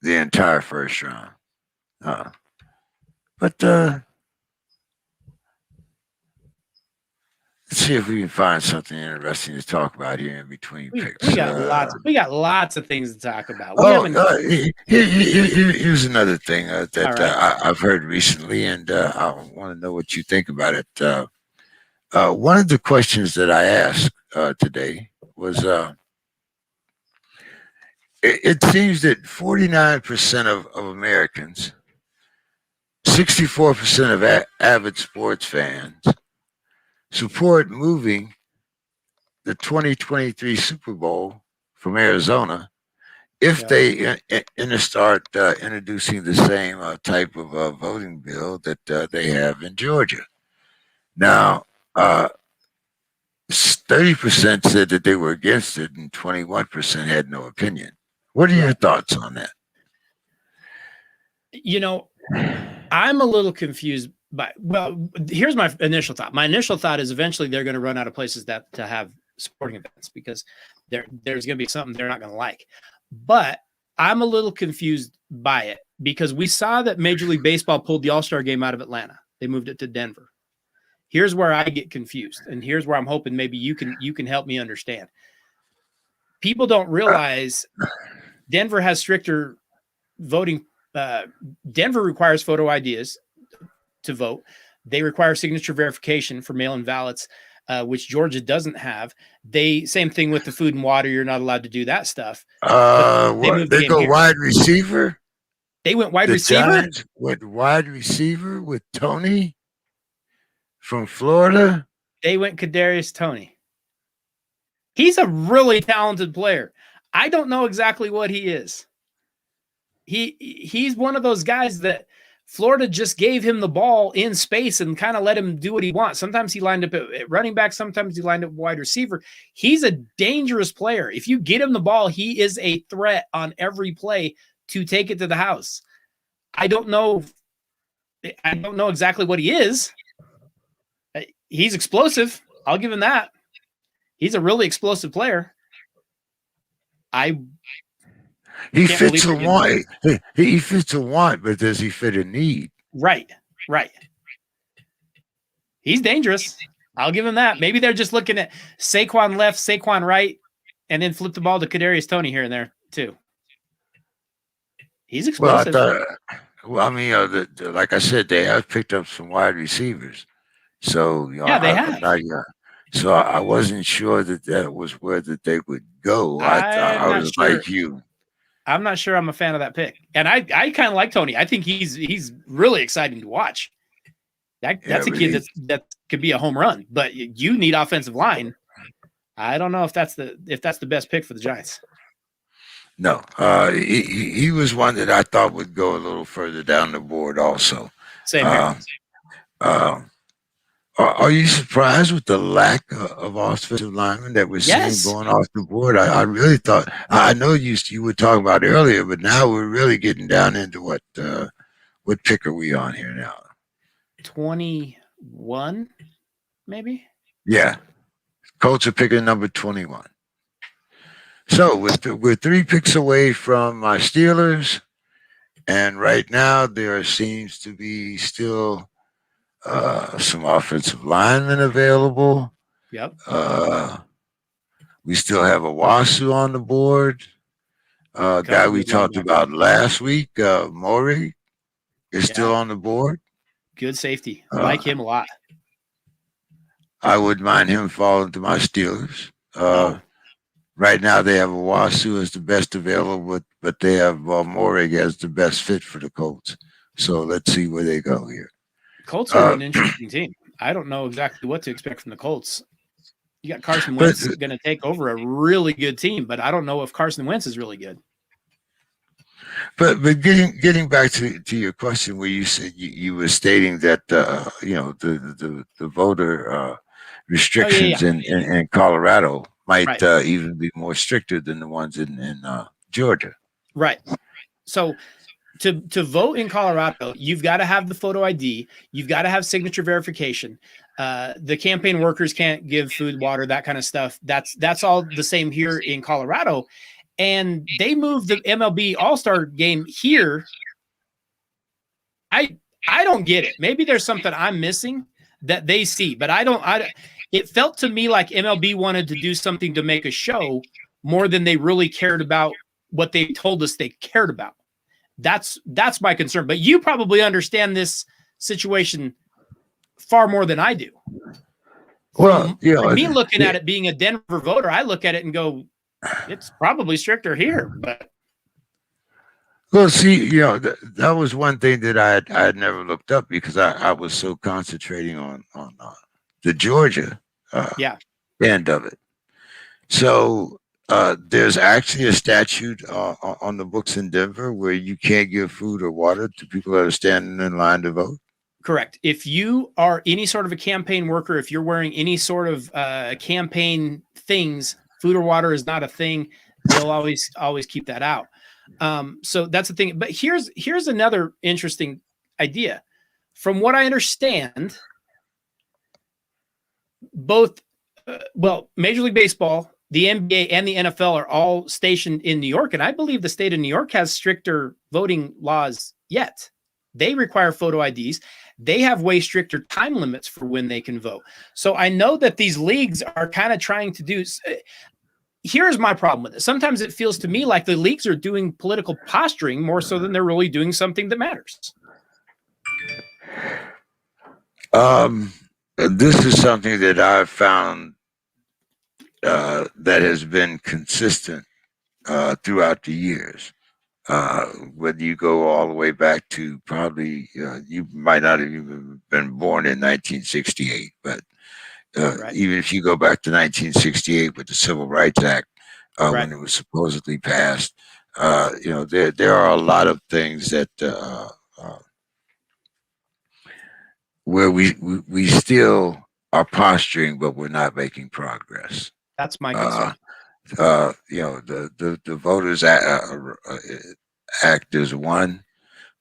[SPEAKER 1] entire first round. But let's see if we can find something interesting to talk about here in between picks.
[SPEAKER 2] We got lots of things to talk about.
[SPEAKER 1] Here's another thing that
[SPEAKER 2] right.
[SPEAKER 1] I've heard recently, and I want to know what you think about it. One of the questions that I asked today was, it seems that 49% of Americans, 64% of avid sports fans support moving the 2023 Super Bowl from Arizona if they start introducing the same type of voting bill that they have in Georgia. Now, 30% said that they were against it, and 21% had no opinion. What are your thoughts on that?
[SPEAKER 2] I'm a little confused here's my initial thought. My initial thought is eventually they're going to run out of places to have sporting events because there's going to be something they're not going to like. But I'm a little confused by it because we saw that Major League Baseball pulled the All-Star game out of Atlanta. They moved it to Denver. Here's where I get confused, and here's where I'm hoping maybe you can help me understand. People don't realize Denver has stricter voting. Denver requires photo IDs to vote. They require signature verification for mail-in ballots, which Georgia doesn't have. Same thing with the food and water. You're not allowed to do that stuff.
[SPEAKER 1] They go wide receiver?
[SPEAKER 2] They went wide
[SPEAKER 1] The
[SPEAKER 2] receiver.
[SPEAKER 1] Giants went wide receiver with Tony from Florida.
[SPEAKER 2] They went Kadarius Toney. He's a really talented player. I don't know exactly what he is. He's one of those guys that Florida just gave him the ball in space and kind of let him do what he wants. Sometimes he lined up at running back, sometimes he lined up wide receiver. He's a dangerous player. If you get him the ball, he is a threat on every play to take it to the house. I don't know exactly what he is. He's explosive. I'll give him that. He's a really explosive player.
[SPEAKER 1] He fits a want. He fits a want, but does he fit a need?
[SPEAKER 2] Right. He's dangerous. I'll give him that. Maybe they're just looking at Saquon left, Saquon right, and then flip the ball to Kadarius Toney here and there too. He's explosive.
[SPEAKER 1] Like I said, they have picked up some wide receivers. So
[SPEAKER 2] yeah, they have.
[SPEAKER 1] So I wasn't sure that was where that they would go. I was sure. Like you.
[SPEAKER 2] I'm not sure I'm a fan of that pick. And I kind of like Toney. I think he's really exciting to watch. That's a kid that could be a home run, but you need offensive line. I don't know if that's the best pick for the Giants.
[SPEAKER 1] No, he was one that I thought would go a little further down the board also.
[SPEAKER 2] Same here.
[SPEAKER 1] Are you surprised with the lack of offensive linemen that we're seeing going off the board? I really thought, I know you were talking about earlier, but now we're really getting down into what pick are we on here now?
[SPEAKER 2] 21, maybe?
[SPEAKER 1] Yeah. Colts are picking number 21. So we're 3 picks away from my Steelers, and right now there seems to be still some offensive linemen available.
[SPEAKER 2] Yep.
[SPEAKER 1] We still have Owasu on the board. Guy we talked about last week, Maury, is still on the board.
[SPEAKER 2] Good safety. Like him a lot.
[SPEAKER 1] I wouldn't mind him falling to my Steelers. Right now they have Owasu as the best available, but they have Maury as the best fit for the Colts. So let's see where they go here.
[SPEAKER 2] Colts are an interesting team. I don't know exactly what to expect from the Colts. You got Carson Wentz is going to take over a really good team, but I don't know if Carson Wentz is really good.
[SPEAKER 1] But getting back to your question, where you said you were stating that the voter restrictions in Colorado might even be more stricter than the ones in Georgia.
[SPEAKER 2] Right. So to vote in Colorado, you've got to have the photo ID. You've got to have signature verification. The campaign workers can't give food, water, that kind of stuff. That's all the same here in Colorado. And they moved the MLB All-Star game here. I don't get it. Maybe there's something I'm missing that they see, but it felt to me like MLB wanted to do something to make a show more than they really cared about what they told us they cared about. That's my concern. But you probably understand this situation far more than I do.
[SPEAKER 1] Well,
[SPEAKER 2] from me looking at it being a Denver voter, I look at it and go, it's probably stricter here. But
[SPEAKER 1] well, see, that was one thing that I had never looked up because I was so concentrating on the Georgia end of it. So there's actually a statute on the books in Denver where you can't give food or water to people that are standing in line to vote.
[SPEAKER 2] Correct. If you are any sort of a campaign worker, if you're wearing any sort of campaign things, food or water is not a thing. They'll always keep that out. So that's the thing. But here's another interesting idea. From what I understand, both Major League Baseball, the NBA, and the NFL are all stationed in New York, and I believe the state of New York has stricter voting laws yet. They require photo IDs. They have way stricter time limits for when they can vote. So I know that these leagues are kind of trying to do. Here's my problem with it. Sometimes it feels to me like the leagues are doing political posturing more so than they're really doing something that matters.
[SPEAKER 1] This is something that I've found that has been consistent throughout the years. Whether you go all the way back to probably you might not have even been born in 1968, but
[SPEAKER 2] Right.
[SPEAKER 1] even if you go back to 1968 with the Civil Rights Act,
[SPEAKER 2] Right.
[SPEAKER 1] when it was supposedly passed, there are a lot of things that where we still are posturing, but we're not making progress.
[SPEAKER 2] That's my
[SPEAKER 1] Uh,
[SPEAKER 2] concern.
[SPEAKER 1] the Voters Act is one,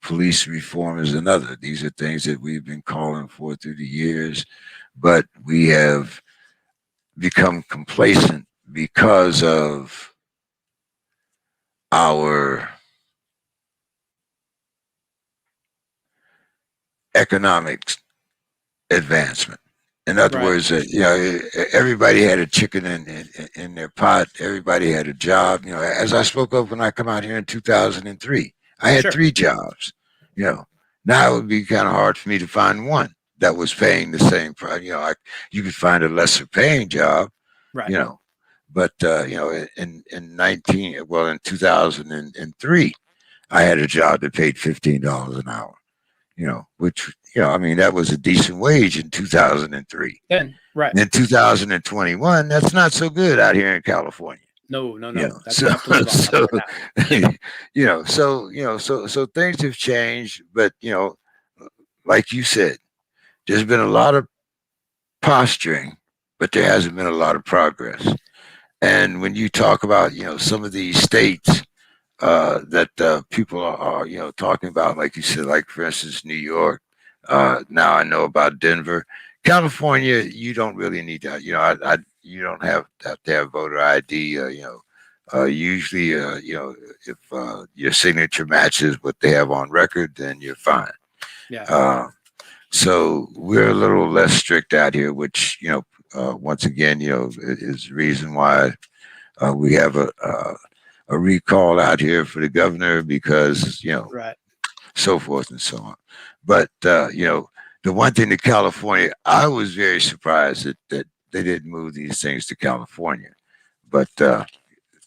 [SPEAKER 1] police reform is another. These are things that we've been calling for through the years, but we have become complacent because of our economic advancement. In other
[SPEAKER 2] Right.
[SPEAKER 1] words, everybody had a chicken in their pot. Everybody had a job. As I spoke of when I come out here in 2003, I had
[SPEAKER 2] Sure.
[SPEAKER 1] 3 jobs. You know, now it would be kind of hard for me to find one that was paying the same price. You could find a lesser paying job.
[SPEAKER 2] Right.
[SPEAKER 1] You know, but in 2003, I had a job that paid $15 an hour. Which I mean, that was a decent wage in 2003.
[SPEAKER 2] Then right.
[SPEAKER 1] In 2021, that's not so good out here in California.
[SPEAKER 2] No, no,
[SPEAKER 1] You
[SPEAKER 2] no.
[SPEAKER 1] know,
[SPEAKER 2] That's
[SPEAKER 1] so
[SPEAKER 2] tough to live off out
[SPEAKER 1] so
[SPEAKER 2] there now.
[SPEAKER 1] so things have changed, but like you said, there's been a lot of posturing, but there hasn't been a lot of progress. And when you talk about some of these states that people are talking about, like you said, like for instance New York. Now I know about Denver, California. You don't really need that. You don't have to have voter ID. Usually, if your signature matches what they have on record, then you're fine.
[SPEAKER 2] Yeah.
[SPEAKER 1] Uh, so we're a little less strict out here, which once again, is the reason why we have a recall out here for the governor because
[SPEAKER 2] Right.
[SPEAKER 1] so forth and so on. But the one thing to California, I was very surprised that they didn't move these things to California. But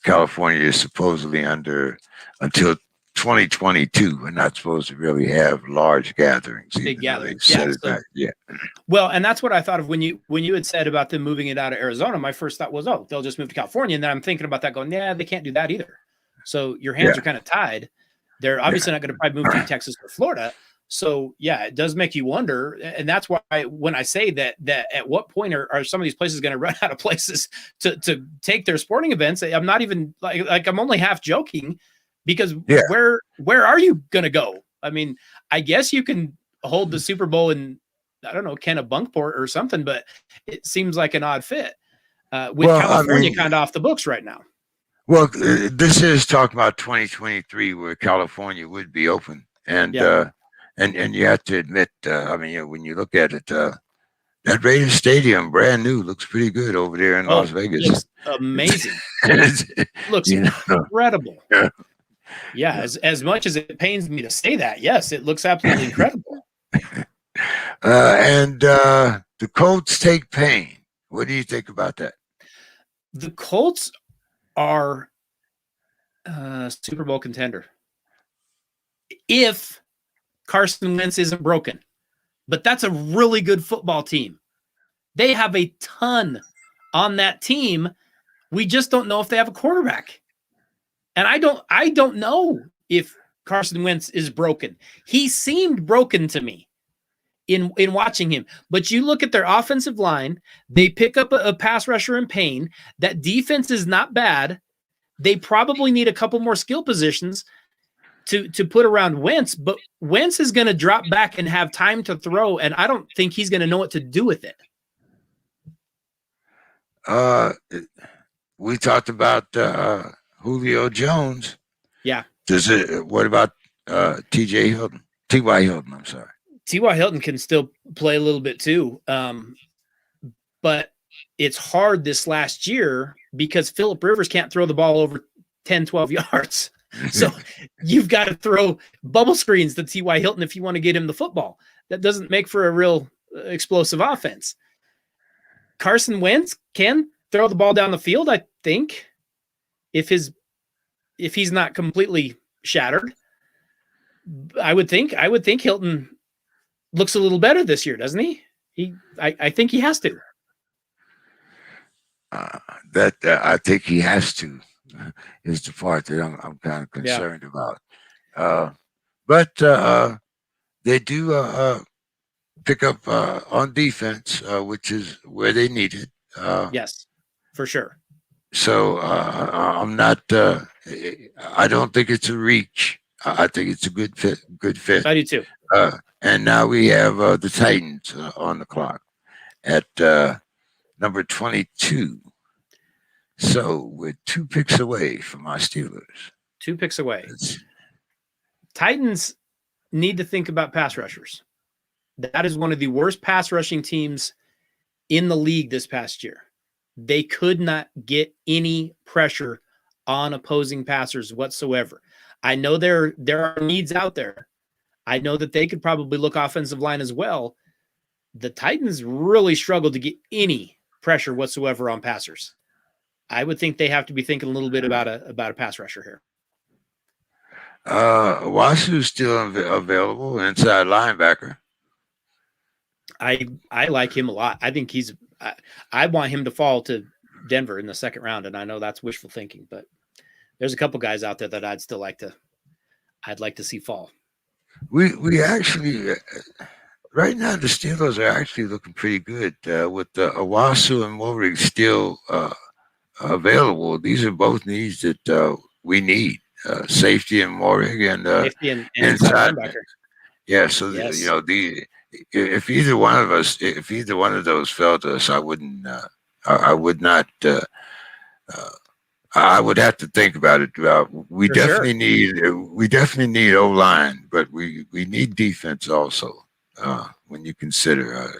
[SPEAKER 1] California is supposedly under until 2022. We're not supposed to really have large gatherings,
[SPEAKER 2] Big
[SPEAKER 1] even though they've
[SPEAKER 2] gatherings. Yeah.
[SPEAKER 1] set it
[SPEAKER 2] So
[SPEAKER 1] back. Yeah,
[SPEAKER 2] well, and that's what I thought of when you had said about them moving it out of Arizona. My first thought was, oh, they'll just move to California. And then I'm thinking about that going, yeah, they can't do that either. So your hands
[SPEAKER 1] yeah,
[SPEAKER 2] are kind of tied. They're obviously not going to probably move to Texas or Florida. So yeah, it does make you wonder. And that's why when I say that at what point are some of these places going to run out of places to take their sporting events? I'm not even like I'm only half joking because
[SPEAKER 1] yeah.
[SPEAKER 2] where are you going to go? I mean, I guess you can hold the Super Bowl in, I don't know, Kennebunkport or something, but it seems like an odd fit with
[SPEAKER 1] Well, I
[SPEAKER 2] California
[SPEAKER 1] mean,
[SPEAKER 2] kind of off the books right now.
[SPEAKER 1] well, this is talking about 2023, where California would be open, and
[SPEAKER 2] Yeah.
[SPEAKER 1] and you have to admit, I mean, when you look at it, that Raiders Stadium, brand new, looks pretty good over there in Las
[SPEAKER 2] Oh,
[SPEAKER 1] Vegas.
[SPEAKER 2] looks amazing. Looks
[SPEAKER 1] you know,
[SPEAKER 2] incredible.
[SPEAKER 1] yeah.
[SPEAKER 2] Yeah, as much as it pains me to say that, yes, it looks absolutely incredible.
[SPEAKER 1] And the Colts take pain. What do you think about that?
[SPEAKER 2] The Colts are Super Bowl contender if Carson Wentz isn't broken. But that's a really good football team. They have a ton on that team. We just don't know if they have a quarterback. And I don't know if Carson Wentz is broken. He seemed broken to me in watching him. But you look at their offensive line, they pick up a pass rusher in Payne. That defense is not bad. They probably need a couple more skill positions to put around Wentz, but Wentz is going to drop back and have time to throw, and I don't think he's going to know what to do with it.
[SPEAKER 1] We talked about Julio Jones.
[SPEAKER 2] Yeah.
[SPEAKER 1] What about T.J. Hilton? T.Y. Hilton, I'm sorry.
[SPEAKER 2] T.Y. Hilton can still play a little bit too. But it's hard this last year because Phillip Rivers can't throw the ball over 10, 12 yards. So you've got to throw bubble screens to T.Y. Hilton if you want to get him the football. That doesn't make for a real explosive offense. Carson Wentz can throw the ball down the field, I think, if he's not completely shattered. I would think Hilton looks a little better this year, doesn't he? I think he has to.
[SPEAKER 1] I think he has to is the part that I'm kind of concerned about. But they do pick up on defense, which is where they need it.
[SPEAKER 2] Yes, for sure.
[SPEAKER 1] So I'm not. I don't think it's a reach. I think it's a good fit. Good fit.
[SPEAKER 2] I do too.
[SPEAKER 1] And now we have the Titans on the clock at number 22. So we're 2 picks away from our Steelers.
[SPEAKER 2] 2 picks away. Titans need to think about pass rushers. That is one of the worst pass rushing teams in the league this past year. They could not get any pressure on opposing passers whatsoever. I know there are needs out there. I know that they could probably look offensive line as well. The Titans really struggled to get any pressure whatsoever on passers. I would think they have to be thinking a little bit about a pass rusher here.
[SPEAKER 1] Wasu's still available, inside linebacker.
[SPEAKER 2] I like him a lot. I think I want him to fall to Denver in the second round, and I know that's wishful thinking, but there's a couple guys out there that I'd like to see fall.
[SPEAKER 1] We actually right now the Steelers are actually looking pretty good with Owasu and Mulrig still available. These are both needs that we need: safety and Mulrig and
[SPEAKER 2] safety and inside linebacker.
[SPEAKER 1] Yeah, so yes. If either one of those fell to us, I wouldn't. I would not. I would have to think about it. We definitely need O-line, but we need defense also. When you consider,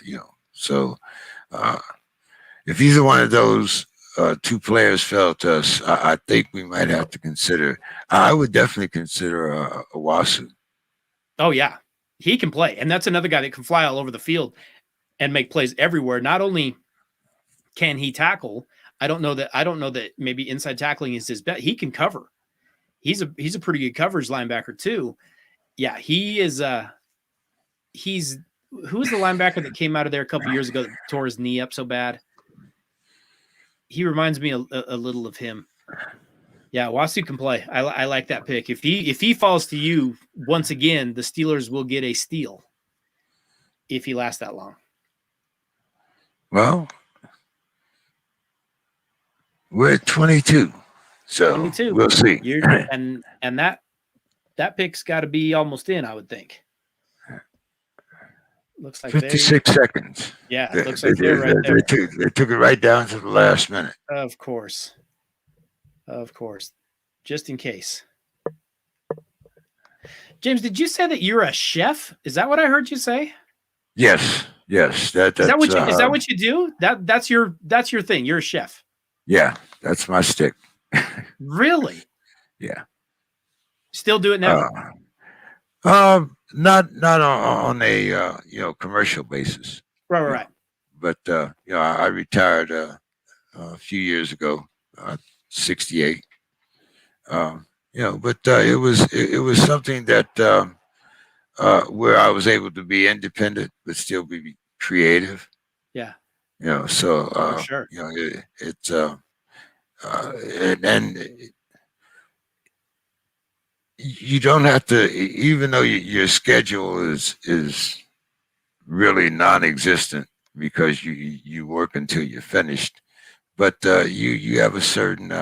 [SPEAKER 1] so if either one of those 2 players fell to us, I think we might have to consider. I would definitely consider Owasu.
[SPEAKER 2] Oh yeah, he can play, and that's another guy that can fly all over the field and make plays everywhere. Not only can he tackle, I don't know that maybe inside tackling is his bet. He can cover. He's a pretty good coverage linebacker too. Yeah, he is. Who was the linebacker that came out of there a couple years ago that tore his knee up so bad? He reminds me a little of him. Yeah, Wasu can play. I like that pick. If he falls to you once again, the Steelers will get a steal if he lasts that long.
[SPEAKER 1] Well, we're at 22, so 22. We'll see.
[SPEAKER 2] And that pick's got to be almost in, I would think. Looks like
[SPEAKER 1] 56 seconds.
[SPEAKER 2] Yeah, it looks like they're right there.
[SPEAKER 1] They took it right down to the last minute.
[SPEAKER 2] Of course. Just in case. James, did you say that you're a chef? Is that what I heard you say?
[SPEAKER 1] Yes. Is that
[SPEAKER 2] what you do? That's your thing. You're a chef.
[SPEAKER 1] Yeah, that's my stick.
[SPEAKER 2] Really?
[SPEAKER 1] Yeah.
[SPEAKER 2] Still do it now?
[SPEAKER 1] Not on a commercial basis.
[SPEAKER 2] Right.
[SPEAKER 1] But I retired a few years ago, 68. But it was something that where I was able to be independent but still be creative.
[SPEAKER 2] Yeah.
[SPEAKER 1] So
[SPEAKER 2] for sure.
[SPEAKER 1] It's and you don't have to, even though your schedule is really non-existent because you work until you're finished, but you have a certain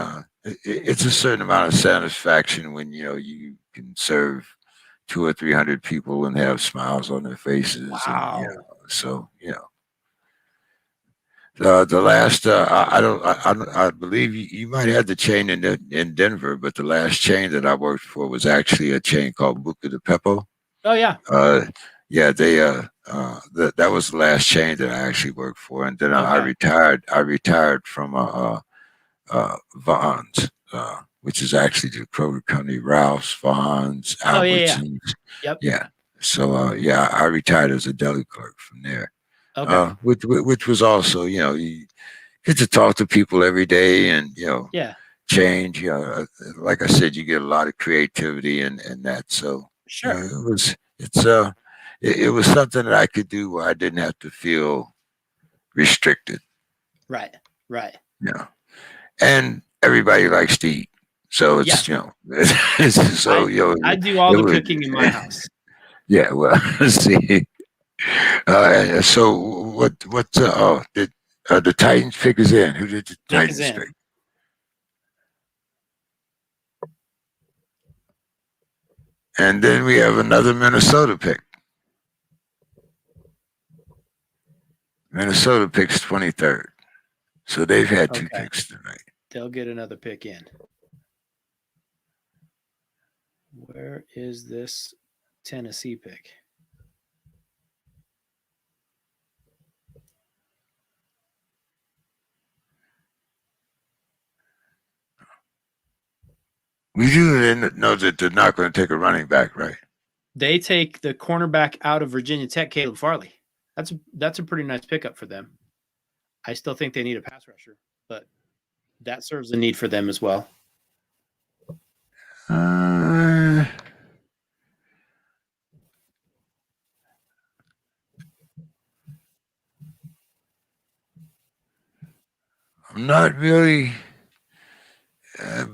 [SPEAKER 1] it's a certain amount of satisfaction when you can serve 200 or 300 people and have smiles on their faces.
[SPEAKER 2] Wow.
[SPEAKER 1] And, the last I believe you might have the chain in Denver, but the last chain that I worked for was actually a chain called Buca de Beppo.
[SPEAKER 2] Oh yeah.
[SPEAKER 1] They that was the last chain that I actually worked for, and then I retired. I retired from Vons, which is actually the Kroger Company, Ralph's, Vons, Albertsons.
[SPEAKER 2] Yep.
[SPEAKER 1] Yeah. So I retired as a deli clerk from there.
[SPEAKER 2] Okay.
[SPEAKER 1] Which was also, you get to talk to people every day and, change. Like I said, you get a lot of creativity and that. So
[SPEAKER 2] Sure.
[SPEAKER 1] it was something that I could do where I didn't have to feel restricted.
[SPEAKER 2] Right. Right.
[SPEAKER 1] And everybody likes to eat. So it's
[SPEAKER 2] Yeah.
[SPEAKER 1] so
[SPEAKER 2] I do all
[SPEAKER 1] it
[SPEAKER 2] the
[SPEAKER 1] was,
[SPEAKER 2] cooking in my house.
[SPEAKER 1] yeah. Well, see. So did the Titans pick us in? Who did the
[SPEAKER 2] Pick is
[SPEAKER 1] Titans
[SPEAKER 2] in.
[SPEAKER 1] pick? And then we have another Minnesota pick. Minnesota picks 23rd. So they've had two picks tonight.
[SPEAKER 2] They'll get another pick in. Where is this Tennessee pick?
[SPEAKER 1] We do know that they're not going to take a running back, right?
[SPEAKER 2] They take the cornerback out of Virginia Tech, Caleb Farley. That's a pretty nice pickup for them. I still think they need a pass rusher, but that serves a need for them as well.
[SPEAKER 1] I'm not really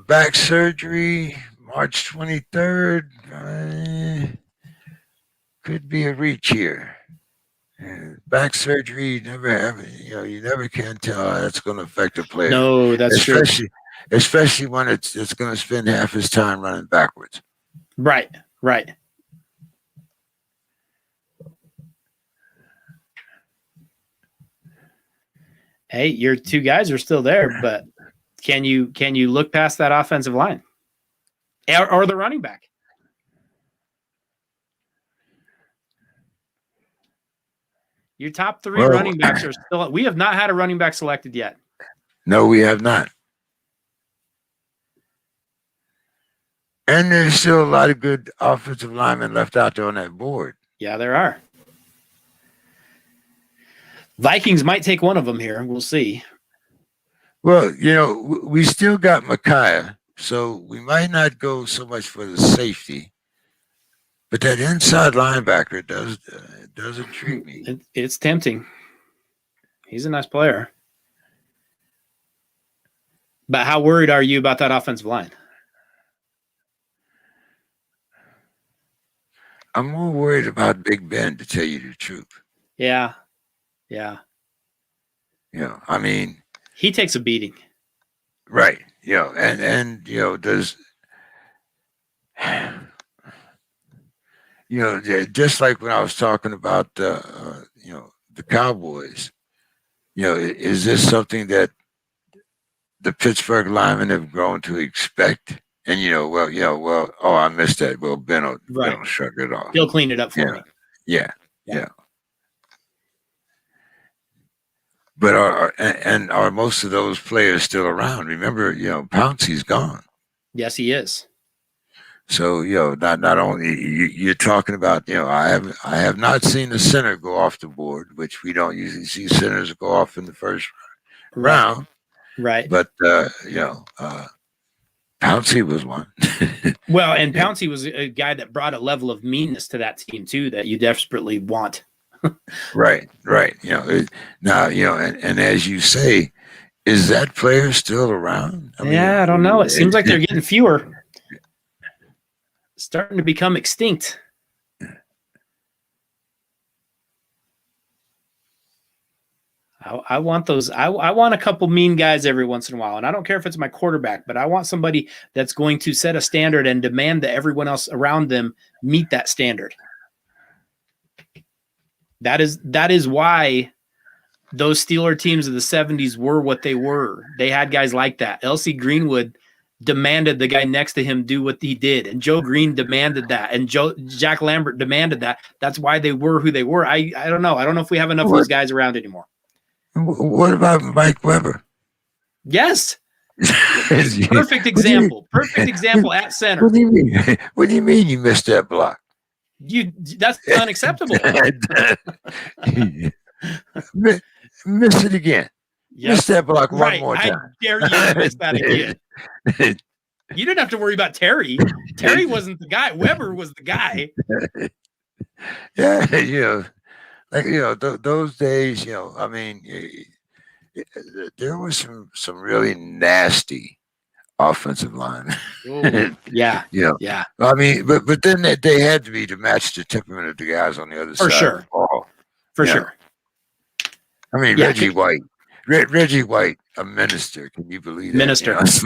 [SPEAKER 1] back surgery, March 23rd. Could be a reach here. Back surgery, you never have. You never can tell how that's going to affect a player.
[SPEAKER 2] No, that's true.
[SPEAKER 1] Especially when it's going to spend half his time running backwards.
[SPEAKER 2] Right. Hey, your two guys are still there, but can you look past that offensive line or the running back? Your top three running backs are still. We have not had a running back selected yet.
[SPEAKER 1] No, we have not. And there's still a lot of good offensive linemen left out there on that board.
[SPEAKER 2] Yeah, there are. Vikings might take one of them here. We'll see.
[SPEAKER 1] Well, we still got Micaiah, so we might not go so much for the safety. But that inside linebacker does intrigue me.
[SPEAKER 2] It's tempting. He's a nice player. But how worried are you about that offensive line?
[SPEAKER 1] I'm more worried about Big Ben, to tell you the truth.
[SPEAKER 2] Yeah.
[SPEAKER 1] I mean,
[SPEAKER 2] he takes a beating.
[SPEAKER 1] Right. And does just like when I was talking about the Cowboys, is this something that the Pittsburgh linemen have grown to expect? And I missed that. Well, Ben will shrug it off.
[SPEAKER 2] He'll clean it up for me.
[SPEAKER 1] Yeah. But are most of those players still around? Remember, Pouncey's gone.
[SPEAKER 2] Yes, he is.
[SPEAKER 1] So not only you're talking about I have not seen a center go off the board, which we don't usually see centers go off in the first round.
[SPEAKER 2] Right.
[SPEAKER 1] But Pouncey was one.
[SPEAKER 2] Well, and Pouncey was a guy that brought a level of meanness to that team too that you desperately want.
[SPEAKER 1] Right. Now and as you say, is that player still around?
[SPEAKER 2] I don't know. It seems like they're getting fewer. Starting to become extinct. I want those. I want a couple mean guys every once in a while. And I don't care if it's my quarterback, but I want somebody that's going to set a standard and demand that everyone else around them meet that standard. That is why those Steeler teams of the 70s were what they were. They had guys like that. L.C. Greenwood demanded the guy next to him do what he did, and Joe Green demanded that, and Jack Lambert demanded that. That's why they were who they were. I don't know. I don't know if we have enough of those guys around anymore.
[SPEAKER 1] What about Mike Weber?
[SPEAKER 2] Yes. Perfect example. Perfect example at center.
[SPEAKER 1] What do you mean? What do you mean you missed that block?
[SPEAKER 2] That's unacceptable.
[SPEAKER 1] Miss it again. Miss that block one
[SPEAKER 2] Right.
[SPEAKER 1] more
[SPEAKER 2] I
[SPEAKER 1] time.
[SPEAKER 2] dare you to miss that again. You didn't have to worry about Terry. Terry wasn't the guy. Weber was the guy.
[SPEAKER 1] Yeah, like those days. I mean, there was some really nasty offensive line.
[SPEAKER 2] Oh, yeah.
[SPEAKER 1] Yeah.
[SPEAKER 2] Yeah.
[SPEAKER 1] I mean, but then they had to be to match the temperament of the guys on the other
[SPEAKER 2] For
[SPEAKER 1] side of the
[SPEAKER 2] sure.
[SPEAKER 1] ball.
[SPEAKER 2] For
[SPEAKER 1] Yeah.
[SPEAKER 2] sure.
[SPEAKER 1] I mean,
[SPEAKER 2] Yeah.
[SPEAKER 1] Reggie White. Reggie White, a minister. Can you believe that?
[SPEAKER 2] Minister.
[SPEAKER 1] It's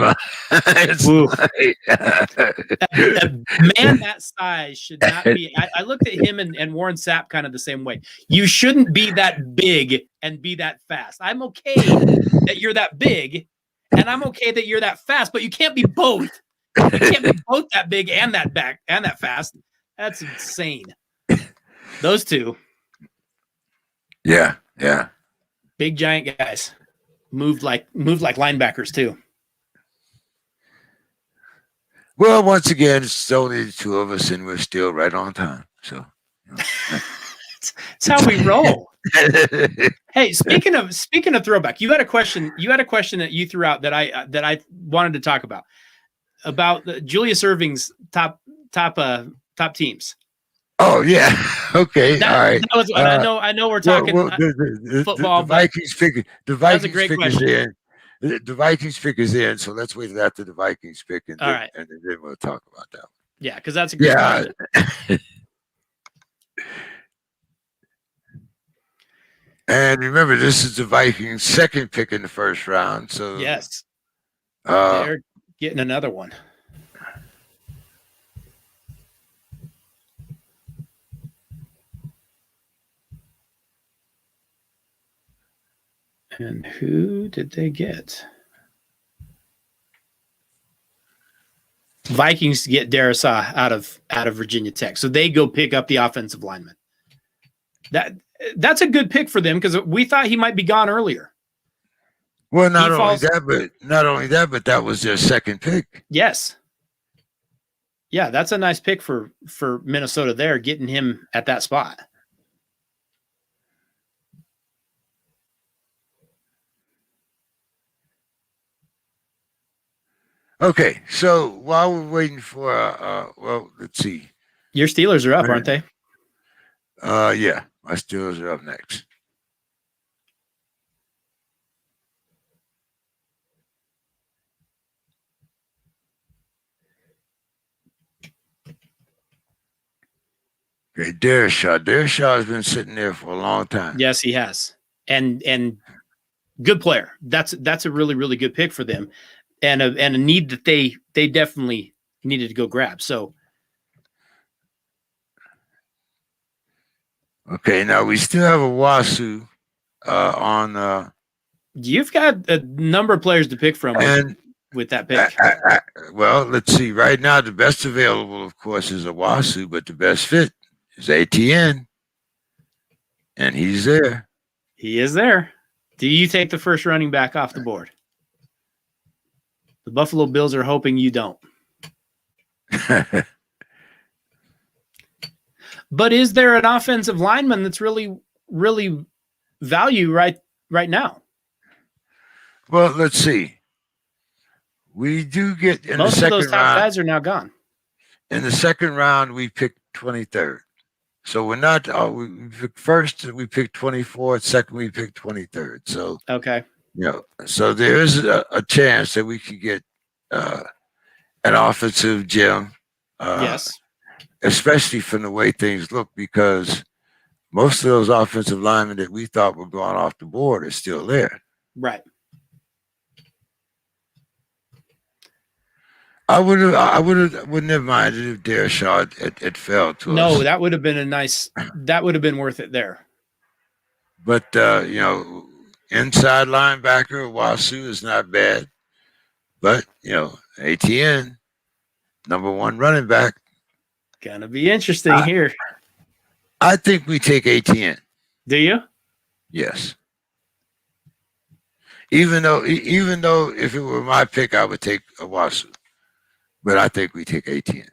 [SPEAKER 2] Ooh.
[SPEAKER 1] like,
[SPEAKER 2] A man that size should not be. I looked at him and Warren Sapp kind of the same way. You shouldn't be that big and be that fast. I'm okay that you're that big, and I'm okay that you're that fast, but you can't be both. You can't be both that big and that back and that fast. That's insane. Those two.
[SPEAKER 1] Yeah, yeah.
[SPEAKER 2] Big giant guys. Moved like linebackers too.
[SPEAKER 1] Well, once again, it's only the two of us, and we're still right on time. So,
[SPEAKER 2] That's how we roll. Hey, speaking of throwback, you had a question that you threw out that I wanted to talk about Julius Erving's top teams.
[SPEAKER 1] Oh yeah, okay, all right.
[SPEAKER 2] That was, I know we're talking football.
[SPEAKER 1] The Vikings figure. The
[SPEAKER 2] That's a
[SPEAKER 1] Vikings
[SPEAKER 2] great
[SPEAKER 1] figures
[SPEAKER 2] question.
[SPEAKER 1] in. The Vikings figures in. So let's wait after the Vikings pick, and
[SPEAKER 2] All right.
[SPEAKER 1] and then we'll talk about that.
[SPEAKER 2] Yeah, because that's a great question.
[SPEAKER 1] And remember, this is the Vikings' second pick in the first round. So
[SPEAKER 2] yes,
[SPEAKER 1] uh,
[SPEAKER 2] they're getting another one. And who did they get? Vikings get Darrisaw out of Virginia Tech, so they go pick up the offensive lineman. That's a good pick for them because we thought he might be gone earlier.
[SPEAKER 1] Well, not only that, but that was their second pick.
[SPEAKER 2] Yes. Yeah, that's a nice pick for Minnesota there, getting him at that spot.
[SPEAKER 1] Okay, so while we're waiting for, well, let's see.
[SPEAKER 2] Your Steelers are up, aren't they?
[SPEAKER 1] Yeah, my Steelers are up next. Okay, Darrisaw has been sitting there for a long time.
[SPEAKER 2] Yes, he has, and good player. That's a really, really good pick for them, and a need that they definitely needed to go grab. So,
[SPEAKER 1] okay, now we still have a Wasu on.
[SPEAKER 2] You've got a number of players to pick from with that pick.
[SPEAKER 1] Well, let's see. Right now, the best available, of course, is a Wasu, but the best fit is ATN, and he's there.
[SPEAKER 2] He is there. Do you take the first running back off the board? The Buffalo Bills are hoping you don't. But is there an offensive lineman that's really, really value right now?
[SPEAKER 1] Well, let's see. We do get in
[SPEAKER 2] most
[SPEAKER 1] the second
[SPEAKER 2] of those top
[SPEAKER 1] round,
[SPEAKER 2] guys are now gone.
[SPEAKER 1] In the second round, we picked 23rd. So we're not. We picked first. We picked 24th. Second, we picked 23rd. So
[SPEAKER 2] okay.
[SPEAKER 1] So there is a chance that we could get an offensive gem.
[SPEAKER 2] Yes.
[SPEAKER 1] Especially from the way things look, because most of those offensive linemen that we thought were going off the board are still there.
[SPEAKER 2] Right.
[SPEAKER 1] I wouldn't have minded if Darrisaw had fell to us.
[SPEAKER 2] No, that would have been that would have been worth it there.
[SPEAKER 1] But inside linebacker Wasu is not bad. But ATN, number one running back.
[SPEAKER 2] Gonna be interesting here.
[SPEAKER 1] I think we take ATN.
[SPEAKER 2] Do you?
[SPEAKER 1] Yes. Even though if it were my pick, I would take Wasu. But I think we take ATN.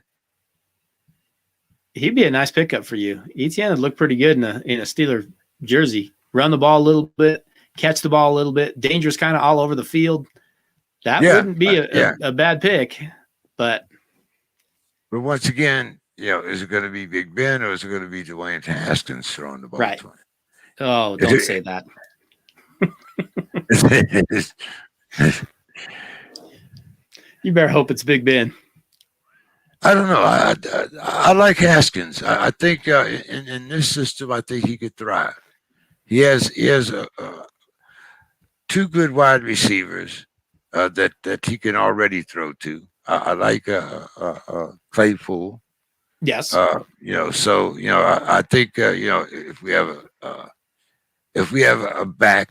[SPEAKER 2] He'd be a nice pickup for you. ETN would look pretty good in a Steeler jersey. Run the ball a little bit, catch the ball a little bit, dangerous kind of all over the field. That wouldn't be a bad pick, but
[SPEAKER 1] once again, is it going to be Big Ben or is it going to be Dwayne Haskins throwing the ball?
[SPEAKER 2] Right. Oh, don't say that. You better hope it's Big Ben.
[SPEAKER 1] I don't know. I like Haskins. I think in this system, I think he could thrive. He has two good wide receivers that he can already throw to. I like Claypool.
[SPEAKER 2] Yes.
[SPEAKER 1] So I think if we have a back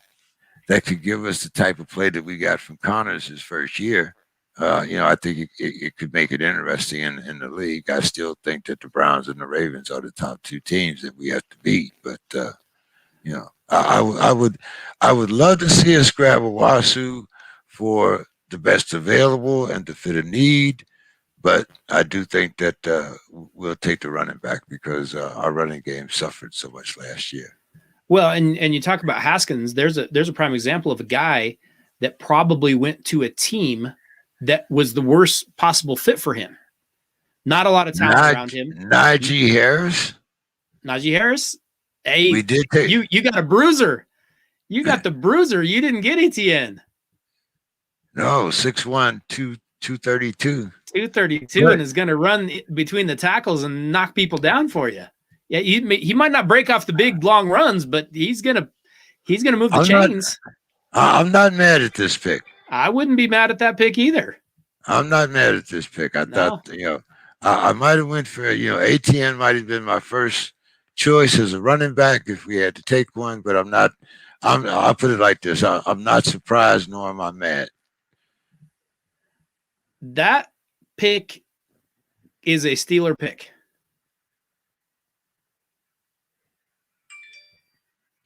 [SPEAKER 1] that could give us the type of play that we got from Connors his first year, I think it could make it interesting in the league. I still think that the Browns and the Ravens are the top two teams that we have to beat. But I would love to see us grab a Wasu for the best available and to fit a need. But I do think that we'll take the running back because our running game suffered so much last year.
[SPEAKER 2] Well, and you talk about Haskins. There's a prime example of a guy that probably went to a team that was the worst possible fit for him. Not a lot of talent around him.
[SPEAKER 1] Najee Harris.
[SPEAKER 2] Hey,
[SPEAKER 1] we did take
[SPEAKER 2] you got a bruiser. You got the bruiser. You didn't get Etienne.
[SPEAKER 1] No, 6'1", 232.
[SPEAKER 2] 232, right. And is going to run between the tackles and knock people down for you. Yeah, he might not break off the big long runs, but he's gonna move the chains.
[SPEAKER 1] I'm not mad at this pick.
[SPEAKER 2] I wouldn't be mad at that pick either.
[SPEAKER 1] I'm not mad at this pick. I thought I might have went for ATN might have been my first choice as a running back if we had to take one, but I'm not. I'll put it like this: I'm not surprised, nor am I mad.
[SPEAKER 2] That pick is a Steeler pick.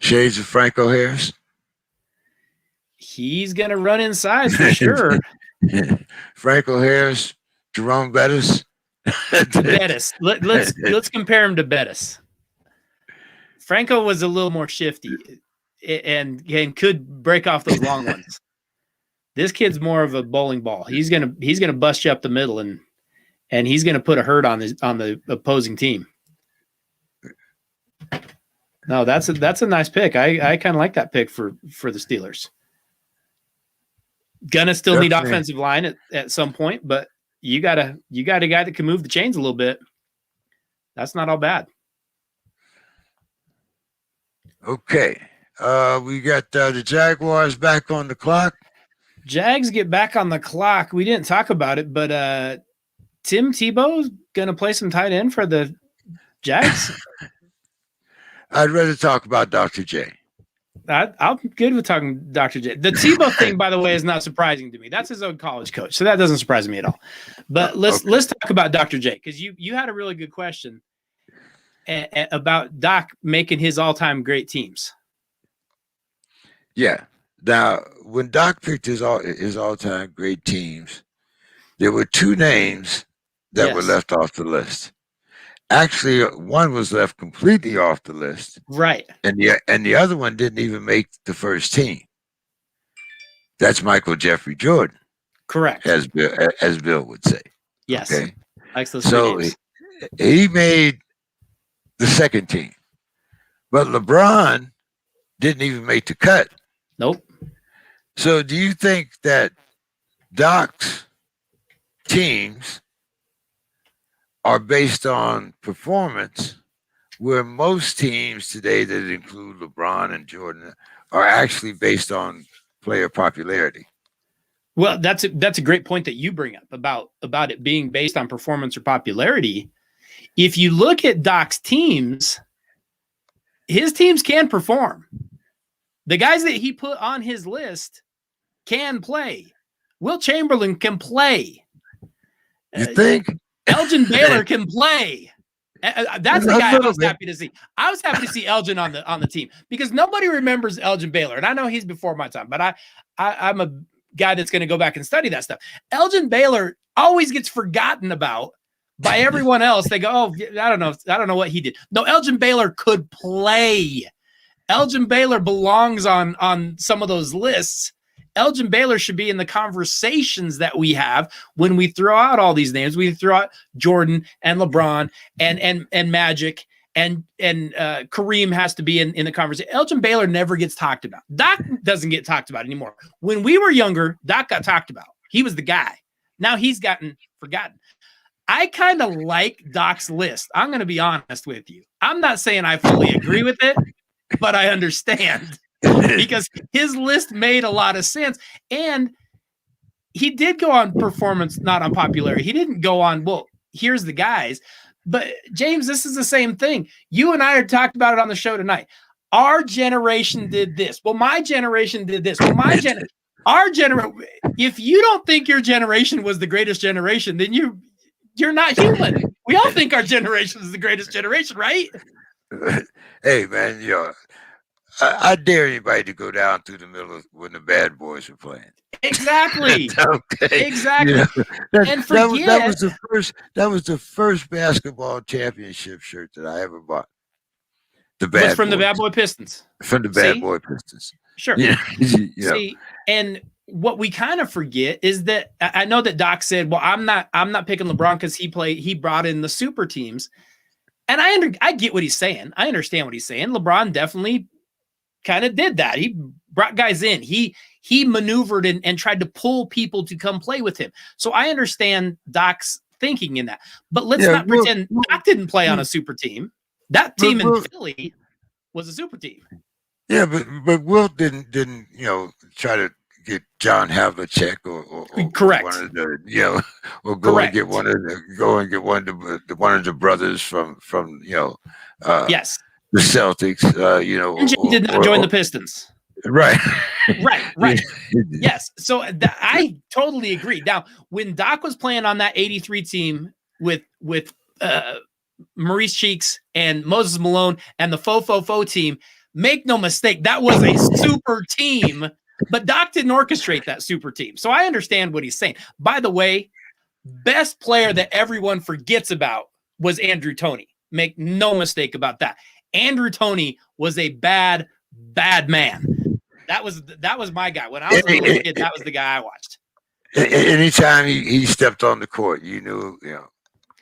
[SPEAKER 1] Shades of Franco Harris.
[SPEAKER 2] He's gonna run inside for sure.
[SPEAKER 1] Franco Harris, Jerome Bettis.
[SPEAKER 2] Bettis. Let's compare him to Bettis. Franco was a little more shifty and could break off those long ones. This kid's more of a bowling ball. He's gonna bust you up the middle and he's gonna put a hurt on the opposing team. No, that's a nice pick. I kind of like that pick for the Steelers. Gonna still need offensive line at some point, but you got a guy that can move the chains a little bit. That's not all bad.
[SPEAKER 1] Okay. We got the Jaguars back on the clock.
[SPEAKER 2] Jags get back on the clock. We didn't talk about it, but Tim Tebow's gonna play some tight end for the Jags.
[SPEAKER 1] I'd rather talk about Dr. J.
[SPEAKER 2] I'm good with talking Dr. J. The Tebow thing, by the way, is not surprising to me. That's his own college coach, so that doesn't surprise me at all. But let's talk about Dr. J, because you had a really good question about Doc making his all-time great teams.
[SPEAKER 1] Yeah. Now, when Doc picked his all-time great teams, there were two names that were left off the list. Actually, one was left completely off the list,
[SPEAKER 2] right?
[SPEAKER 1] And the other one didn't even make the first team. That's Michael Jeffrey Jordan,
[SPEAKER 2] correct?
[SPEAKER 1] As Bill would say.
[SPEAKER 2] Yes.
[SPEAKER 1] Okay.
[SPEAKER 2] So
[SPEAKER 1] he made the second team, but LeBron didn't even make the cut.
[SPEAKER 2] Nope.
[SPEAKER 1] So, do you think that Doc's teams are based on performance, where most teams today that include LeBron and Jordan are actually based on player popularity?
[SPEAKER 2] Well, that's a great point that you bring up about it being based on performance or popularity. If you look at Doc's teams, his teams can perform. The guys that he put on his list can play. Will Chamberlain can play.
[SPEAKER 1] You think?
[SPEAKER 2] Elgin Baylor can play. That's the guy I was happy to see. I was happy to see Elgin on the team because nobody remembers Elgin Baylor, and I know he's before my time, but I'm a guy that's going to go back and study that stuff. Elgin Baylor always gets forgotten about by everyone else. They go, "Oh, I don't know what he did." No, Elgin Baylor could play. Elgin Baylor belongs on some of those lists. Elgin Baylor should be in the conversations that we have when we throw out all these names. We throw out Jordan and LeBron and Magic and Kareem has to be in the conversation. Elgin Baylor never gets talked about. Doc doesn't get talked about anymore. When we were younger, Doc got talked about. He was the guy. Now he's gotten forgotten. I kind of like Doc's list. I'm going to be honest with you. I'm not saying I fully agree with it, but I understand. Because his list made a lot of sense. And he did go on performance, not on popularity. He didn't go on, well, here's the guys. But, James, this is the same thing. You and I had talked about it on the show tonight. Our generation did this. Well, my generation did this. Well, our generation. If you don't think your generation was the greatest generation, then you're not human. We all think our generation is the greatest generation, right?
[SPEAKER 1] Hey, man, I dare anybody to go down through the middle of when the bad boys were playing.
[SPEAKER 2] Exactly.
[SPEAKER 1] Okay.
[SPEAKER 2] Exactly.
[SPEAKER 1] And that was the first basketball championship shirt that I ever bought. The Bad Boy Pistons. From the Bad Boy Pistons.
[SPEAKER 2] Sure. See, and what we kind of forget is that I know that Doc said, "Well, I'm not picking LeBron because he brought in the super teams," and I get what he's saying. I understand what he's saying. LeBron definitely kind of did that. He brought guys in. He maneuvered and tried to pull people to come play with him. So I understand Doc's thinking in that. But let's not pretend Doc didn't play on a super team. That team in Philly was a super team.
[SPEAKER 1] Yeah, but Wilt didn't try to get John Havlicek or
[SPEAKER 2] correct
[SPEAKER 1] one of the or go and get one of the brothers from
[SPEAKER 2] yes.
[SPEAKER 1] The Celtics,
[SPEAKER 2] MJ did not join the Pistons.
[SPEAKER 1] Right.
[SPEAKER 2] Right. Yes. So I totally agree. Now, when Doc was playing on that 83 team with Maurice Cheeks and Moses Malone and the Fo team, make no mistake, that was a super team, but Doc didn't orchestrate that super team. So I understand what he's saying. By the way, best player that everyone forgets about was Andrew Toney. Make no mistake about that. Andrew Toney was a bad man. That was my guy. When I was a little kid, that was the guy I watched.
[SPEAKER 1] Anytime he stepped on the court, you knew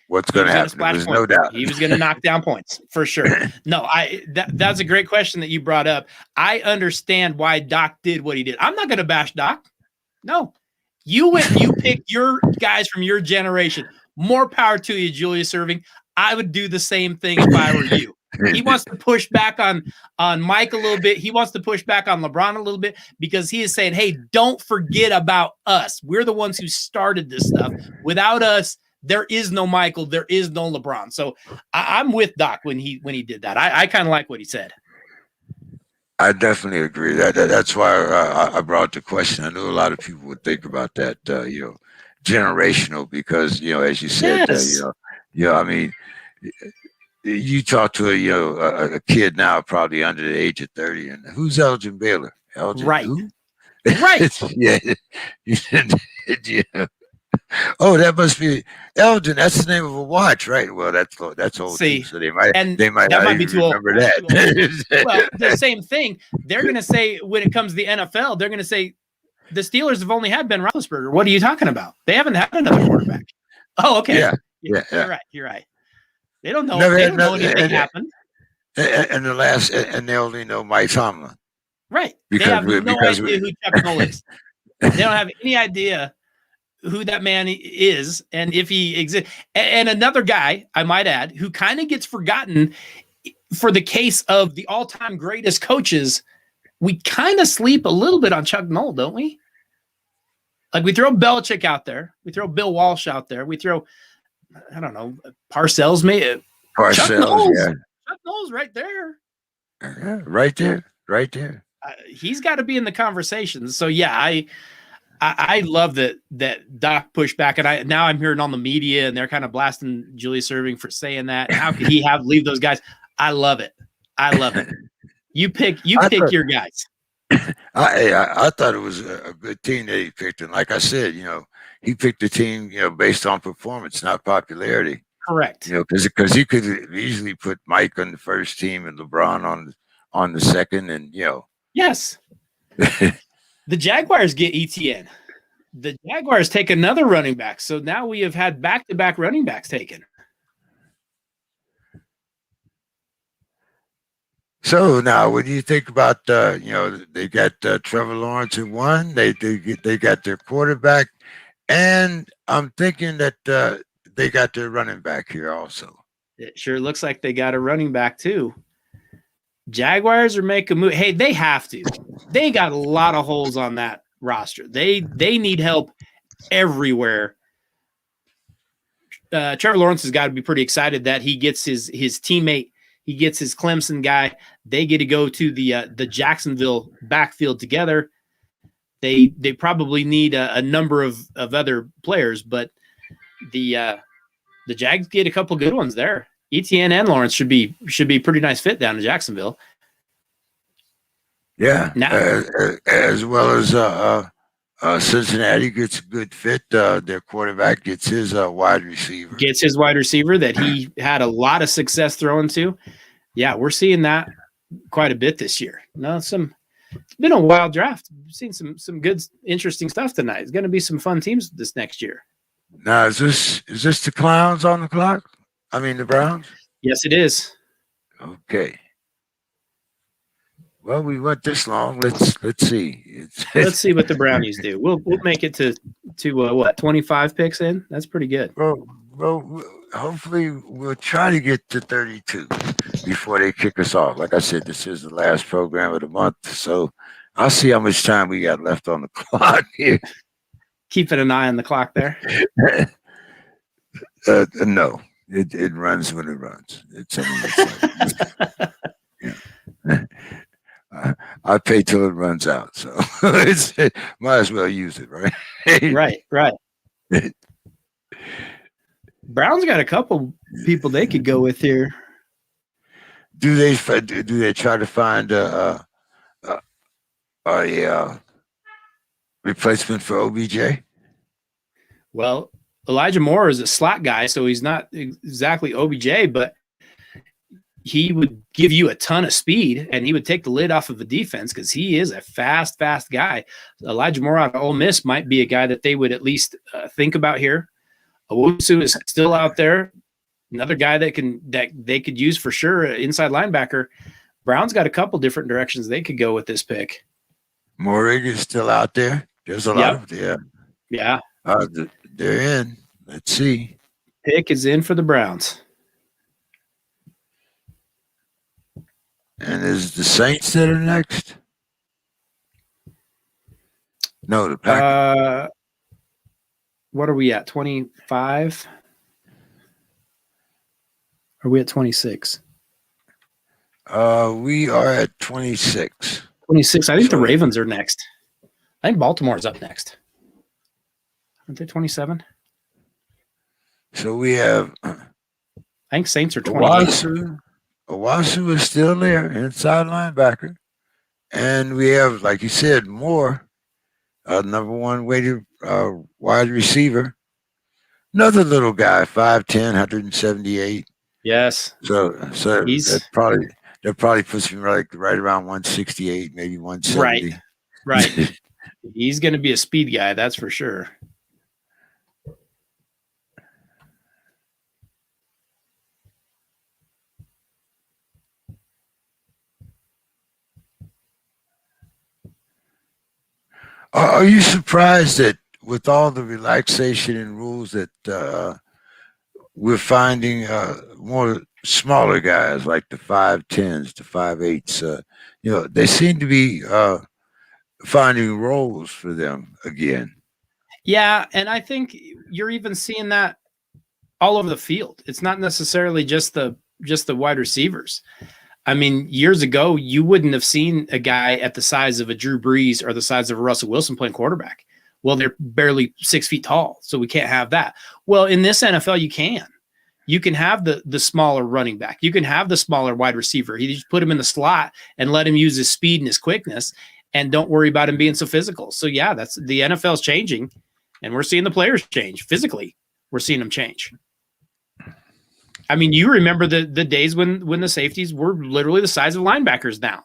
[SPEAKER 1] what's going to happen. There's no doubt.
[SPEAKER 2] He was going to knock down points for sure. No, that's a great question that you brought up. I understand why Doc did what he did. I'm not going to bash Doc. No, you picked your guys from your generation. More power to you, Julius Erving. I would do the same thing if I were you. He wants to push back on Mike a little bit. He wants to push back on LeBron a little bit because he is saying, hey, don't forget about us. We're the ones who started this stuff. Without us, there is no Michael. There is no LeBron. So I'm with Doc when he did that. I kind of like what he said.
[SPEAKER 1] I definitely agree. That's why I brought the question. I know a lot of people would think about that, generational, because, as you said,
[SPEAKER 2] yes.
[SPEAKER 1] I mean, you talk to a kid now, probably under the age of 30, and who's Elgin Baylor? Elgin
[SPEAKER 2] right.
[SPEAKER 1] Who?
[SPEAKER 2] Right.
[SPEAKER 1] Yeah. Oh, that must be Elgin. That's the name of a watch, right? Well, that's old.
[SPEAKER 2] See,
[SPEAKER 1] so they might
[SPEAKER 2] that might be too
[SPEAKER 1] remember
[SPEAKER 2] old.
[SPEAKER 1] that.
[SPEAKER 2] Well, the same thing. They're going to say when it comes to the NFL, they're going to say the Steelers have only had Ben Roethlisberger. What are you talking about? They haven't had another quarterback. Oh, okay.
[SPEAKER 1] Yeah.
[SPEAKER 2] You're right. They don't know. They don't know anything happened.
[SPEAKER 1] And they only know Mike Tomlin.
[SPEAKER 2] Right. They have no idea who Chuck Noll is. They don't have any idea who that man is and if he exists. And another guy, I might add, who kind of gets forgotten for the case of the all-time greatest coaches, we kind of sleep a little bit on Chuck Noll, don't we? Like we throw Belichick out there. We throw Bill Walsh out there. We throw, I don't know, Parcells, maybe. Chuck Noll's right there.
[SPEAKER 1] Right there.
[SPEAKER 2] He's got to be in the conversation. So yeah, I love that Doc pushed back, and now I'm hearing on the media, and they're kind of blasting Julius Erving for saying that. How could he leave those guys? I love it. You pick your guys.
[SPEAKER 1] I thought it was a good team that he picked, and like I said, he picked the team, based on performance, not popularity.
[SPEAKER 2] Correct.
[SPEAKER 1] Because he could easily put Mike on the first team and LeBron on the second, and
[SPEAKER 2] Yes. The Jaguars get ETN. The Jaguars take another running back. So now we have had back-to-back running backs taken.
[SPEAKER 1] So now, what do you think about they got Trevor Lawrence in one. They got their quarterback, and I'm thinking that they got their running back here also.
[SPEAKER 2] It sure looks like they got a running back too. Jaguars are making a move. Hey, they have to. They got a lot of holes on that roster. They need help everywhere. Trevor Lawrence has got to be pretty excited that he gets his teammate. He gets his Clemson guy. They get to go to the Jacksonville backfield together. They probably need a number of other players, but the Jags get a couple good ones there. ETN and Lawrence should be pretty nice fit down in Jacksonville.
[SPEAKER 1] Yeah, as well as Cincinnati gets a good fit. Their quarterback gets his wide receiver.
[SPEAKER 2] Gets his wide receiver that he had a lot of success throwing to. Yeah, we're seeing that quite a bit this year. It's been a wild draft. We've seen some good, interesting stuff tonight. It's going to be some fun teams this next year.
[SPEAKER 1] Now, is this the Clowns on the clock? I mean, the Browns?
[SPEAKER 2] Yes, it is.
[SPEAKER 1] Okay. Well, we went this long. Let's see.
[SPEAKER 2] Let's see what the Brownies do. We'll make it to what, 25 picks in? That's pretty good.
[SPEAKER 1] Well, hopefully we'll try to get to 32 before they kick us off. Like I said, this is the last program of the month, so I'll see how much time we got left on the clock here.
[SPEAKER 2] Keeping an eye on the clock there.
[SPEAKER 1] No, it runs when it runs. I pay till it runs out, so might as well use it, right?
[SPEAKER 2] Right. Browns got a couple people they could go with here.
[SPEAKER 1] Do they try to find a replacement for OBJ?
[SPEAKER 2] Well, Elijah Moore is a slot guy, so he's not exactly OBJ, but he would give you a ton of speed, and he would take the lid off of the defense because he is a fast guy. Elijah Moore out of Ole Miss might be a guy that they would at least think about here. Owusu is still out there, another guy that they could use for sure, inside linebacker. Brown's got a couple different directions they could go with this pick.
[SPEAKER 1] Morig is still out there. There's a lot of
[SPEAKER 2] yeah.
[SPEAKER 1] They're in. Let's see.
[SPEAKER 2] Pick is in for the Browns.
[SPEAKER 1] And is the Saints that are next? No, the Packers.
[SPEAKER 2] What are we at? 25? Are we at 26?
[SPEAKER 1] We are at 26.
[SPEAKER 2] 26. I think the Ravens are next. I think Baltimore's up next. Aren't they 27?
[SPEAKER 1] So we have.
[SPEAKER 2] I think Saints are 28.
[SPEAKER 1] Owasu is still there, inside linebacker. And we have, like you said, Moore, number one weighted wide receiver. Another little guy, 5'10", 178.
[SPEAKER 2] Yes.
[SPEAKER 1] So that probably puts me right around 168, maybe 170.
[SPEAKER 2] Right. He's going to be a speed guy, that's for sure.
[SPEAKER 1] Are you surprised that with all the relaxation and rules that we're finding more smaller guys like the 5'10s, the 5'8s, they seem to be finding roles for them again.
[SPEAKER 2] Yeah, and I think you're even seeing that all over the field. It's not necessarily just the wide receivers. I mean, years ago, you wouldn't have seen a guy at the size of a Drew Brees or the size of a Russell Wilson playing quarterback. Well, they're barely 6 feet tall, so we can't have that. Well, in this NFL, you can. You can have the smaller running back. You can have the smaller wide receiver. You just put him in the slot and let him use his speed and his quickness, and don't worry about him being so physical. So, yeah, that's the NFL's changing, and we're seeing the players change physically. We're seeing them change. I mean, you remember the days when the safeties were literally the size of linebackers now.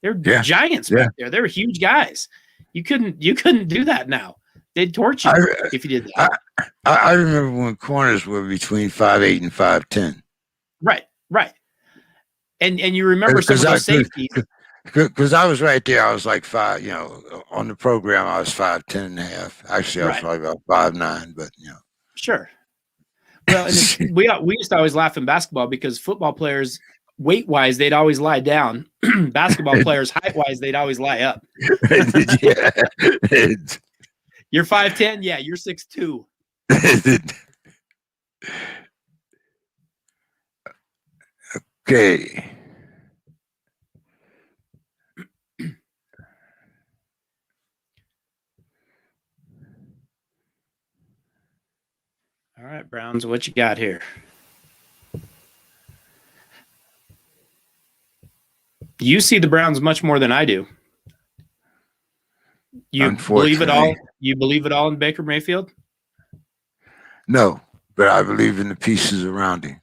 [SPEAKER 2] They're giants back there. They were huge guys. You couldn't do that now. They'd torch you if you did that.
[SPEAKER 1] I remember when corners were between 5'8" and 5'10".
[SPEAKER 2] Right. And you remember some of those safeties.
[SPEAKER 1] Because I was right there. I was like 5, on the program, I was 5'10" and a half. Actually, I was probably about 5'9", but,
[SPEAKER 2] Sure. Well, and we used to always laugh in basketball because football players, weight-wise, they'd always lie down. Basketball players, height-wise, they'd always lie up. You're 5'10", yeah, you're 6'2".
[SPEAKER 1] Okay.
[SPEAKER 2] All right, Browns, what you got here? You see the Browns much more than I do. You believe it all? You believe it all in Baker Mayfield?
[SPEAKER 1] No, but I believe in the pieces around him.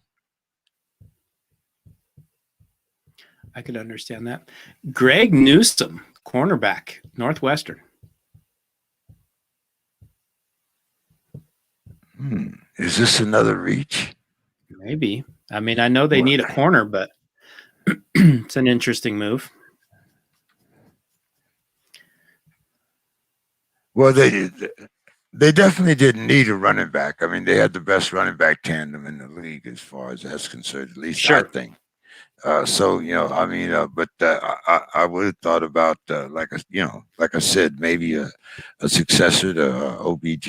[SPEAKER 2] I could understand that. Greg Newsome, cornerback, Northwestern.
[SPEAKER 1] Is this another reach?
[SPEAKER 2] Maybe. I mean, I know they need a corner, but it's an interesting move.
[SPEAKER 1] Well, they definitely didn't need a running back. I mean, they had the best running back tandem in the league as far as that's concerned, at least I think. So, I mean, but I would have thought about, like I said, maybe a successor to OBJ,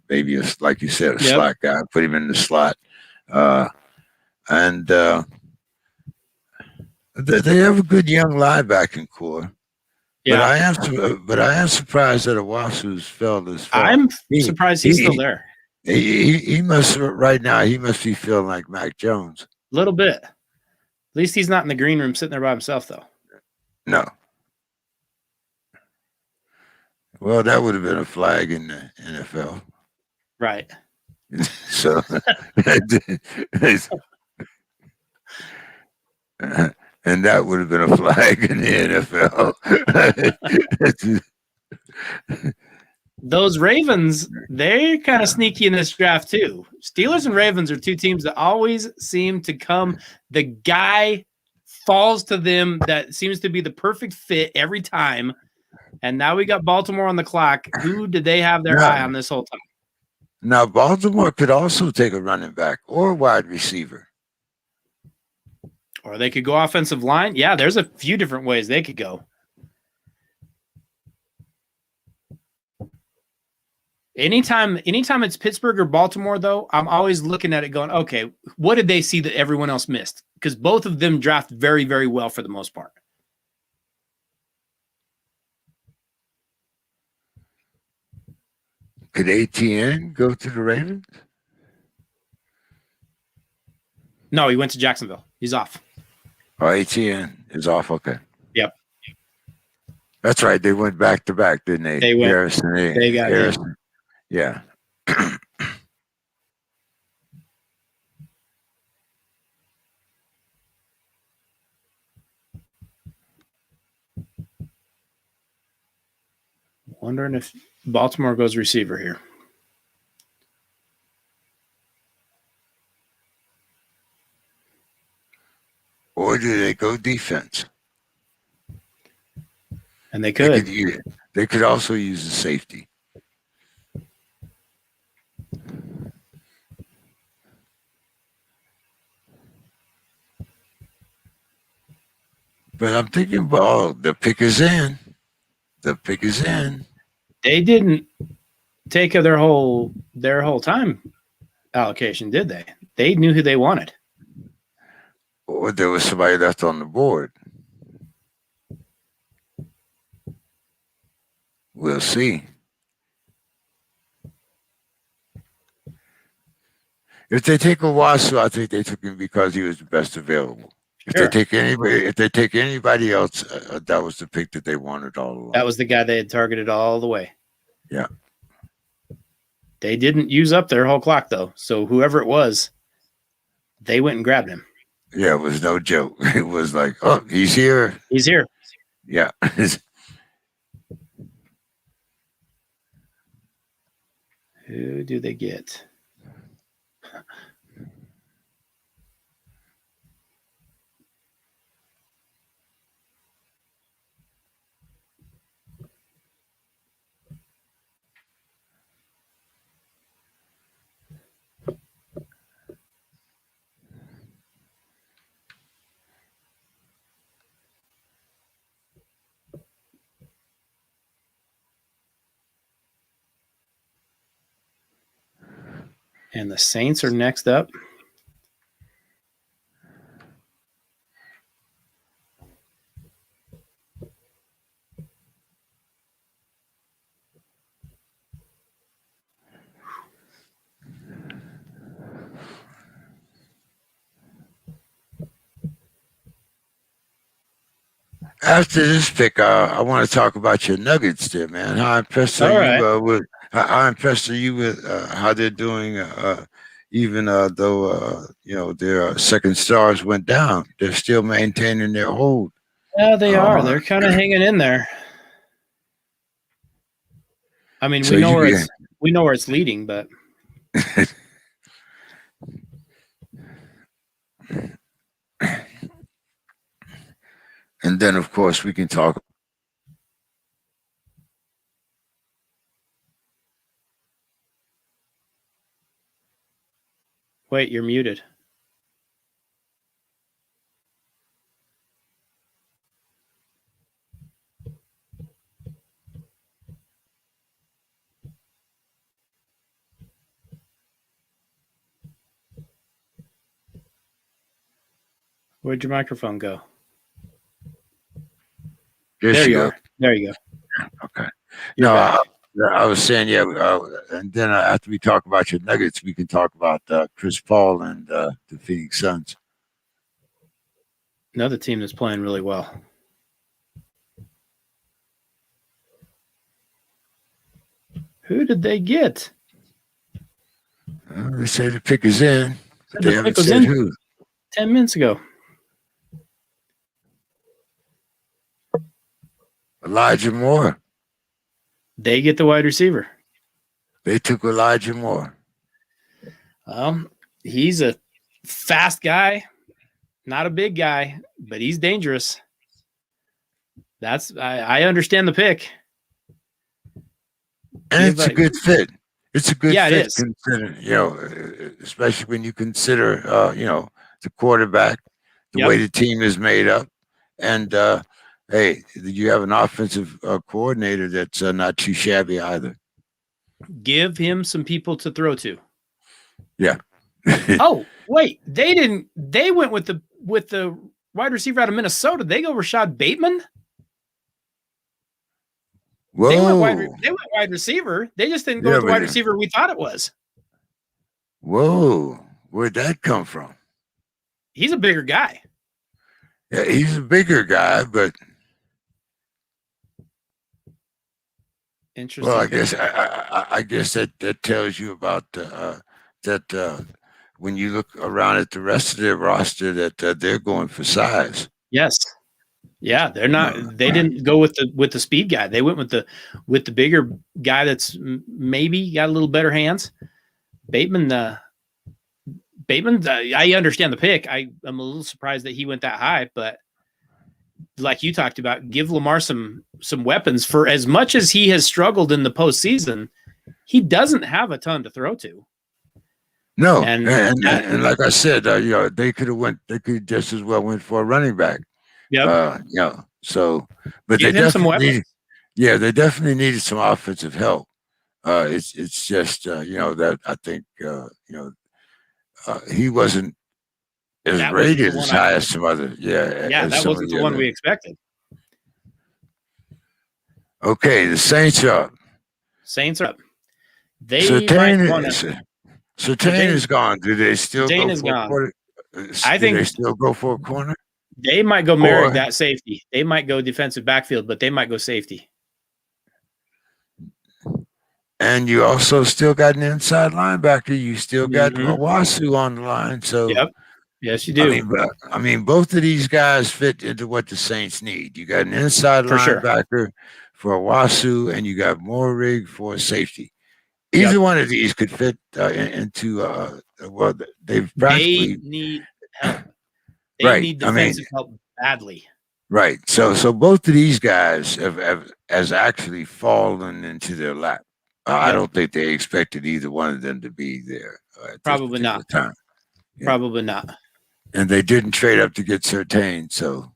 [SPEAKER 1] maybe, like you said, a slot guy, put him in the slot. And they have a good young linebacking core. Yeah. But I am surprised that Owasu's fell this far.
[SPEAKER 2] I'm surprised he's still there.
[SPEAKER 1] He must, right now, he must be feeling like Mac Jones.
[SPEAKER 2] A little bit. At least he's not in the green room sitting there by himself, though.
[SPEAKER 1] No. Well, that would have been a flag in the NFL.
[SPEAKER 2] Right.
[SPEAKER 1] So, and that would have been a flag in the
[SPEAKER 2] NFL. Those Ravens, they're kind of sneaky in this draft, too. Steelers and Ravens are two teams that always seem to come. The guy falls to them that seems to be the perfect fit every time. And now we got Baltimore on the clock. Who did they have their eye on this whole time?
[SPEAKER 1] Now, Baltimore could also take a running back or a wide receiver.
[SPEAKER 2] Or they could go offensive line. Yeah, there's a few different ways they could go. Anytime it's Pittsburgh or Baltimore, though, I'm always looking at it going, okay, what did they see that everyone else missed? Because both of them draft very, very well for the most part.
[SPEAKER 1] Could ATN go to the Ravens?
[SPEAKER 2] No, he went to Jacksonville. He's off.
[SPEAKER 1] Oh, ATN is off. Okay.
[SPEAKER 2] Yep.
[SPEAKER 1] That's right. They went back to back, didn't they?
[SPEAKER 2] They went.
[SPEAKER 1] Harrison,
[SPEAKER 2] they got
[SPEAKER 1] Harrison. Yeah.
[SPEAKER 2] Wondering if Baltimore goes receiver here.
[SPEAKER 1] Or do they go defense?
[SPEAKER 2] And they could.
[SPEAKER 1] They could also use the safety. But I'm thinking, well, the pick is in. The pick is in.
[SPEAKER 2] They didn't take their whole time allocation, did they? They knew who they wanted.
[SPEAKER 1] Or there was somebody left on the board. We'll see. If they take Owasu, I think they took him because he was the best available. If they take anybody else, that was the pick that they wanted all along.
[SPEAKER 2] That was the guy they had targeted all the way.
[SPEAKER 1] Yeah.
[SPEAKER 2] They didn't use up their whole clock, though. So whoever it was, They went and grabbed him.
[SPEAKER 1] Yeah, it was no joke. It was like, oh, he's here.
[SPEAKER 2] He's here.
[SPEAKER 1] Yeah.
[SPEAKER 2] Who do they get? And the Saints are next up.
[SPEAKER 1] After this pick, I want to talk about your Nuggets there, man. How impressed are you with? How impressed are you with how they're doing? Even though their second stars went down, they're still maintaining their hold.
[SPEAKER 2] Yeah, they are. They're kind of hanging in there. I mean, we know where it's leading, but
[SPEAKER 1] and then, of course, we can talk.
[SPEAKER 2] Wait, you're muted. Where'd your microphone go? There you are. There you go.
[SPEAKER 1] Okay. I was saying, and then after we talk about your Nuggets, we can talk about Chris Paul and the Phoenix Suns.
[SPEAKER 2] Another team that's playing really well. Who did they get?
[SPEAKER 1] They say the pick is in.
[SPEAKER 2] They haven't said who. 10 minutes ago.
[SPEAKER 1] Elijah Moore.
[SPEAKER 2] They get the wide receiver.
[SPEAKER 1] They took Elijah Moore.
[SPEAKER 2] He's a fast guy, not a big guy, but he's dangerous. I understand the pick.
[SPEAKER 1] And it's a good fit. It's a good fit.
[SPEAKER 2] It is.
[SPEAKER 1] Especially when you consider, the quarterback, the way the team is made up. And, hey, you have an offensive coordinator that's not too shabby either.
[SPEAKER 2] Give him some people to throw to.
[SPEAKER 1] Yeah.
[SPEAKER 2] Oh, wait. They didn't. They went with the wide receiver out of Minnesota. They go Rashad Bateman.
[SPEAKER 1] Whoa.
[SPEAKER 2] They went wide receiver. They just didn't go with the wide receiver we thought it was.
[SPEAKER 1] Whoa. Where'd that come from?
[SPEAKER 2] He's a bigger guy.
[SPEAKER 1] Yeah, he's a bigger guy, but
[SPEAKER 2] interesting.
[SPEAKER 1] Well, I guess that tells you about that when you look around at the rest of their roster that they're going for size.
[SPEAKER 2] Yes. Yeah, they're not. They didn't go with the speed guy. They went with the bigger guy that's maybe got a little better hands. Bateman. I understand the pick. I'm a little surprised that he went that high, but like you talked about, give Lamar some weapons. For as much as he has struggled in the postseason, he doesn't have a ton to throw to.
[SPEAKER 1] No, and like I said, they could just as well went for a running back.
[SPEAKER 2] Yeah.
[SPEAKER 1] So, but
[SPEAKER 2] give him some weapons.
[SPEAKER 1] They definitely needed some offensive help. It's just that I think he wasn't as rated as high as some other.
[SPEAKER 2] Yeah, that wasn't the one we expected.
[SPEAKER 1] Okay, the Saints are up. Surtain is gone. Do they still go for a corner?
[SPEAKER 2] I think
[SPEAKER 1] they still go for a corner.
[SPEAKER 2] They might go Merrick that safety. They might go defensive backfield, but they might go safety.
[SPEAKER 1] And you also still got an inside linebacker. You still got Owasu on the line. So,
[SPEAKER 2] Yes, you do.
[SPEAKER 1] I mean, both of these guys fit into what the Saints need. You got an inside
[SPEAKER 2] For sure.
[SPEAKER 1] linebacker for Wasu, and you got Morrig for safety.
[SPEAKER 2] Yep.
[SPEAKER 1] Either one of these could fit into well, they've
[SPEAKER 2] They
[SPEAKER 1] practically
[SPEAKER 2] need help. They
[SPEAKER 1] right.
[SPEAKER 2] need
[SPEAKER 1] I mean,
[SPEAKER 2] defensive help badly.
[SPEAKER 1] right. So both of these guys have has actually fallen into their lap. I
[SPEAKER 2] Yep.
[SPEAKER 1] don't think they expected either one of them to be there at this
[SPEAKER 2] Probably
[SPEAKER 1] particular
[SPEAKER 2] not.
[SPEAKER 1] time. Yeah.
[SPEAKER 2] Probably not.
[SPEAKER 1] And they didn't trade up to get Surtain, so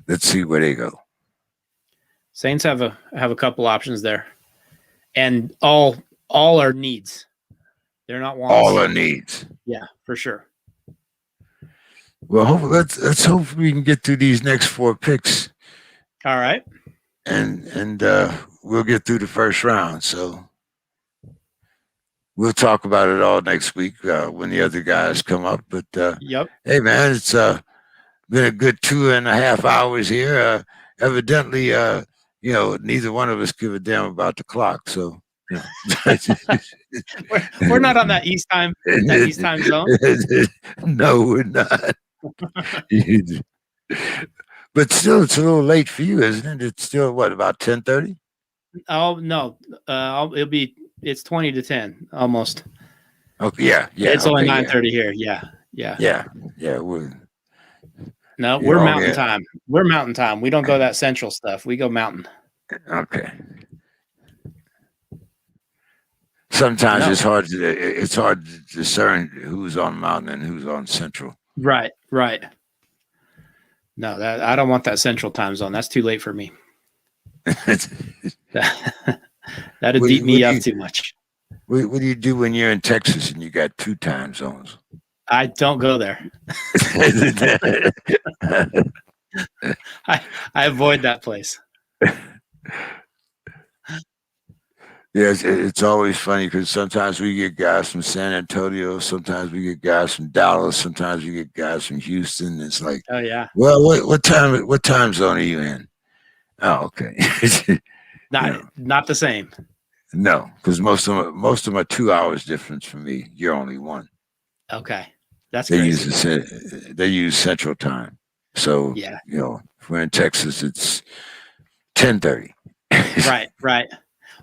[SPEAKER 1] let's see where they go.
[SPEAKER 2] Saints have a couple options there, and all are needs. They're not wants.
[SPEAKER 1] All our needs.
[SPEAKER 2] Yeah, for sure.
[SPEAKER 1] Well, let's hope we can get through these next 4 picks.
[SPEAKER 2] All right.
[SPEAKER 1] And we'll get through the first round. So we'll talk about it all next week when the other guys come up. But
[SPEAKER 2] Yep.
[SPEAKER 1] hey, man, it's been a good 2.5 hours here. Evidently, neither one of us give a damn about the clock. So
[SPEAKER 2] we're not on that East time zone.
[SPEAKER 1] No, we're not. But still, it's a little late for you, isn't it? It's still what, about 10:30?
[SPEAKER 2] Oh no, it's 20 to 10 almost.
[SPEAKER 1] Okay, yeah.
[SPEAKER 2] It's
[SPEAKER 1] okay,
[SPEAKER 2] only 9:30 here. Yeah. We're mountain time. We're mountain time. We don't go that central stuff. We go mountain.
[SPEAKER 1] Okay. Sometimes it's hard to discern who's on mountain and who's on central.
[SPEAKER 2] Right. No, I don't want that central time zone. That's too late for me. That'd beat me up too much.
[SPEAKER 1] What do you do when you're in Texas and you got 2 time zones?
[SPEAKER 2] I don't go there. I avoid that place.
[SPEAKER 1] Yeah, it's always funny because sometimes we get guys from San Antonio, sometimes we get guys from Dallas, sometimes we get guys from Houston. It's like,
[SPEAKER 2] oh yeah.
[SPEAKER 1] Well, what time zone are you in? Oh, okay.
[SPEAKER 2] Not the same.
[SPEAKER 1] No, because most of them are 2 hours difference from me. You're only 1.
[SPEAKER 2] Okay, that's
[SPEAKER 1] they
[SPEAKER 2] crazy.
[SPEAKER 1] They use Central Time. So
[SPEAKER 2] yeah,
[SPEAKER 1] if we're in Texas, it's 10:30.
[SPEAKER 2] Right.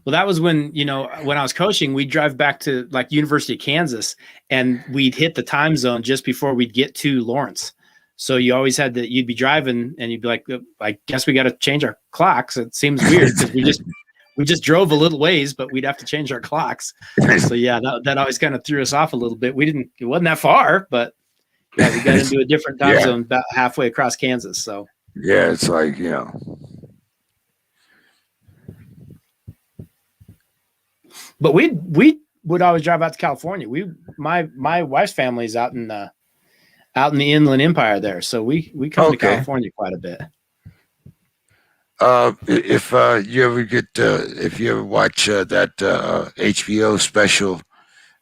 [SPEAKER 2] Well, that was when I was coaching, we'd drive back to like University of Kansas, and we'd hit the time zone just before we'd get to Lawrence. So you always you'd be driving, and you'd be like, I guess we got to change our clocks. It seems weird because we just drove a little ways, but we'd have to change our clocks. So yeah, that always kind of threw us off a little bit. It wasn't that far, but yeah, we got into a different time zone about halfway across Kansas. So
[SPEAKER 1] yeah, it's like,
[SPEAKER 2] But we would always drive out to California. My wife's family is out in the Inland Empire there, so we come to California quite a bit.
[SPEAKER 1] If you ever watch that HBO special,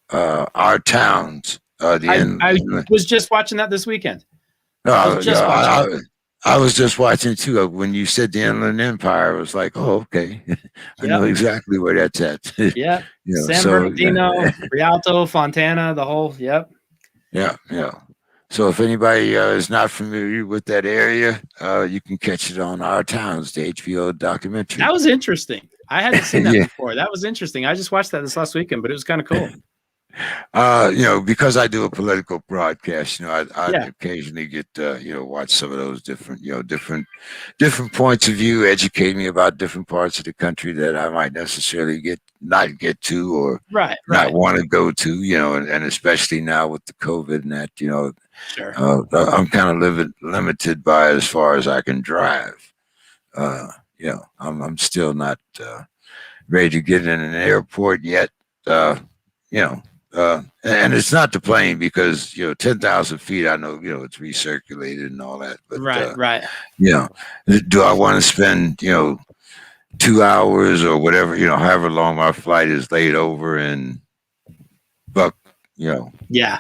[SPEAKER 1] Our Towns,
[SPEAKER 2] I was just watching that this weekend.
[SPEAKER 1] I was just watching too. When you said the Inland Empire, I was like, oh, okay. I know exactly where that's at.
[SPEAKER 2] Yeah. San Bernardino, Rialto, Fontana, the whole, yep.
[SPEAKER 1] Yeah. So if anybody is not familiar with that area, you can catch it on Our Towns, the HBO documentary.
[SPEAKER 2] That was interesting. I hadn't seen that before. That was interesting. I just watched that this last weekend, but it was kind of cool.
[SPEAKER 1] Because I do a political broadcast, I occasionally get watch some of those different points of view, educate me about different parts of the country that I might necessarily not get to or not want to go to, and especially now with the COVID and that,
[SPEAKER 2] sure.
[SPEAKER 1] I'm kind of limited by as far as I can drive. I'm still not ready to get in an airport yet. And it's not the plane because 10,000 feet. I know it's recirculated and all that. But
[SPEAKER 2] right.
[SPEAKER 1] Do I want to spend 2 hours or whatever however long my flight is laid over in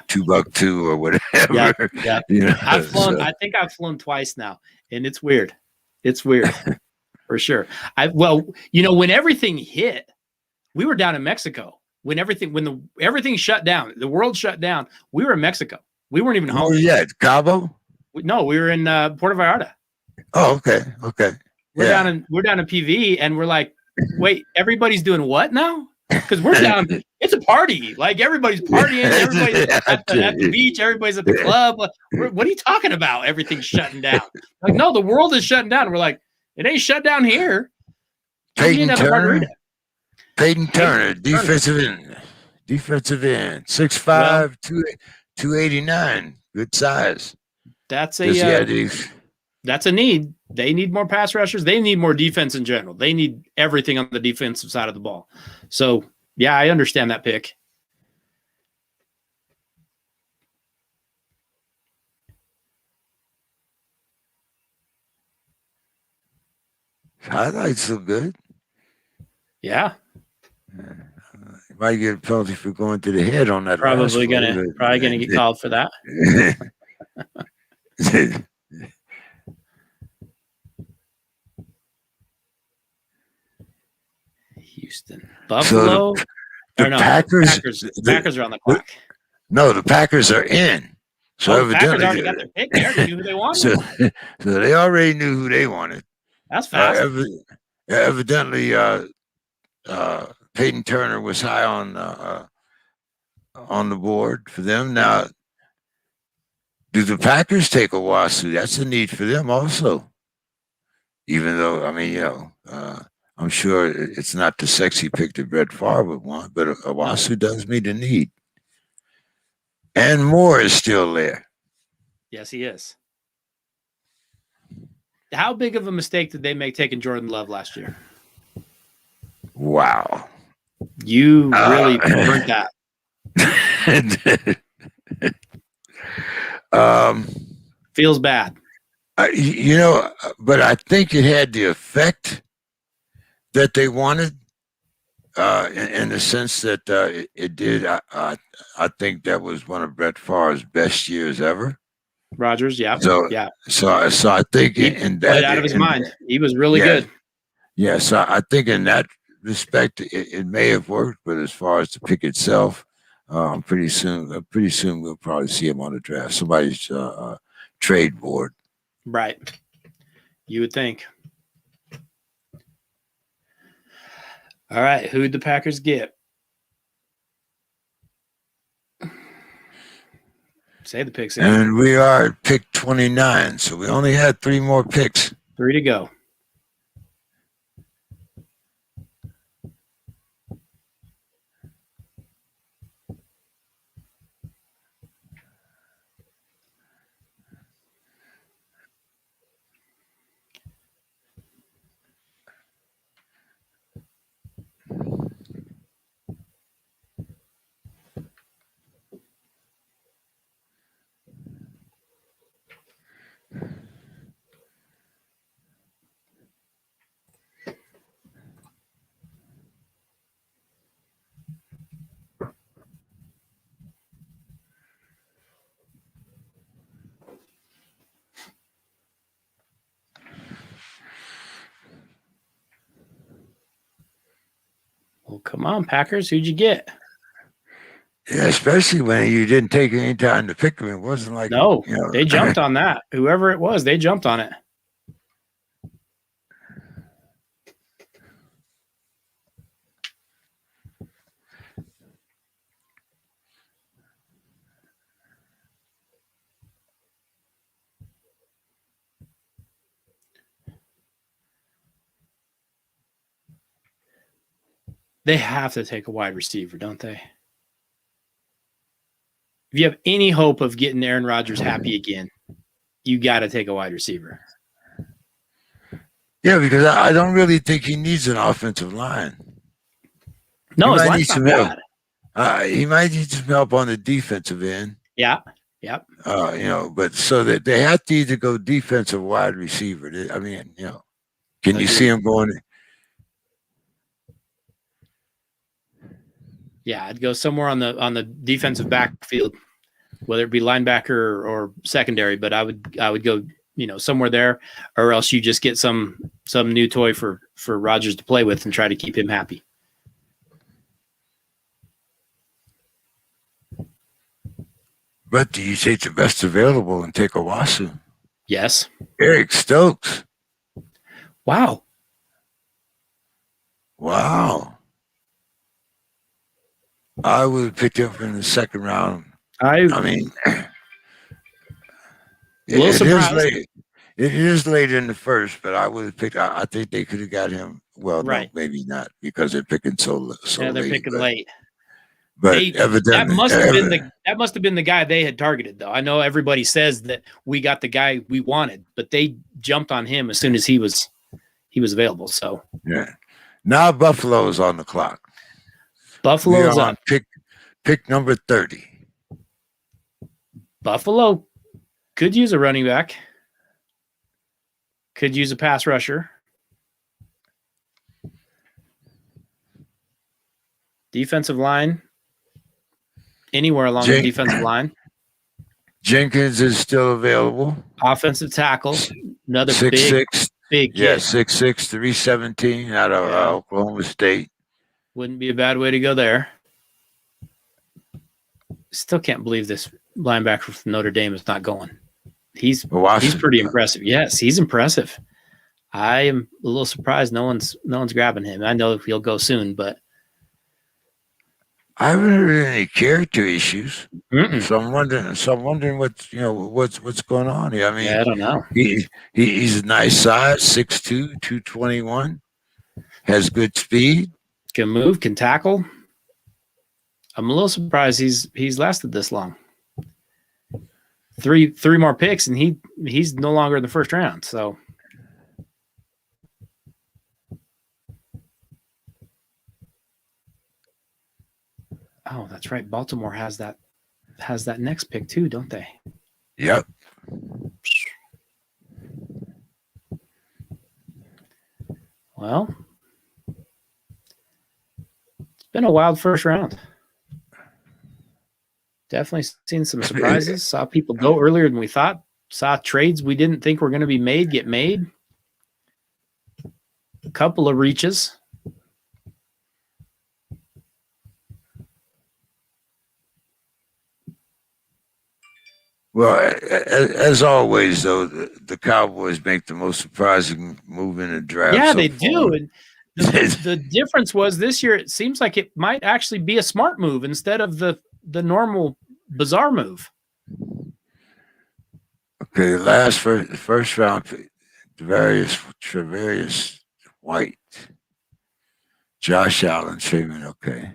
[SPEAKER 1] Timbuktu or whatever?
[SPEAKER 2] Yeah. I've flown. I think I've flown twice now, and it's weird. It's weird for sure. When everything hit, we were down in Mexico. When everything shut down, the world shut down, we were in Mexico. We weren't even
[SPEAKER 1] Where
[SPEAKER 2] home.
[SPEAKER 1] were you at? Cabo?
[SPEAKER 2] No, we were in Puerto Vallarta.
[SPEAKER 1] Oh, okay.
[SPEAKER 2] We're down in PV, and we're like, wait, everybody's doing what now? Because we're down. It's a party. Like everybody's partying. Everybody's at the beach. Everybody's at the club. What are you talking about? Everything's shutting down. Like, no, the world is shutting down. We're like, it ain't shut down here.
[SPEAKER 1] Peyton Turner, defensive end, 6'5", 289, good size.
[SPEAKER 2] That's a need. They need more pass rushers. They need more defense in general. They need everything on the defensive side of the ball. So, yeah, I understand that pick.
[SPEAKER 1] Highlights look good.
[SPEAKER 2] Yeah.
[SPEAKER 1] You might get a penalty for going to the head on that.
[SPEAKER 2] Probably gonna get called for that. Houston, Buffalo.
[SPEAKER 1] So the Packers
[SPEAKER 2] are on the clock.
[SPEAKER 1] No, the Packers are in. So
[SPEAKER 2] the Packers already got their pick. They already knew who they wanted.
[SPEAKER 1] So they already knew who they wanted.
[SPEAKER 2] That's fast.
[SPEAKER 1] Evidently, Peyton Turner was high on the board for them. Now, do the Packers take a Wasu? That's a need for them also. Even though, I mean, I'm sure it's not the sexy pick that Brett Favre would want, but a Wasu does meet a need. And Moore is still there.
[SPEAKER 2] Yes, he is. How big of a mistake did they make taking Jordan Love last year?
[SPEAKER 1] Wow.
[SPEAKER 2] You really burnt that. Feels bad.
[SPEAKER 1] But I think it had the effect that they wanted, in the sense that it did. I think that was one of Brett Favre's best years ever.
[SPEAKER 2] Rodgers, yeah.
[SPEAKER 1] So I think
[SPEAKER 2] he played out of his mind. He was really good.
[SPEAKER 1] Yeah, so I think in that respect, it may have worked, but as far as the pick itself, pretty soon we'll probably see him on the draft, somebody's trade board.
[SPEAKER 2] Right. You would think. All right, who'd the Packers get? Say the picks.
[SPEAKER 1] And we are at pick 29, so we only had 3 more picks.
[SPEAKER 2] 3 to go. Well, come on, Packers. Who'd you get?
[SPEAKER 1] Yeah, especially when you didn't take any time to pick them. It wasn't like
[SPEAKER 2] they jumped on that. Whoever it was, they jumped on it. They have to take a wide receiver, don't they? If you have any hope of getting Aaron Rodgers happy again, you got to take a wide receiver.
[SPEAKER 1] Yeah, because I don't really think he needs an offensive line.
[SPEAKER 2] No, his line's not
[SPEAKER 1] bad. He might need some help on the defensive end.
[SPEAKER 2] Yeah. Yep.
[SPEAKER 1] But so that they have to either go defensive wide receiver. I mean, can you see him going?
[SPEAKER 2] Yeah, I'd go somewhere on the defensive backfield, whether it be linebacker or secondary. But I would go, somewhere there, or else you just get some new toy for Rodgers to play with and try to keep him happy.
[SPEAKER 1] But do you take the best available and take Owasu?
[SPEAKER 2] Yes.
[SPEAKER 1] Eric Stokes.
[SPEAKER 2] Wow.
[SPEAKER 1] Wow. I would have picked him in the second round.
[SPEAKER 2] I
[SPEAKER 1] I mean,
[SPEAKER 2] a little
[SPEAKER 1] it is
[SPEAKER 2] surprised.
[SPEAKER 1] late. It is late in the first, but I would have picked. I think they could have got him. Well, no,
[SPEAKER 2] Right.
[SPEAKER 1] maybe not because they're picking so
[SPEAKER 2] Yeah, they're
[SPEAKER 1] late.
[SPEAKER 2] picking late.
[SPEAKER 1] But
[SPEAKER 2] That
[SPEAKER 1] evidently,
[SPEAKER 2] must have been the guy they had targeted, though. I know everybody says that we got the guy we wanted, but they jumped on him as soon as he was available. So
[SPEAKER 1] yeah. Now Buffalo's on the clock. We
[SPEAKER 2] Buffalo's
[SPEAKER 1] are on
[SPEAKER 2] up.
[SPEAKER 1] pick number 30.
[SPEAKER 2] Buffalo could use a running back. Could use a pass rusher. Defensive line. Anywhere along the defensive line.
[SPEAKER 1] Jenkins is still available.
[SPEAKER 2] Offensive tackle. Another
[SPEAKER 1] 6'6".
[SPEAKER 2] big kid.
[SPEAKER 1] Yeah, 6'6", 317 out of Oklahoma State.
[SPEAKER 2] Wouldn't be a bad way to go there. Still can't believe this linebacker from Notre Dame is not going. He's pretty impressive. Yes, he's impressive. I am a little surprised no one's grabbing him. I know he'll go soon, but
[SPEAKER 1] I haven't heard any character issues.
[SPEAKER 2] Mm-mm.
[SPEAKER 1] So I'm wondering what's going on here. I mean,
[SPEAKER 2] I don't know.
[SPEAKER 1] He's a nice size, 6'2", 221, has good speed,
[SPEAKER 2] can move, can tackle. I'm a little surprised he's lasted this long. Three more picks, and he's no longer in the first round. So, oh, that's right. Baltimore has that next pick too, don't they?
[SPEAKER 1] Yep.
[SPEAKER 2] Well, it's been a wild first round. Definitely seen some surprises. Saw people go earlier than we thought. Saw trades we didn't think were going to be made get made. A couple of reaches.
[SPEAKER 1] Well, as always, though, the Cowboys make the most surprising move in the draft.
[SPEAKER 2] Yeah, they do. And the difference was this year, it seems like it might actually be a smart move instead of the normal bizarre move.
[SPEAKER 1] Okay, the last first round pick, Travarius White, Josh Allen, Freeman, okay.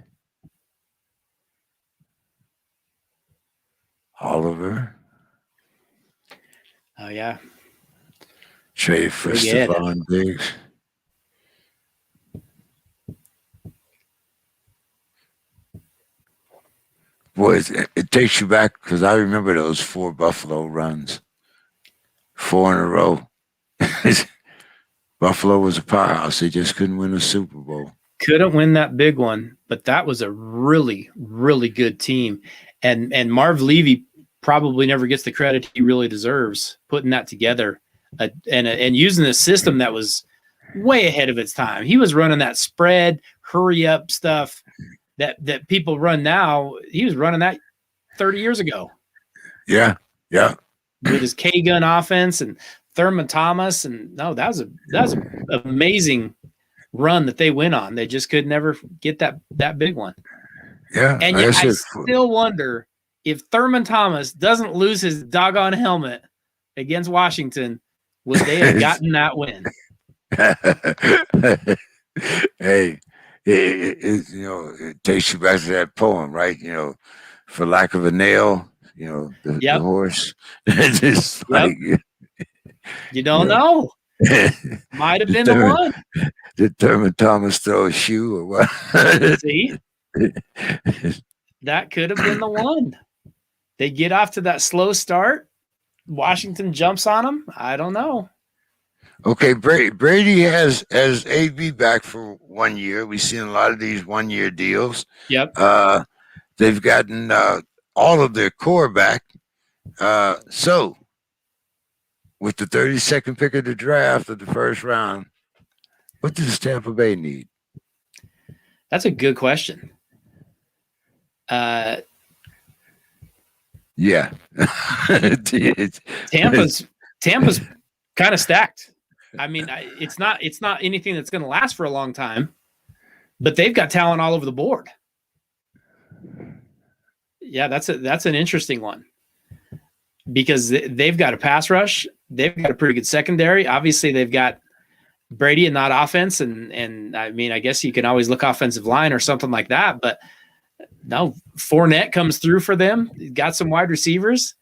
[SPEAKER 1] Oliver.
[SPEAKER 2] Oh, yeah.
[SPEAKER 1] Trade for Stephon Diggs. Boy, it takes you back because I remember those 4 Buffalo runs. 4 in a row. Buffalo was a powerhouse. They just couldn't win a Super Bowl.
[SPEAKER 2] Couldn't win that big one, but that was a really, really good team. And Marv Levy probably never gets the credit he really deserves putting that together and using a system that was way ahead of its time. He was running that spread, hurry up stuff that people run now. He was running that 30 years ago.
[SPEAKER 1] Yeah.
[SPEAKER 2] With his K-gun offense and Thurman Thomas. And no, that was an amazing run that they went on. They just could never get that big one.
[SPEAKER 1] Yeah.
[SPEAKER 2] And yet I still wonder if Thurman Thomas doesn't lose his doggone helmet against Washington, would they have gotten that win?
[SPEAKER 1] Hey, it takes you back to that poem, right? For lack of a nail, the horse. It's like
[SPEAKER 2] you don't know. Might have been the one.
[SPEAKER 1] Did Thurman Thomas throw a shoe or what?
[SPEAKER 2] See? That could have been the one. They get off to that slow start. Washington jumps on them. I don't know.
[SPEAKER 1] Okay, Brady has AB back for 1 year. We've seen a lot of these 1-year deals.
[SPEAKER 2] Yep.
[SPEAKER 1] They've gotten all of their core back. So, with the 32nd pick of the draft of the first round, what does Tampa Bay need?
[SPEAKER 2] That's a good question.
[SPEAKER 1] Yeah.
[SPEAKER 2] Tampa's kind of stacked. I mean, it's not anything that's going to last for a long time, but they've got talent all over the board. Yeah, that's an interesting one because they've got a pass rush, they've got a pretty good secondary. Obviously, they've got Brady and not offense, and I mean, I guess you can always look offensive line or something like that, but no, Fournette comes through for them. Got some wide receivers.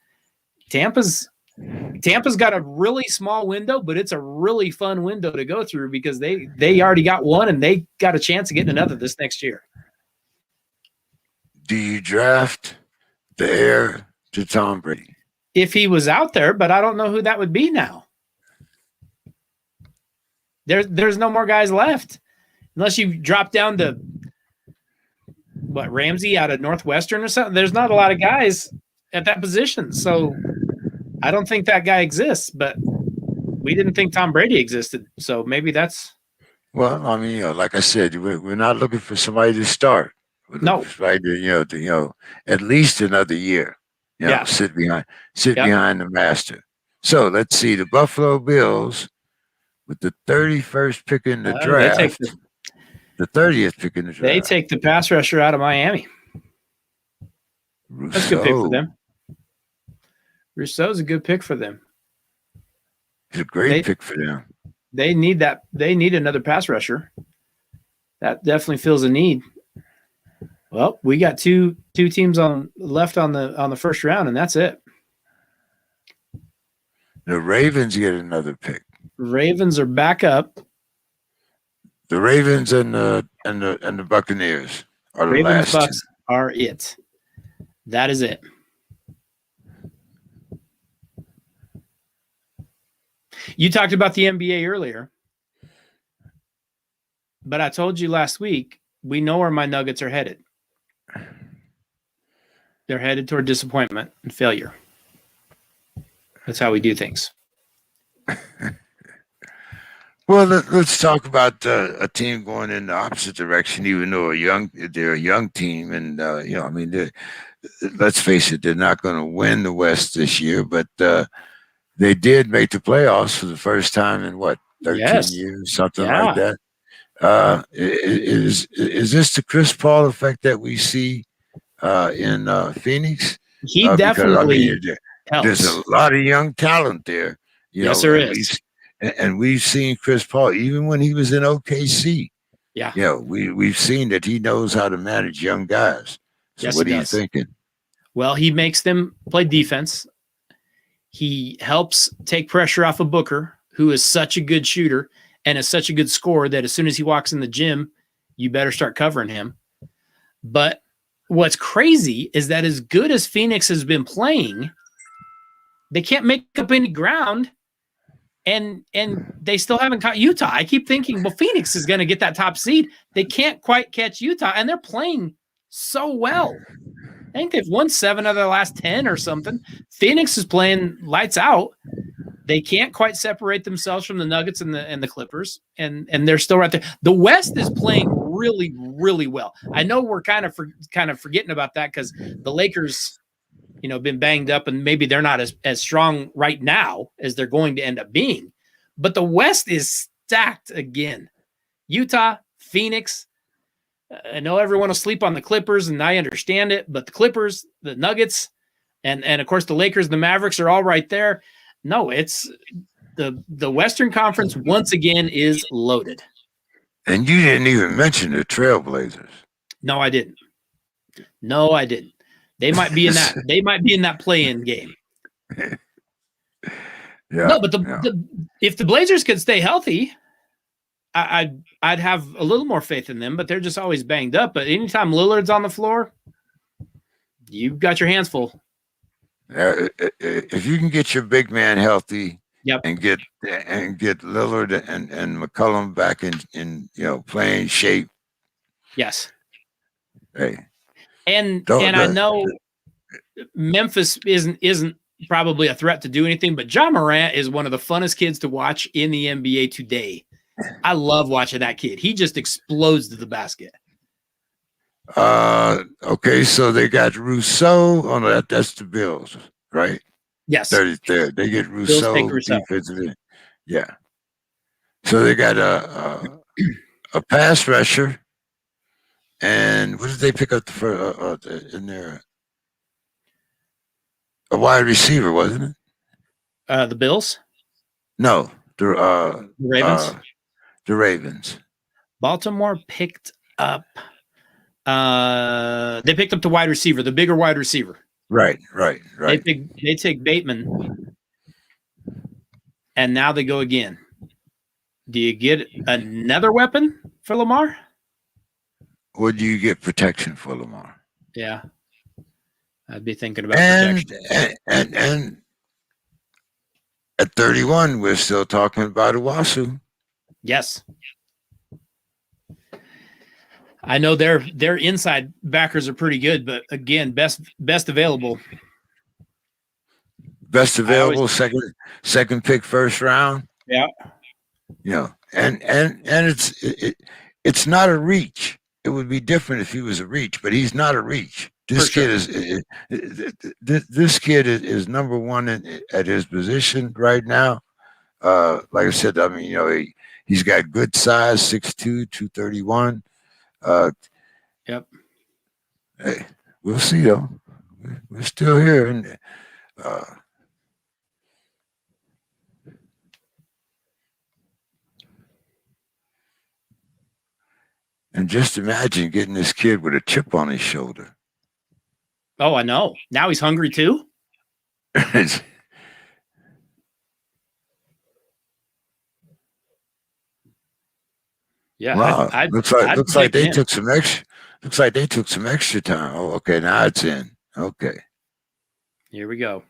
[SPEAKER 2] Tampa's got a really small window, but it's a really fun window to go through because they already got one and they got a chance of getting another this next year.
[SPEAKER 1] Do you draft the heir to Tom Brady?
[SPEAKER 2] If he was out there, but I don't know who that would be now. There's no more guys left. Unless you drop down to what, Ramsey out of Northwestern or something. There's not a lot of guys at that position. So I don't think that guy exists, but we didn't think Tom Brady existed. So maybe that's.
[SPEAKER 1] Well, I mean, like I said, we're not looking for somebody to start. We're
[SPEAKER 2] No.
[SPEAKER 1] looking for somebody to, at least another year. Sit behind the master. So let's see the Buffalo Bills with the 31st pick in the draft. The 30th pick in the draft.
[SPEAKER 2] They take the pass rusher out of Miami.
[SPEAKER 1] Rousseau.
[SPEAKER 2] That's a good pick for them. Rousseau's a good pick for them.
[SPEAKER 1] It's a great pick for them.
[SPEAKER 2] They need that. They need another pass rusher. That definitely fills a need. Well, we got two teams left on the first round, and that's it.
[SPEAKER 1] The Ravens get another pick.
[SPEAKER 2] Ravens are back up.
[SPEAKER 1] The Ravens and the Buccaneers are the
[SPEAKER 2] Ravens,
[SPEAKER 1] last
[SPEAKER 2] Bucks
[SPEAKER 1] two.
[SPEAKER 2] are it. That is it. You talked about the NBA earlier, but I told you last week, we know where my Nuggets are headed. They're headed toward disappointment and failure. That's how we do things.
[SPEAKER 1] Well, let's talk about a team going in the opposite direction, even though they're a young team. And, I mean, let's face it, they're not going to win the West this year, but they did make the playoffs for the first time in 13 years, something like that. Is this the Chris Paul effect that we see in Phoenix?
[SPEAKER 2] He definitely helps.
[SPEAKER 1] There's a lot of young talent there.
[SPEAKER 2] Yes, there is.
[SPEAKER 1] And we've seen Chris Paul, even when he was in OKC.
[SPEAKER 2] Yeah.
[SPEAKER 1] We've seen that he knows how to manage young guys. So what are you thinking?
[SPEAKER 2] Well, he makes them play defense. He helps take pressure off of Booker, who is such a good shooter and is such a good scorer that as soon as he walks in the gym, you better start covering him. But what's crazy is that as good as Phoenix has been playing, they can't make up any ground. And they still haven't caught Utah. I keep thinking, well, Phoenix is going to get that top seed. They can't quite catch Utah, and they're playing so well. I think they've won 7 of their last 10 or something. Phoenix is playing lights out. They can't quite separate themselves from the Nuggets and the Clippers, and they're still right there. The West is playing really, really well. I know we're kind of forgetting about that because the Lakers, been banged up and maybe they're not as strong right now as they're going to end up being. But the West is stacked again. Utah, Phoenix. I know everyone will sleep on the Clippers, and I understand it, but the Clippers, the Nuggets, and of course the Lakers and the Mavericks are all right there. No, it's the Western Conference once again is loaded.
[SPEAKER 1] And you didn't even mention the Trailblazers.
[SPEAKER 2] No, I didn't. They might be in that. They might be in that play-in game. No, but if the Blazers could stay healthy, I'd have a little more faith in them. But they're just always banged up. But anytime Lillard's on the floor, you've got your hands full.
[SPEAKER 1] If you can get your big man healthy,
[SPEAKER 2] yep,
[SPEAKER 1] and get Lillard and McCollum back in playing shape,
[SPEAKER 2] yes.
[SPEAKER 1] Hey.
[SPEAKER 2] And I know Memphis isn't probably a threat to do anything, but Ja Morant is one of the funnest kids to watch in the NBA today. I love watching that kid. He just explodes to the basket.
[SPEAKER 1] Okay, so they got Rousseau. Oh no, that's the Bills, right?
[SPEAKER 2] Yes.
[SPEAKER 1] 33rd. They get
[SPEAKER 2] Bills take
[SPEAKER 1] Rousseau
[SPEAKER 2] Rousseau.
[SPEAKER 1] defensively. Yeah. So they got a pass rusher, and what did they pick up the first in there? A wide receiver, wasn't it?
[SPEAKER 2] The Bills,
[SPEAKER 1] No,
[SPEAKER 2] the Ravens.
[SPEAKER 1] the Ravens.
[SPEAKER 2] Baltimore picked up. They picked up the wide receiver, the bigger wide receiver.
[SPEAKER 1] Right.
[SPEAKER 2] They take Bateman, and now they go again. Do you get another weapon for Lamar?
[SPEAKER 1] Or do you get protection for Lamar?
[SPEAKER 2] Yeah, I'd be thinking about
[SPEAKER 1] And
[SPEAKER 2] protection.
[SPEAKER 1] and at 31, we're still talking about Owasu.
[SPEAKER 2] Yes, I know their inside backers are pretty good, but again, best available.
[SPEAKER 1] Best available, second pick, first round.
[SPEAKER 2] Yeah,
[SPEAKER 1] You know, and it's not a reach. It would be different if he was a reach, but he's not a reach. This kid is this kid is number one at his position right now. Like I said, I mean, he's got good size, 6'2", 231.
[SPEAKER 2] Yep.
[SPEAKER 1] Hey, we'll see though. We're still here, and just imagine getting this kid with a chip on his shoulder.
[SPEAKER 2] Oh, I know. Now he's hungry too. Yeah.
[SPEAKER 1] Wow. Looks like they
[SPEAKER 2] him.
[SPEAKER 1] took some extra. Looks like they took some extra time. Oh, okay. Now it's in. Okay.
[SPEAKER 2] Here we go.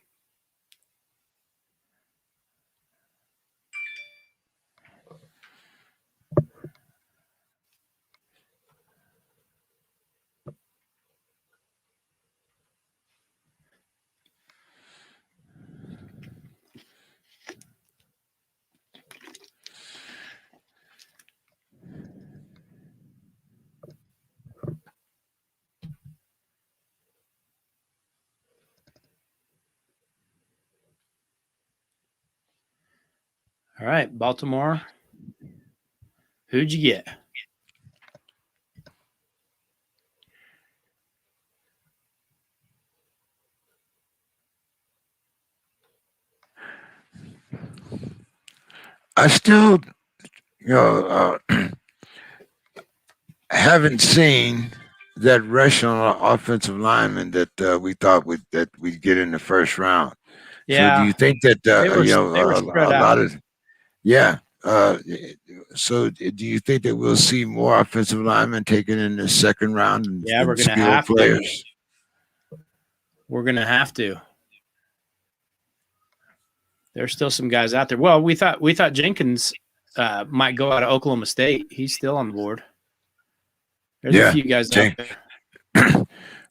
[SPEAKER 2] All right, Baltimore. Who'd you get?
[SPEAKER 1] I still, haven't seen that rush on offensive lineman that we thought we'd get in the first round. So do
[SPEAKER 2] Yeah,
[SPEAKER 1] you think that
[SPEAKER 2] they were spread
[SPEAKER 1] a lot
[SPEAKER 2] out.
[SPEAKER 1] of yeah? So do you think that we'll see more offensive linemen taken in the second round
[SPEAKER 2] Yeah, we're
[SPEAKER 1] and
[SPEAKER 2] gonna
[SPEAKER 1] skilled
[SPEAKER 2] have to.
[SPEAKER 1] players?
[SPEAKER 2] We're gonna have to. There's still some guys out there. Well, we thought Jenkins might go out of Oklahoma State. He's still on the board. There's a
[SPEAKER 1] Yeah.
[SPEAKER 2] few guys out there.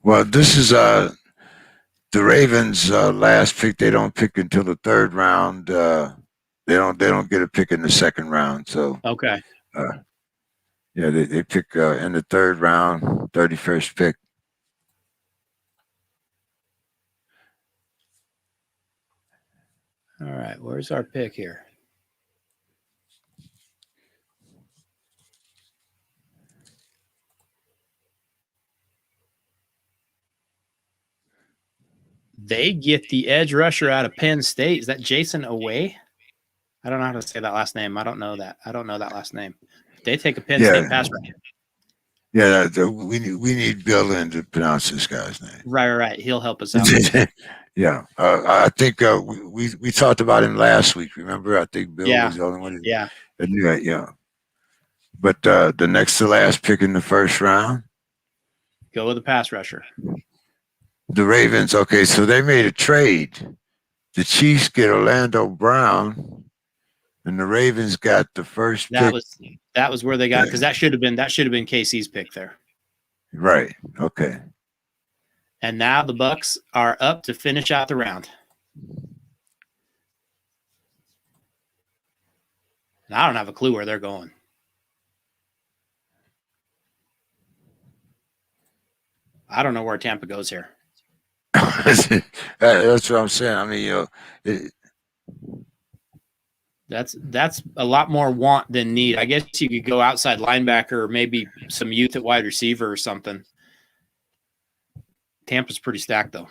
[SPEAKER 1] Well, this is the Ravens' last pick. They don't pick until the third round. They don't get a pick in the second round. So
[SPEAKER 2] Okay.
[SPEAKER 1] yeah, they pick in the third round, 31st pick.
[SPEAKER 2] All right. Where's our pick here? They get the edge rusher out of Penn State. Is that Jason Away? I don't know how to say that last name. I don't know that last name. They take a Penn State pass rusher.
[SPEAKER 1] Yeah, we need Bill Lynn to pronounce this guy's name.
[SPEAKER 2] Right. He'll help us out.
[SPEAKER 1] Yeah, I think we talked about him last week. Remember, I think Bill was the only one that knew that. Yeah, but the next to last pick in the first round,
[SPEAKER 2] go with the pass rusher.
[SPEAKER 1] The Ravens. Okay, so they made a trade. The Chiefs get Orlando Brown, and the Ravens got the first pick.
[SPEAKER 2] That was where they got, because that should have been KC's pick there.
[SPEAKER 1] Right. Okay.
[SPEAKER 2] And now the Bucks are up to finish out the round. And I don't have a clue where they're going. I don't know where Tampa goes here.
[SPEAKER 1] That's what I'm saying. I mean,
[SPEAKER 2] That's a lot more want than need. I guess you could go outside linebacker or maybe some youth at wide receiver or something. Tampa's pretty stacked, though.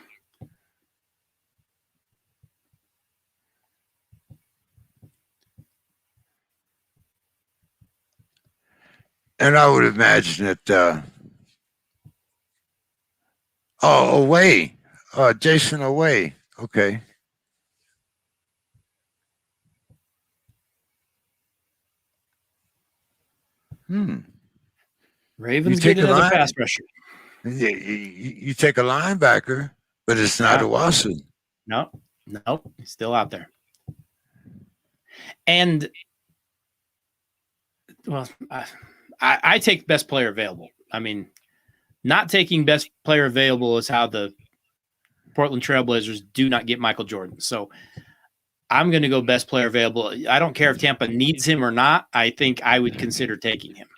[SPEAKER 1] and I would imagine that. Away. Jason Away. Okay.
[SPEAKER 2] Ravens get another pass rusher.
[SPEAKER 1] You take a linebacker, but it's not Owasu.
[SPEAKER 2] Nope. He's still out there. And, well, I take best player available. I mean, not taking best player available is how the Portland Trailblazers do not get Michael Jordan. So I'm going to go best player available. I don't care if Tampa needs him or not. I think I would consider taking him.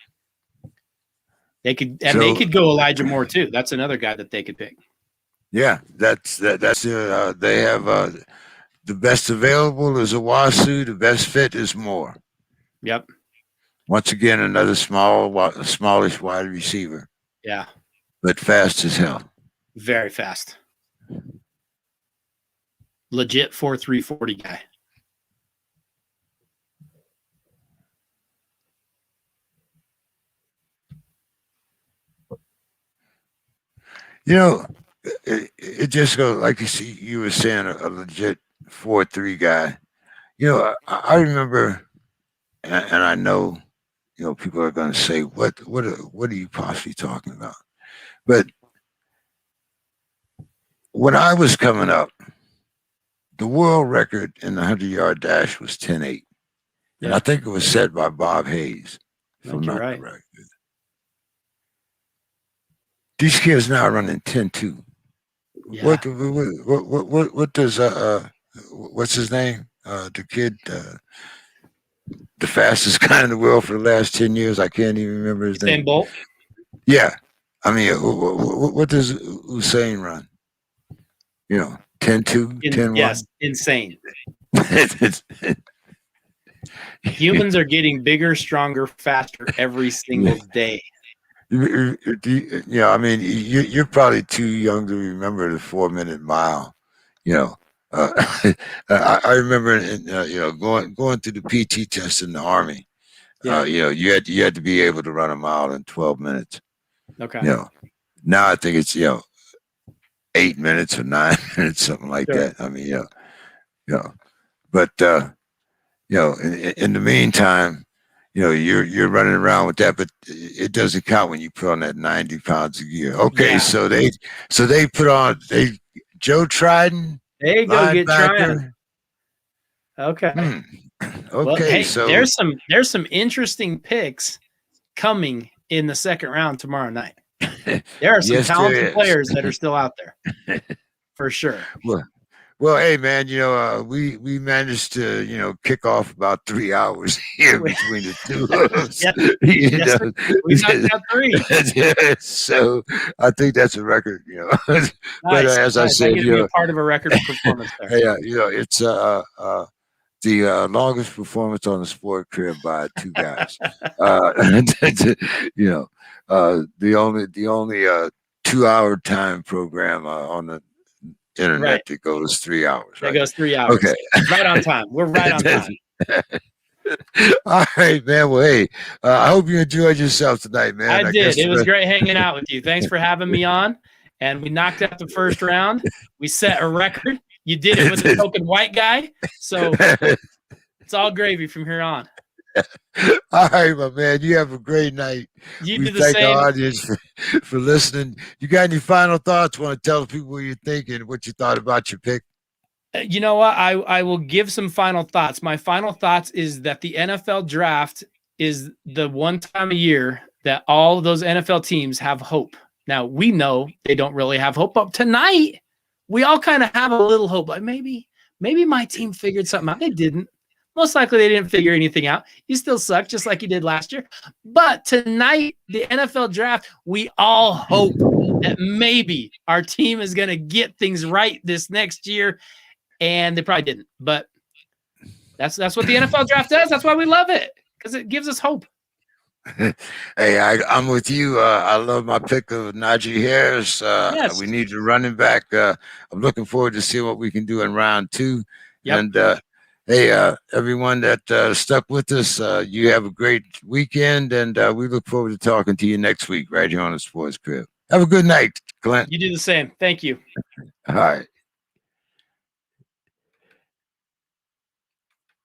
[SPEAKER 2] They could go Elijah Moore too. That's another guy that they could pick.
[SPEAKER 1] Yeah, that's they have the best available is Owasu. The best fit is Moore.
[SPEAKER 2] Yep.
[SPEAKER 1] Once again, another smallish wide receiver.
[SPEAKER 2] Yeah.
[SPEAKER 1] But fast as hell.
[SPEAKER 2] Very fast. Legit 4.3 40 guy.
[SPEAKER 1] You know, it just goes like you were saying, a legit 4.3 guy. You know, I remember, and I know, you know, people are going to say, "What are you possibly talking about?" But when I was coming up, the world record in the 100-yard dash was 10.8, and I think it was set by Bob Hayes. If I'm not correct. These kids now are running 10.2. Yeah. What does what's his name? The kid, the fastest guy in the world for the last 10 years. I can't even remember his name.
[SPEAKER 2] Usain Bolt.
[SPEAKER 1] Yeah, I mean, what does Usain run? You know, 10.2, 10.1.
[SPEAKER 2] Yes, insane. Humans are getting bigger, stronger, faster every single day.
[SPEAKER 1] Yeah, I mean, you're probably too young to remember the 4-minute mile. You know, I remember, you know, going through the PT test in the Army.
[SPEAKER 2] Yeah.
[SPEAKER 1] You know, you had to be able to run a mile in 12 minutes.
[SPEAKER 2] Okay.
[SPEAKER 1] You know, now I think it's 8 minutes or 9 minutes, something like that. I mean, but in the meantime, you're running around with that, but it doesn't count when you put on that 90 pounds a year. Okay, so they put on Joe Trident.
[SPEAKER 2] There you go, get Trident. Okay.
[SPEAKER 1] Okay,
[SPEAKER 2] well, hey, so there's some interesting picks coming in the second round tomorrow night. There are some talented players that are still out there, for sure.
[SPEAKER 1] Well, hey man, we managed to kick off about 3 hours here between the two of us.
[SPEAKER 2] We knocked out 3.
[SPEAKER 1] So I think that's a record,
[SPEAKER 2] Nice,
[SPEAKER 1] but as I said,
[SPEAKER 2] be a part of a record performance there.
[SPEAKER 1] Yeah, it's the longest performance on the Sport Crib by 2 guys. The only 2-hour time program on the internet that goes 3 hours.
[SPEAKER 2] Right? That goes 3 hours.
[SPEAKER 1] Okay,
[SPEAKER 2] right on time. We're right on time.
[SPEAKER 1] All right, man. Well, hey, I hope you enjoyed yourself tonight, man.
[SPEAKER 2] I did. It was great hanging out with you. Thanks for having me on. And we knocked out the first round. We set a record. You did it with a token white guy. So it's all gravy from here on.
[SPEAKER 1] All right, my man. You have a great night.
[SPEAKER 2] You do the same.
[SPEAKER 1] Thank our audience for listening. You got any final thoughts? Want to tell people what you're thinking, what you thought about your pick?
[SPEAKER 2] You know what? I will give some final thoughts. My final thoughts is that the NFL draft is the one time a year that all of those NFL teams have hope. Now, we know they don't really have hope, but tonight we all kind of have a little hope. Like maybe my team figured something out. They didn't. Most likely they didn't figure anything out. You still suck just like you did last year. But tonight, the NFL draft, we all hope that maybe our team is going to get things right this next year, and they probably didn't. But that's what the NFL draft does. That's why we love it, because it gives us hope.
[SPEAKER 1] Hey, I'm with you. I love my pick of Najee Harris.
[SPEAKER 2] Yes.
[SPEAKER 1] We need a running back. I'm looking forward to see what we can do in round 2.
[SPEAKER 2] Yep.
[SPEAKER 1] And hey, everyone that stuck with us, you have a great weekend, and we look forward to talking to you next week right here on the Sports Crib. Have a good night, Clint.
[SPEAKER 2] You do the same. Thank you.
[SPEAKER 1] All right.